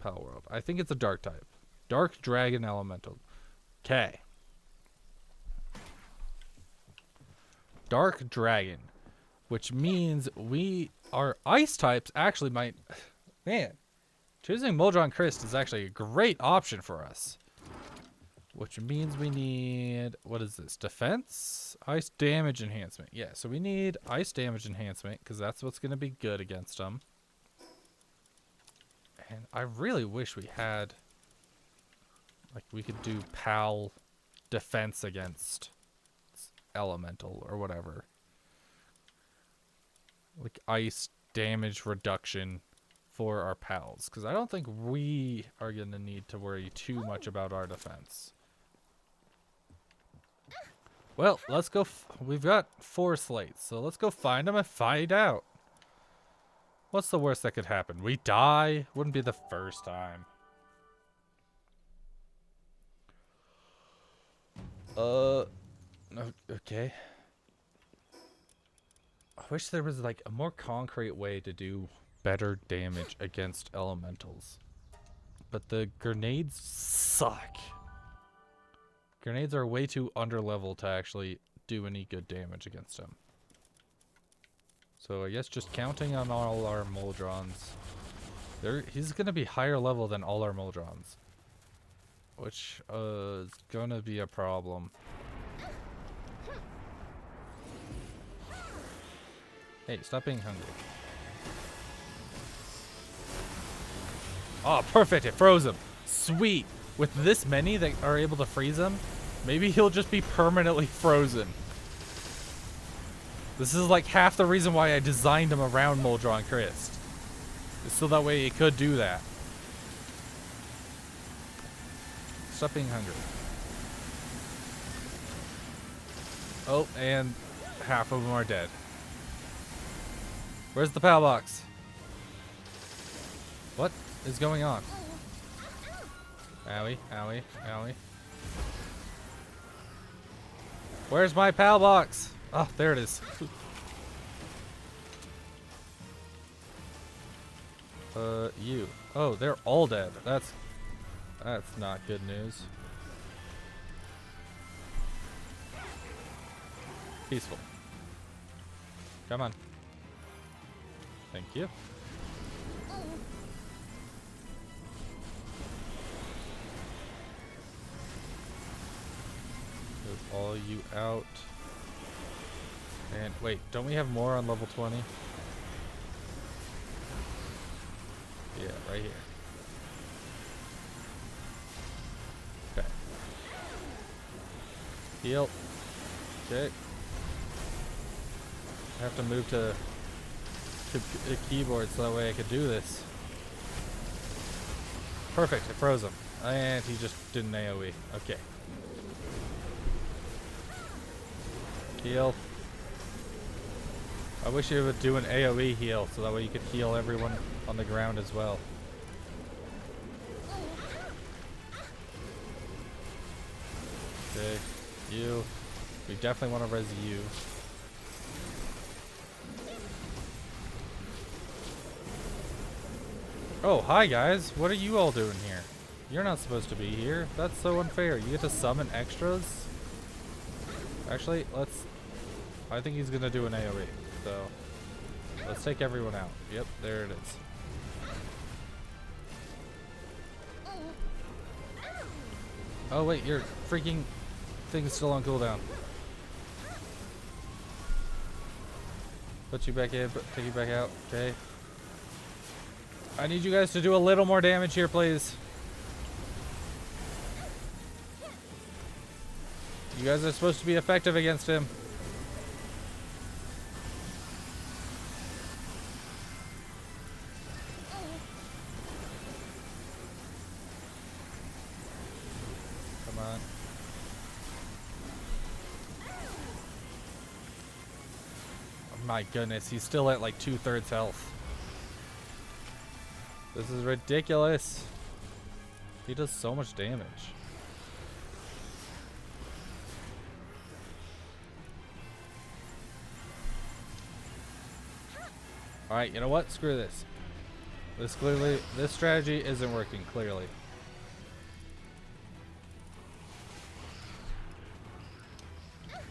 A: palworld. I think it's a dark type. Dark dragon elemental. Okay. Dark dragon. which means our ice types actually might, man, choosing Moldron Christ is actually a great option for us. Which means we need, what is this, defense? Ice damage enhancement. Yeah, so we need ice damage enhancement because that's what's going to be good against them. And I really wish we had, like, we could do PAL defense against elemental or whatever. Like ice damage reduction for our pals, because I don't think we are going to need to worry too much about our defense. Well, let's go. We've got 4 slates, so let's go find them and find out. What's the worst that could happen? We die? Wouldn't be the first time. Okay. I wish there was like a more concrete way to do better damage against elementals. But the grenades suck. Grenades are way too underleveled to actually do any good damage against them. So I guess just counting on all our Moldrons. He's going to be higher level than all our Moldrons. Which is going to be a problem. Hey, stop being hungry. Oh, perfect. It froze him. Sweet. With this many that are able to freeze him, maybe he'll just be permanently frozen. This is like half the reason why I designed him around Moldron Christ. So that way he could do that. Stop being hungry. Oh, and half of them are dead. Where's the PAL box? What is going on? Owie, owie, owie. Where's my PAL box? Oh, there it is. You. Oh, they're all dead. That's not good news. Peaceful. Come on. Thank you. Move all you out. And wait, don't we have more on level 20? Yeah, right here. Okay. Heal. Okay. I have to move to the keyboard so that way I could do this. Perfect, it froze him. And he just did an AoE. Okay. Heal. I wish you would do an AoE heal so that way you could heal everyone on the ground as well. Okay, you. We definitely want to res you. Oh, hi guys. What are you all doing here? You're not supposed to be here. That's so unfair. You get to summon extras? Actually, I think he's gonna do an AoE. So, let's take everyone out. Yep, there it is. Oh wait, your freaking thing is still on cooldown. Put you back in, take you back out. Okay. I need you guys to do a little more damage here, please. You guys are supposed to be effective against him. Come on. Oh my goodness, he's still at like 2/3 health. This is ridiculous. He does so much damage. Alright, you know what? Screw this. This strategy isn't working, clearly.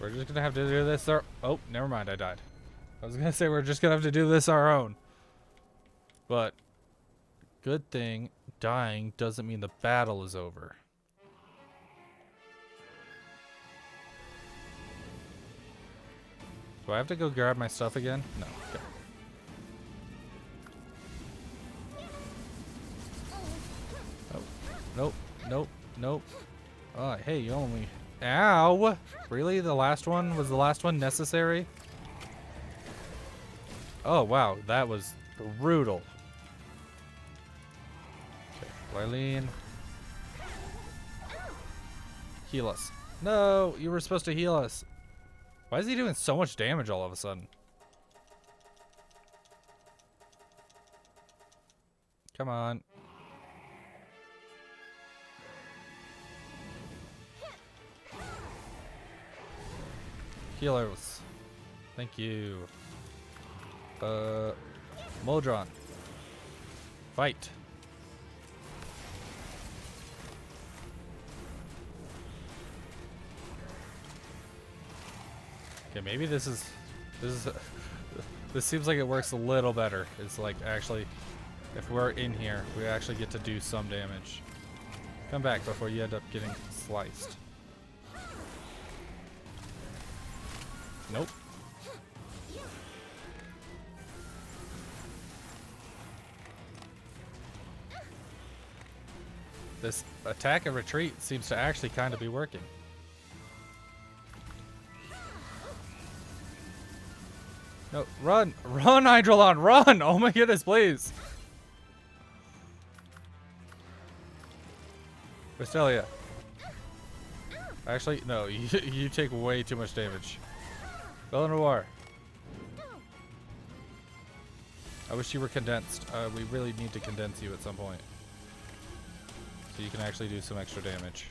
A: We're just gonna have to do this. Oh, never mind, I died. I was gonna say we're just gonna have to do this our own. But good thing dying doesn't mean the battle is over. Do I have to go grab my stuff again? No. Okay. Oh. Nope. Nope. Nope. Oh, hey, you only... Ow! Really? The last one? Was the last one necessary? Oh, wow. That was brutal. Okay. Lylene. Heal us. No! You were supposed to heal us. Why is he doing so much damage all of a sudden? Come on. Healers. Thank you. Moldron. Fight. Okay, maybe this seems like it works a little better. It's like actually, if we're in here, we actually get to do some damage. Come back before you end up getting sliced. Nope. This attack and retreat seems to actually kind of be working. No, run! Run, Hydrolon, run! Oh my goodness, please! Vestelia. Actually, no, you take way too much damage. Bella Noir. I wish you were condensed. We really need to condense you at some point. So you can actually do some extra damage.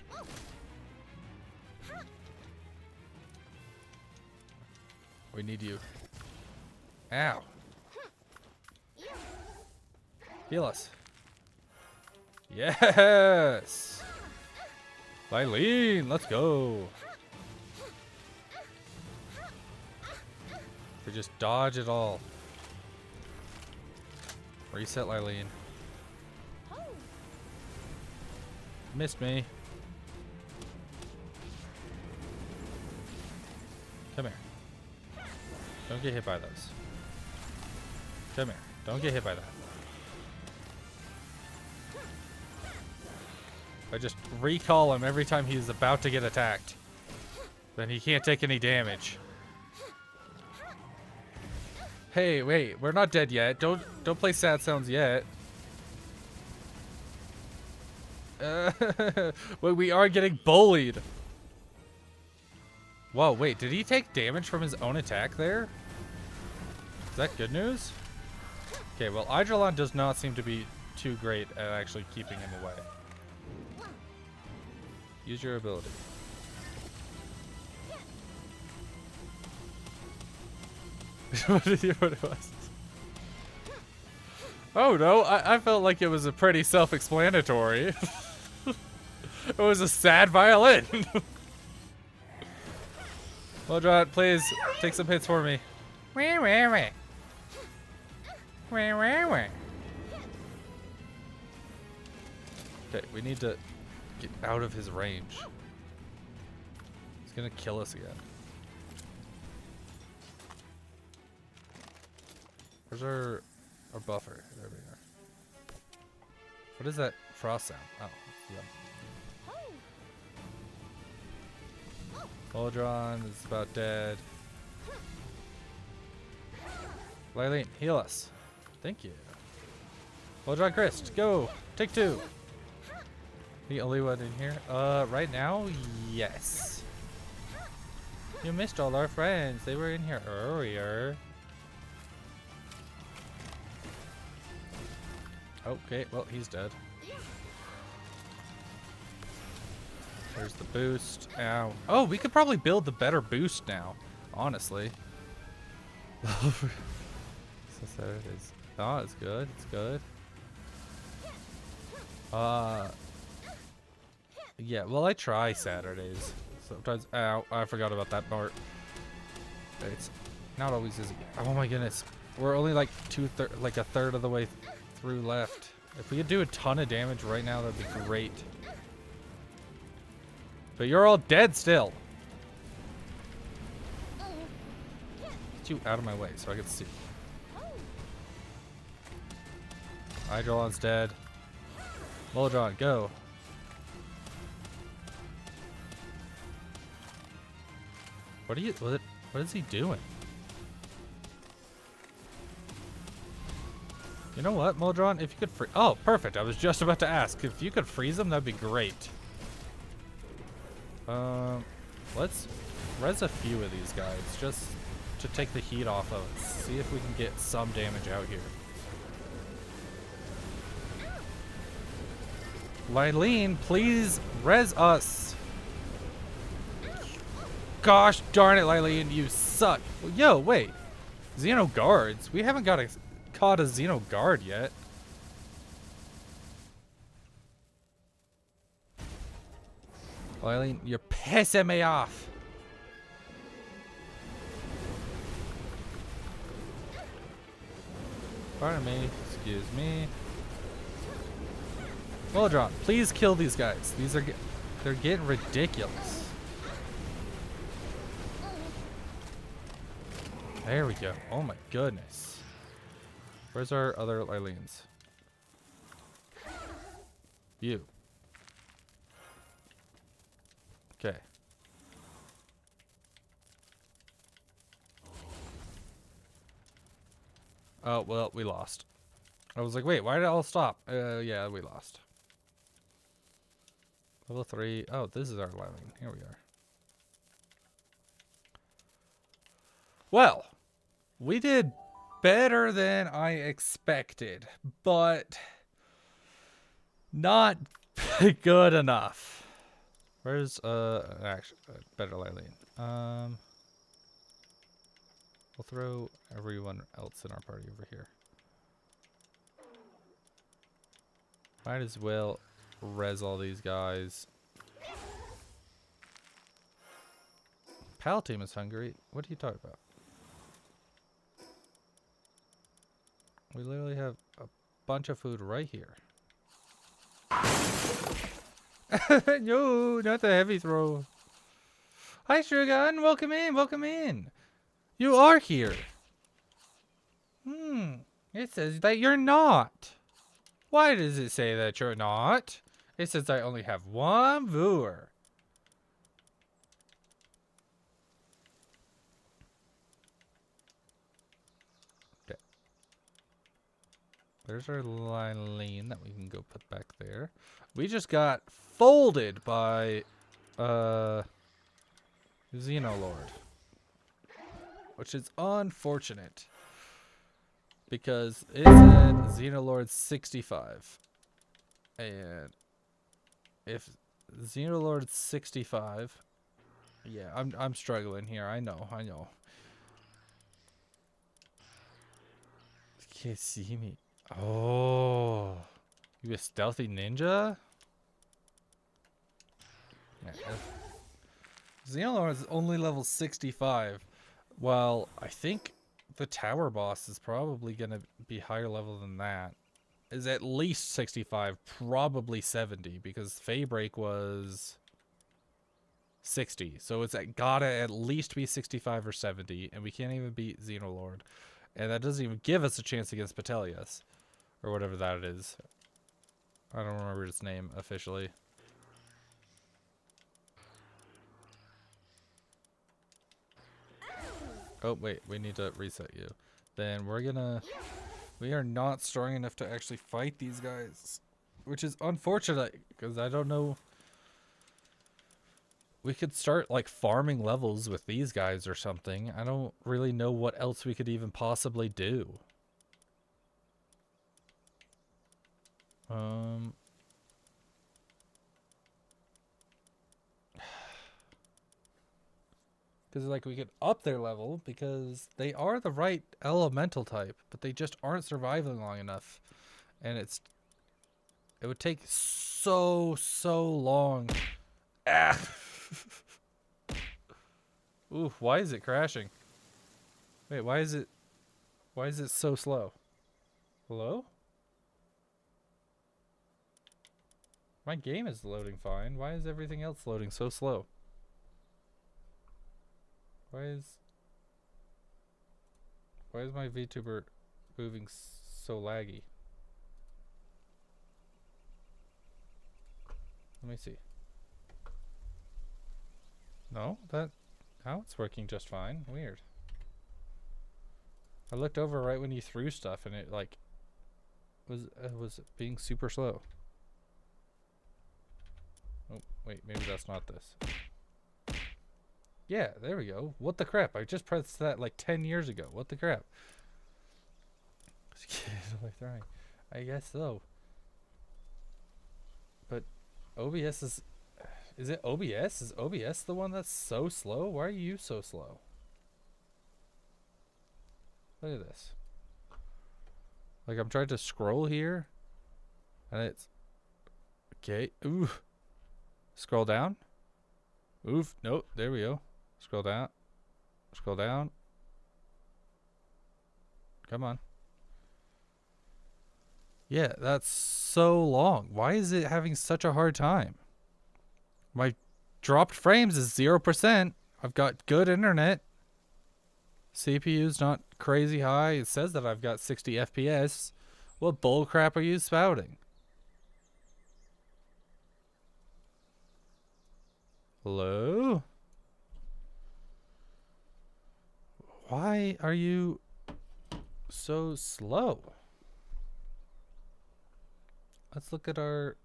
A: We need you. Ow. Heal us. Yes! Lylene, let's go. We just dodge it all. Reset Lylene. Missed me. Come here. Don't get hit by those. Come here. Don't get hit by that. I just recall him every time he's about to get attacked. Then he can't take any damage. Hey, wait, we're not dead yet. Don't play sad sounds yet. But we are getting bullied. Whoa, wait, did he take damage from his own attack there? Is that good news? Okay, well, Hydrolon does not seem to be too great at actually keeping him away. Use your ability. What it was? Oh no, I felt like it was a pretty self-explanatory. It was a sad violin. Moldron, please take some hits for me. Okay, we need to get out of his range. He's gonna kill us again. Where's our buffer? There we are. What is that frost sound? Oh, yeah. Moldron is about dead. Lylene, heal us. Thank you. Moldron Christ, go! Take two! The only one in here? Right now? Yes. You missed all our friends. They were in here earlier. Okay, well, he's dead. There's the boost. Ow. Oh, we could probably build the better boost now, honestly. So there it is. Oh, it's good. It's good. Yeah, well, I try Saturdays. Sometimes. Ow, I forgot about that part. It's Not always easy. Oh my goodness. We're only like a third of the way through left. If we could do a ton of damage right now, that'd be great. But you're all dead still. Get you out of my way so I can see. Hydrolon's dead. Molodron, go. What is he doing? You know what, Molodron? If you could freeze... Oh, perfect. I was just about to ask. If you could freeze them, that'd be great. Let's res a few of these guys just to take the heat off of us. See if we can get some damage out here. Lylene, please res us. Gosh darn it, Lylene, you suck. Well, yo, wait. Xeno guards? We haven't caught a Xeno guard yet. Lylene, you're pissing me off. Pardon me. Excuse me. Molodron, please kill these guys. They're getting ridiculous. There we go. Oh my goodness. Where's our other Lylenes? You. Okay. Oh, well, we lost. I was like, wait, why did it all stop? Yeah, we lost. Level 3. Oh, this is our Lylene. Here we are. Well, we did better than I expected, but not good enough. Where's actually better Lylene? We'll throw everyone else in our party over here. Might as well res all these guys. Pal team is hungry. What are you talking about? We literally have a bunch of food right here. No, not the heavy throw. Hi, Sugargun. Welcome in. Welcome in. You are here. It says that you're not. Why does it say that you're not? It says I only have one viewer. Okay. There's our Lylene that we can go put back there. We just got folded by Xenolord, which is unfortunate because it said Xenolord 65, and if Xenolord 65, yeah, I'm struggling here. I know. You can't see me. Oh, you a stealthy ninja? Yeah. Xenolord is only level 65. Well, I think the tower boss is probably going to be higher level than that. Is at least 65, probably 70, because Faybreak was 60. So it's gotta at least be 65 or 70, and we can't even beat Xenolord. And that doesn't even give us a chance against Petelius, or whatever that is. I don't remember its name officially. Oh, wait, we need to reset you. Then we are not strong enough to actually fight these guys, which is unfortunate, because I don't know. We could start, like, farming levels with these guys or something. I don't really know what else we could even possibly do. Because, like, we could up their level because they are the right elemental type, but they just aren't surviving long enough. And it would take so long. Ah. Ooh, why is it crashing? Wait, why is it so slow? Hello? My game is loading fine. Why is everything else loading so slow? Why is my VTuber moving so laggy? Let me see. No, now it's working just fine. Weird. I looked over right when you threw stuff and it like was being super slow. Oh, wait, maybe that's not this. Yeah, there we go. What the crap? I just pressed that like 10 years ago. What the crap? I guess so. But OBS is it OBS? Is OBS the one that's so slow? Why are you so slow? Look at this. Like I'm trying to scroll here and it's okay. Ooh. Scroll down. Oof. Nope. There we go. Scroll down. Scroll down. Come on. Yeah, that's so long. Why is it having such a hard time? My dropped frames is 0%. I've got good internet. CPU's not crazy high. It says that I've got 60 FPS. What bullcrap are you spouting? Hello? Why are you so slow? Let's look at our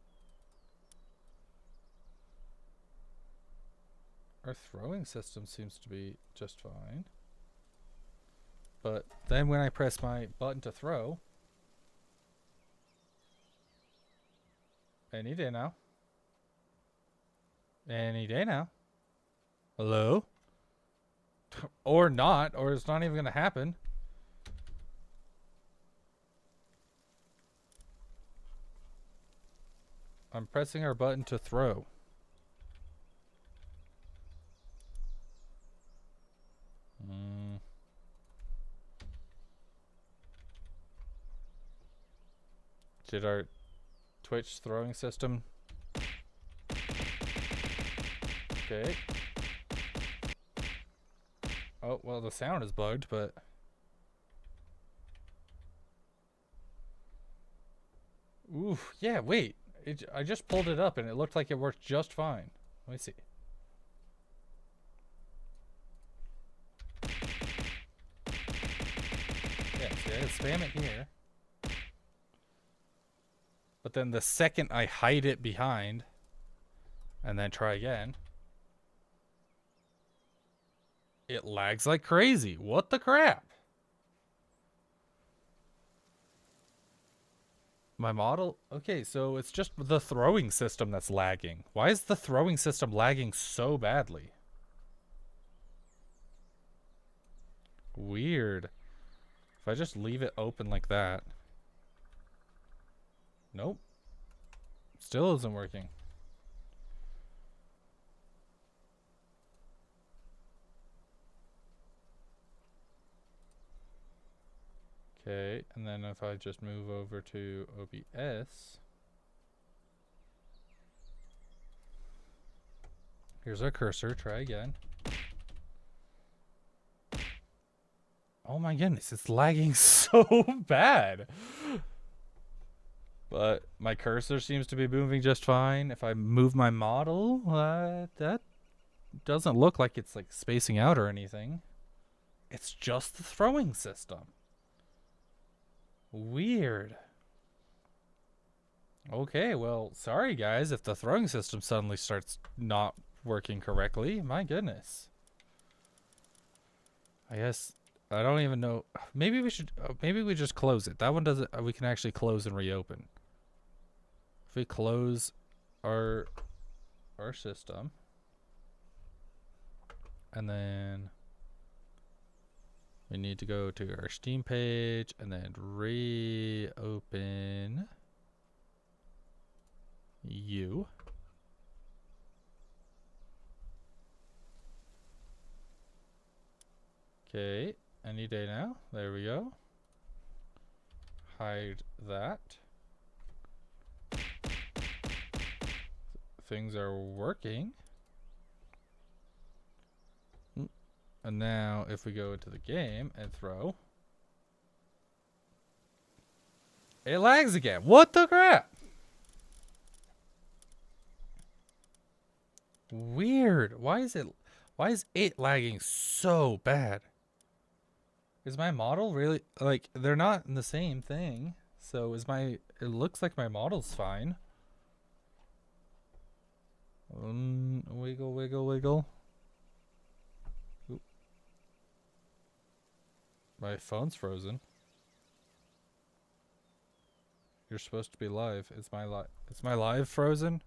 A: throwing system seems to be just fine. But then when I press my button to throw, any day now. Any day now. Hello? Or not, or it's not even going to happen. I'm pressing our button to throw. Did our Twitch throwing system... Okay. Oh, well, the sound is bugged, but... Ooh, yeah, wait. I just pulled it up and it looked like it worked just fine. Let me see. Yeah, see, I spam it here. But then the second I hide it behind and then try again, it lags like crazy. What the crap? My model? Okay, so it's just the throwing system that's lagging. Why is the throwing system lagging so badly? Weird. If I just leave it open like that. Nope. Still isn't working. Okay, and then if I just move over to OBS. Here's our cursor. Try again. Oh my goodness, it's lagging so bad. But my cursor seems to be moving just fine. If I move my model, that doesn't look like it's like spacing out or anything. It's just the throwing system. Weird. Okay, well, sorry guys if the throwing system suddenly starts not working correctly. My goodness. I guess I don't even know. Maybe we should. Maybe we just close it. That one doesn't. We can actually close and reopen. If we close our system, and then we need to go to our Steam page and then reopen you. Okay, Any day now. There we go. Hide that. Things are working. And now if we go into the game and throw, it lags again. What the crap? Weird. Why is it lagging so bad? Is my model really, like, they're not in the same thing. So it looks like my model's fine. Wiggle, wiggle, wiggle. Oop. My phone's frozen. You're supposed to be live. Is my live frozen?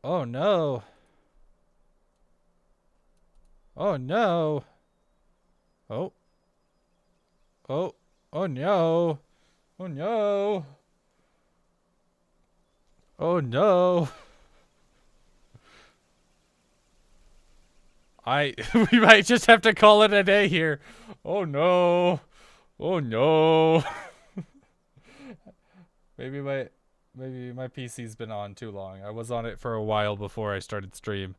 A: Oh no. Oh no. Oh. Oh. Oh no. Oh no. Oh no. We might just have to call it a day here. Oh no. Oh no. Maybe my PC's been on too long. I was on it for a while before I started stream.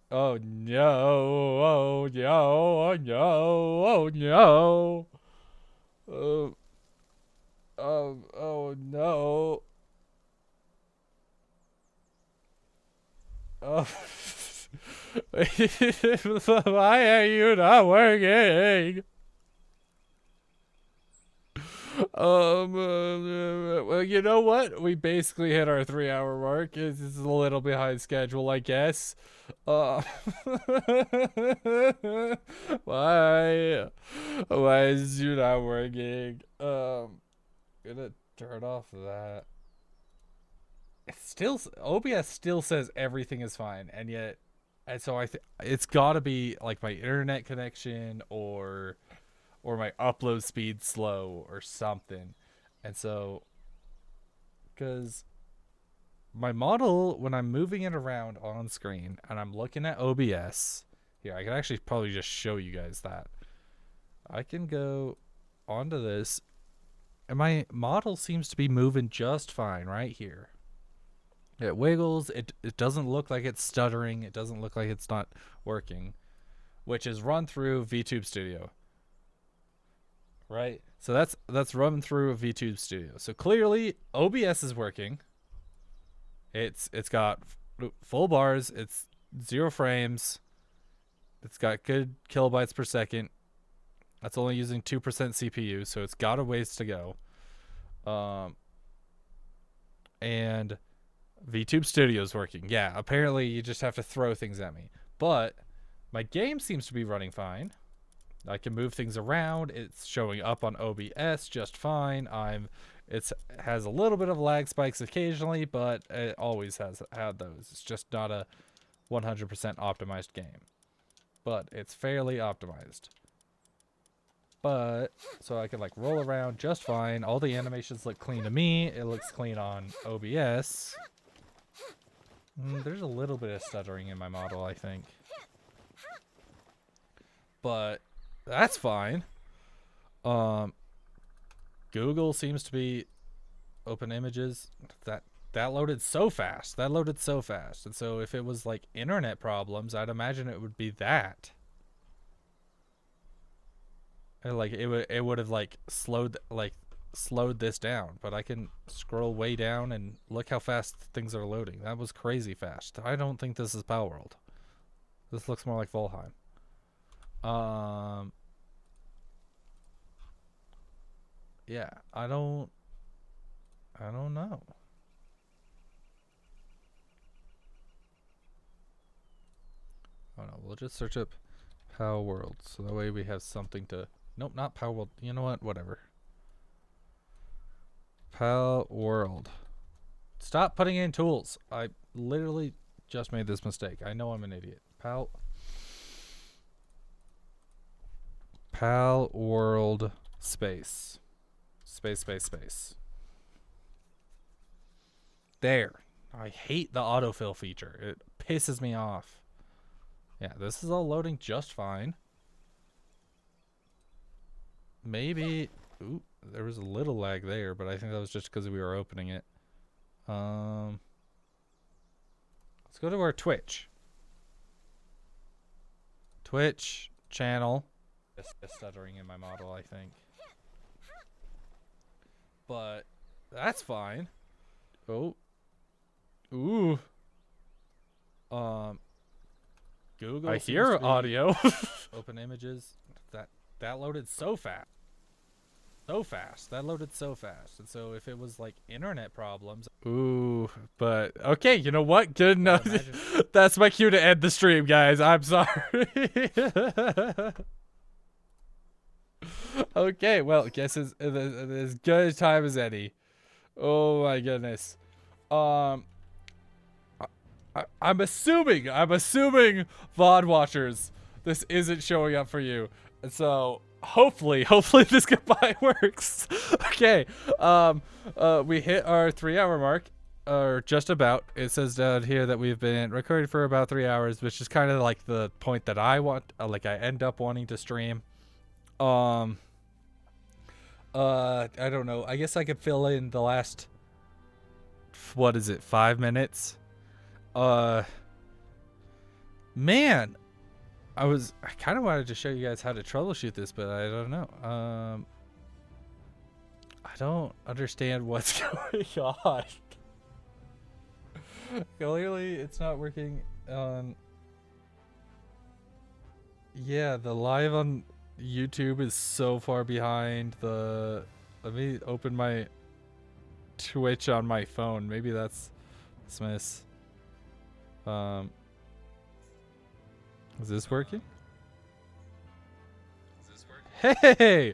A: Oh no. Oh no. Oh no. Oh no. Oh no. Oh. Why are you not working? Well, you know what? We basically hit our 3-hour mark. It's a little behind schedule, I guess. Why is you not working? Gonna turn off that. OBS still says everything is fine, and yet, and so it's got to be like my internet connection or my upload speed slow or something. And so, because my model, when I'm moving it around on screen and I'm looking at OBS, here, I can actually probably just show you guys that. I can go onto this, and my model seems to be moving just fine right here. It wiggles. It doesn't look like it's stuttering. It doesn't look like it's not working, which is run through VTube Studio. Right? So that's run through VTube Studio. So clearly OBS is working. It's got full bars. It's 0 frames. It's got good kilobytes per second. That's only using 2% CPU, so it's got a ways to go. And VTube Studio is working. Yeah, apparently you just have to throw things at me. But my game seems to be running fine. I can move things around. It's showing up on OBS just fine. It has a little bit of lag spikes occasionally, but it always has had those. It's just not a 100% optimized game. But it's fairly optimized. But so I can like roll around just fine. All the animations look clean to me. It looks clean on OBS. There's a little bit of stuttering in my model, I think. But that's fine. Google seems to be open images. That loaded so fast. And so if it was like internet problems, I'd imagine it would be that. And like it would have like slowed this down, but I can scroll way down and look how fast things are loading. That was crazy fast. I don't think this is palworld. This looks more like Volheim. Yeah, I don't know. Oh no, we'll just search up palworld, so that way we have something to. Nope, not palworld. You know what? Whatever. Palworld. Stop putting in tools. I literally just made this mistake. I know I'm an idiot. Palworld space. There. I hate the autofill feature. It pisses me off. Yeah, this is all loading just fine. Maybe... Ooh, there was a little lag there, but I think that was just because we were opening it. Let's go to our Twitch. Twitch channel. Stuttering in my model, I think. But that's fine. Oh. Ooh. Google. I hear audio. Open images. That loaded so fast. So fast. That loaded so fast. And so if it was like internet problems. Ooh, but okay, you know what? Good enough. That's my cue to end the stream, guys. I'm sorry. Okay, well, guess it's as good a time as any. Oh my goodness. I'm assuming VOD watchers, this isn't showing up for you. And so hopefully this goodbye works. Okay. We hit our 3-hour mark, or just about. It says down here that we've been recording for about 3 hours, which is kind of like the point that I want, like I end up wanting to stream. I don't know. I guess I could fill in the last, what is it, 5 minutes? Man, I kind of wanted to show you guys how to troubleshoot this, but I don't know. I don't understand what's going on. Clearly, it's not working on... Yeah, the live on YouTube is so far behind the... Let me open my Twitch on my phone. Maybe that's Smith. Is this working? Hey!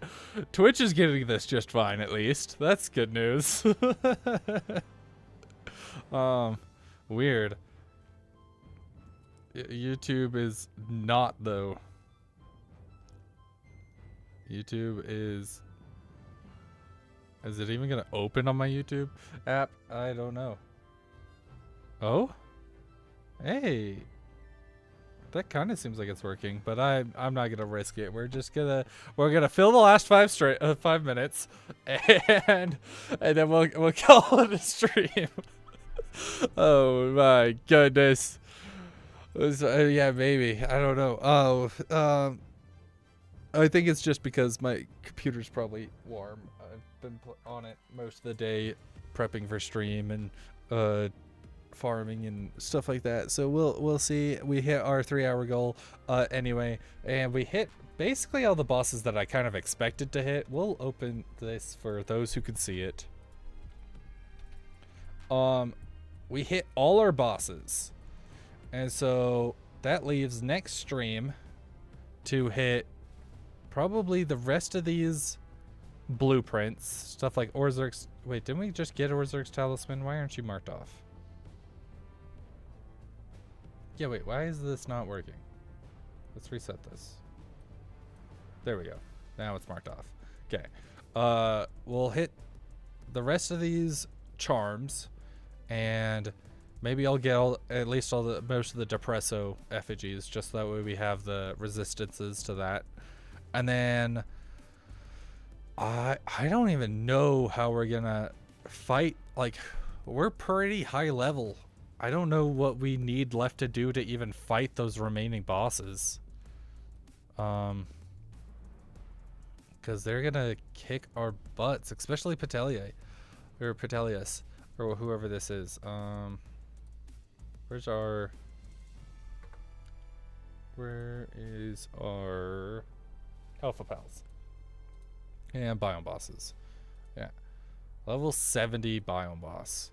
A: Twitch is getting this just fine, at least. That's good news. Weird. YouTube is not, though. YouTube is... Is it even gonna open on my YouTube app? I don't know. Oh? Hey. That kind of seems like it's working, but I'm not gonna risk it. We're gonna fill the last 5 minutes, and then we'll call it a stream. Oh my goodness. Yeah, maybe. I don't know. Oh, I think it's just because my computer's probably warm. I've been on it most of the day, prepping for stream and farming and stuff like that. So we'll see. We hit our 3-hour goal anyway, and we hit basically all the bosses that I kind of expected to hit. We'll open this for those who can see it. We hit all our bosses, and so that leaves next stream to hit probably the rest of these blueprints, stuff like Orzurk's. Wait, didn't we just get Orzurk's talisman? Why aren't you marked off? Yeah, wait, why is this not working? Let's reset this. There we go. Now it's marked off. Okay. We'll hit the rest of these charms, and maybe I'll get at least most of the Depresso effigies, just that way we have the resistances to that. And then I don't even know how we're gonna fight. Like, we're pretty high level. I don't know what we need left to do to even fight those remaining bosses. Because they're gonna kick our butts, especially Petelius, or whoever this is. Where is our Alpha Pals? And biome bosses. Yeah. Level 70 biome boss.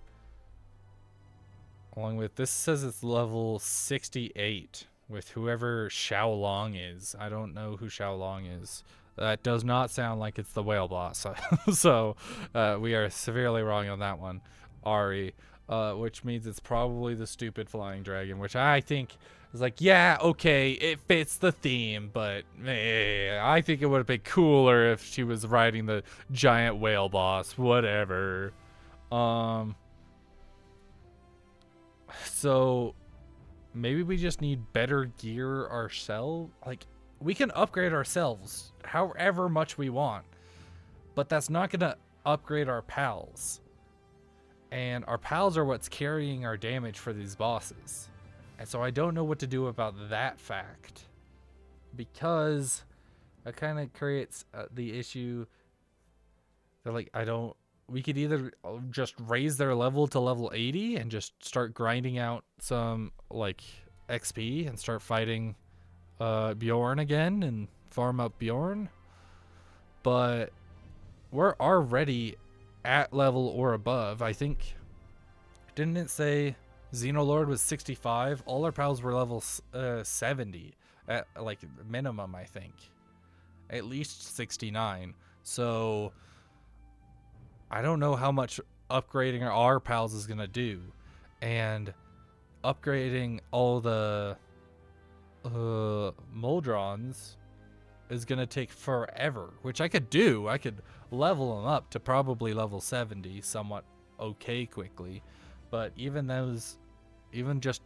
A: Along with, this says it's level 68 with whoever Xiaolong is. I don't know who Xiaolong is. That does not sound like it's the whale boss. So we are severely wrong on that one. Ari, which means it's probably the stupid flying dragon, which I think is like, yeah, okay, it fits the theme, but I think it would have been cooler if she was riding the giant whale boss. Whatever. So maybe we just need better gear ourselves. Like, we can upgrade ourselves however much we want, but that's not going to upgrade our pals. And our pals are what's carrying our damage for these bosses. And so I don't know what to do about that fact, because it kind of creates the issue that, like, we could either just raise their level to level 80 and just start grinding out some, like, XP and start fighting Bjorn again and farm up Bjorn. But we're already at level or above. I think, didn't it say Xenolord was 65? All our pals were level 70 at, like, minimum, I think. At least 69. So I don't know how much upgrading our pals is going to do. And upgrading all the Moldrons is going to take forever, which I could do. I could level them up to probably level 70 somewhat okay quickly. But even just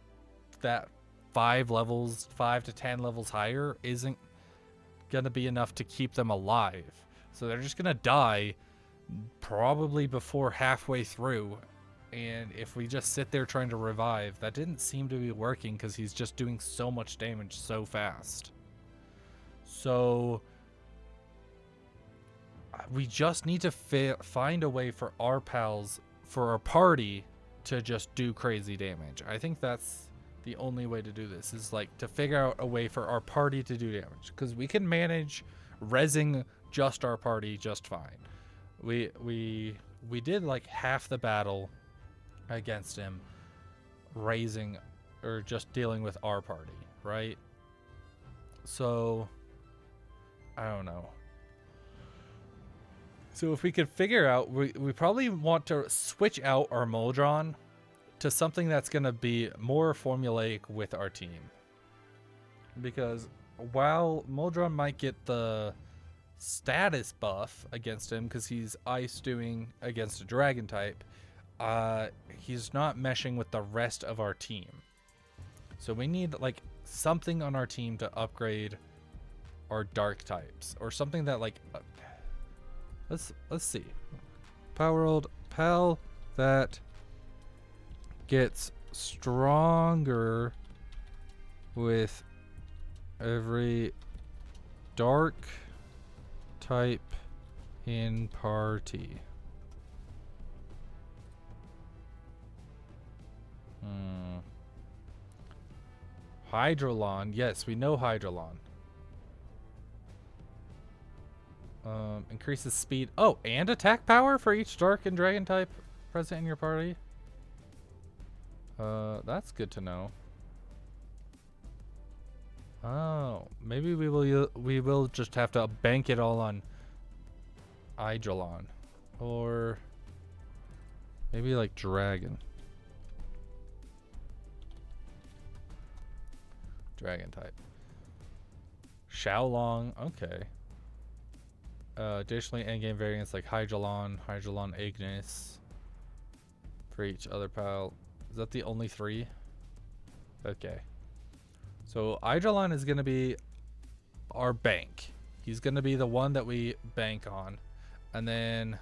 A: that 5 to 10 levels higher isn't going to be enough to keep them alive. So they're just going to die probably before halfway through. And if we just sit there trying to revive, that didn't seem to be working because he's just doing so much damage so fast. So we just need to find a way for our pals, for our party, to just do crazy damage. I think that's the only way to do this, is like to figure out a way for our party to do damage, because we can manage rezzing just our party just fine. We did like half the battle against him raising or just dealing with our party, right? So I don't know. So if we could figure out, we probably want to switch out our Moldron to something that's going to be more formulaic with our team. Because while Moldron might get the status buff against him because he's ice doing against a dragon type, he's not meshing with the rest of our team. So we need like something on our team to upgrade our dark types, or something that like let's see. Palworld, pal that gets stronger with every dark type in party. Hydrolon. Yes, we know Hydrolon. Increases speed. Oh, and attack power for each dark and dragon type present in your party. That's good to know. Oh, maybe we will just have to bank it all on Hydrolon, or maybe like dragon. Dragon type. Xiaolong, okay. Additionally, endgame variants like Hydrolon, Hydrolon Ignis for each other pal. Is that the only 3? Okay. So Hydrolon is going to be our bank. He's going to be the one that we bank on. And then,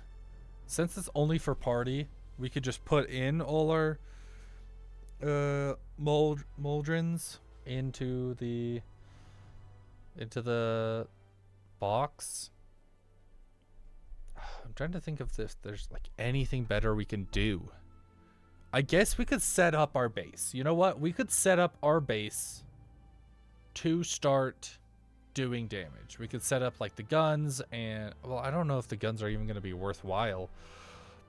A: since it's only for party, we could just put in all our Moldrons into the box. I'm trying to think if there's like anything better we can do. I guess we could set up our base. You know what? We could set up our base to start doing damage. We could set up like the guns, and well, I don't know if the guns are even going to be worthwhile,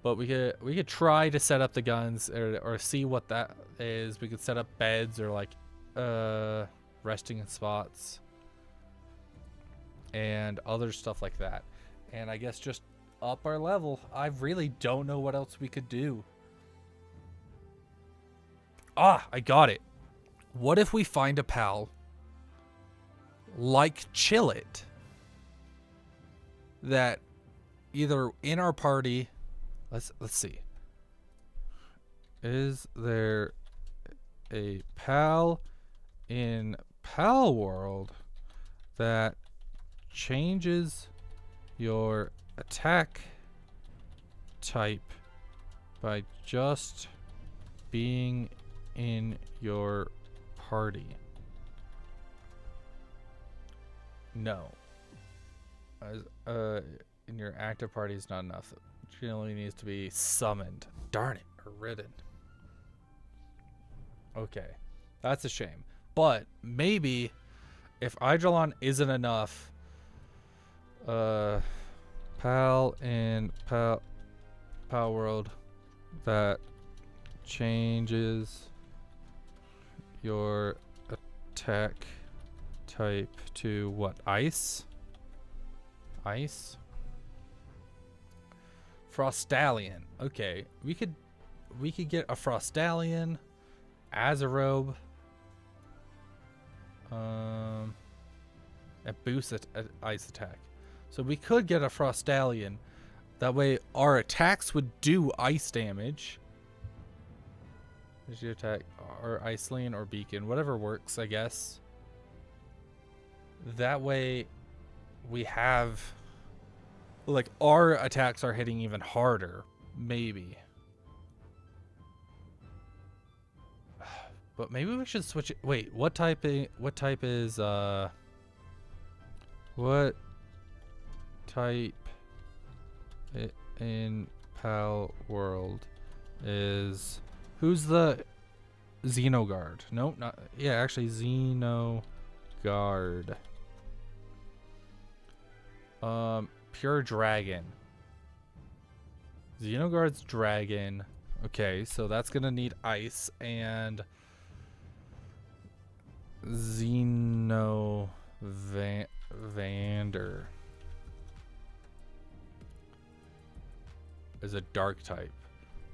A: but we could try to set up the guns or see what that is. We could set up beds or like resting spots and other stuff like that, and I guess just up our level. I really don't know what else we could do. I got it. What if we find a pal like Chillit that either in our party, let's see, is there a pal in palworld that changes your attack type by just being in your party. No. In your active party is not enough. It generally needs to be summoned. Darn it, or ridden. Okay, that's a shame. But maybe if Eidolon isn't enough, pal in pal world that changes your attack type to what? Ice? Ice? Frostallion. Okay, we could get a Frostallion as a robe. It boosts ice attack. So we could get a Frostallion. That way our attacks would do ice damage. Is your attack or Ice Lane or Beacon, whatever works, I guess. That way we have, like, our attacks are hitting even harder, maybe. But maybe we should switch it. Wait, what type is what type in Pal World is, who's the Xenoguard? No, not, yeah, actually Xenoguard. Pure Dragon. Xenoguard's Dragon. Okay, so that's gonna need ice, and Vander is a dark type.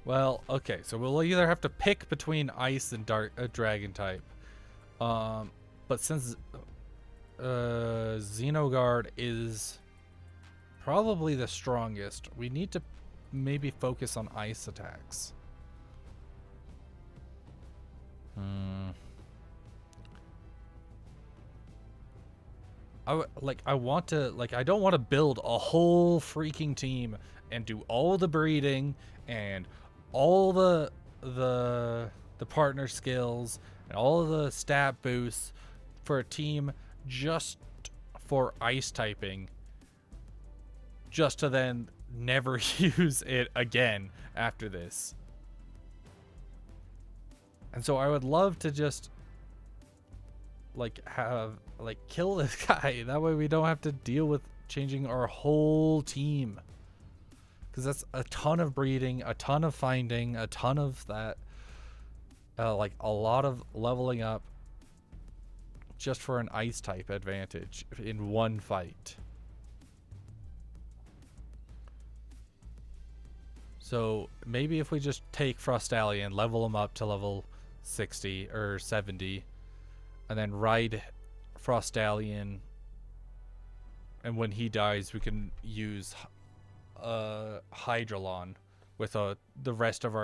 A: Well, okay, so we'll either have to pick between ice and dragon type. But since Xenoguard is probably the strongest, we need to maybe focus on ice attacks. I don't want to build a whole freaking team and do all the breeding and all the partner skills and all the stat boosts for a team just for ice typing, just to then never use it again after this. And so I would love to just kill this guy. That way we don't have to deal with changing our whole team. Because that's a ton of breeding, a ton of finding, a ton of that. A lot of leveling up just for an ice type advantage in one fight. So maybe if we just take Frostallion, level him up to level 60 or 70, and then ride Frostallion, and when he dies we can use Hydrolon with the rest of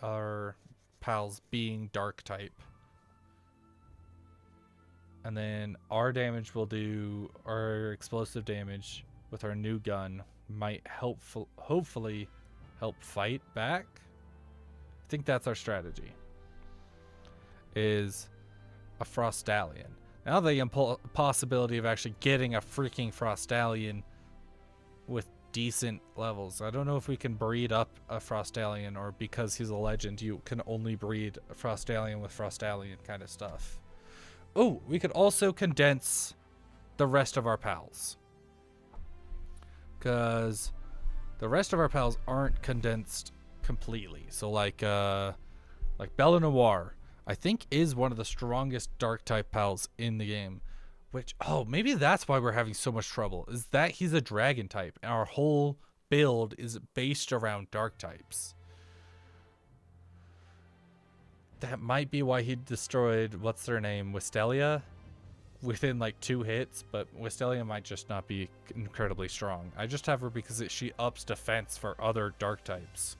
A: our pals being dark type. And then our damage will do, our explosive damage with our new gun might hopefully help fight back. I think that's our strategy, is a Frostallion. Now the possibility of actually getting a freaking Frostallion with decent levels. I don't know if we can breed up a Frostallion, or because he's a legend you can only breed a Frostallion with Frostallion kind of stuff. Oh, we could also condense the rest of our pals, because the rest of our pals aren't condensed completely. So like Bella Noir, I think, is one of the strongest dark type pals in the game. Which, oh, maybe that's why we're having so much trouble, is that he's a dragon type and our whole build is based around dark types. That might be why he destroyed, what's their name, Wistelia, within like 2 hits. But Wistelia might just not be incredibly strong. I just have her because she ups defense for other dark types.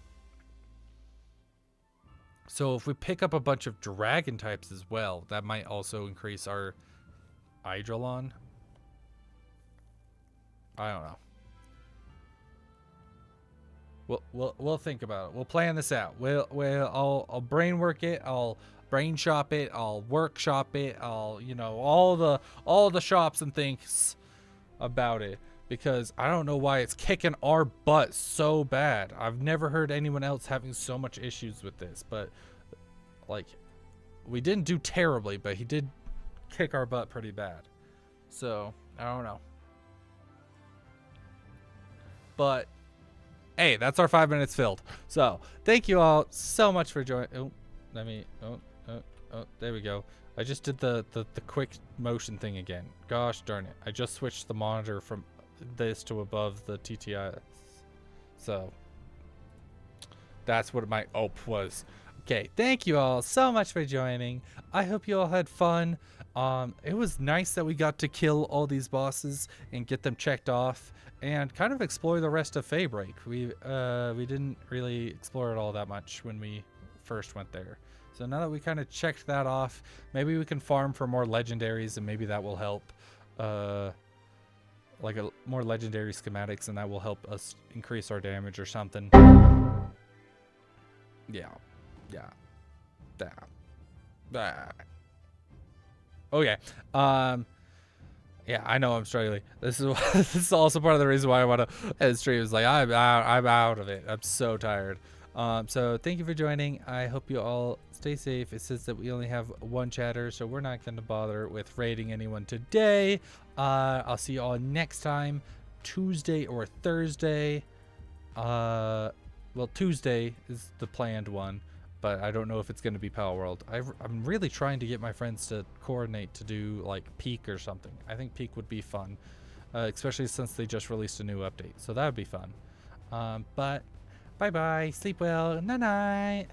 A: So if we pick up a bunch of dragon types as well, that might also increase our Eidolon. I don't know. We'll think about it. We'll plan this out. I'll brain work it. I'll brain shop it. I'll workshop it. I'll all the shops and things about it, because I don't know why it's kicking our butt so bad. I've never heard anyone else having so much issues with this, but like, we didn't do terribly, but he did kick our butt pretty bad. So I don't know. But hey, that's our 5 minutes filled. So thank you all so much for joining. Oh, let me. Oh, there we go. I just did the quick motion thing again. Gosh darn it! I just switched the monitor from this to above the TTI. So that's what my OP was. Okay, thank you all so much for joining. I hope you all had fun. It was nice that we got to kill all these bosses and get them checked off and kind of explore the rest of Faybreak. We didn't really explore it all that much when we first went there. So now that we kind of checked that off, maybe we can farm for more legendaries, and maybe that will help, like more legendary schematics, and that will help us increase our damage or something. Yeah. Okay. Yeah, I know I'm struggling. This is also part of the reason why I want to end stream. Is like I'm out of it. I'm so tired. So thank you for joining. I hope you all stay safe. It says that we only have one chatter, so we're not going to bother with raiding anyone today. I'll see you all next time, Tuesday or Thursday. Well, Tuesday is the planned one, but I don't know if it's going to be palworld. I'm really trying to get my friends to coordinate to do like Peak or something. I think Peak would be fun, especially since they just released a new update. So that would be fun. But bye bye, sleep well, night night.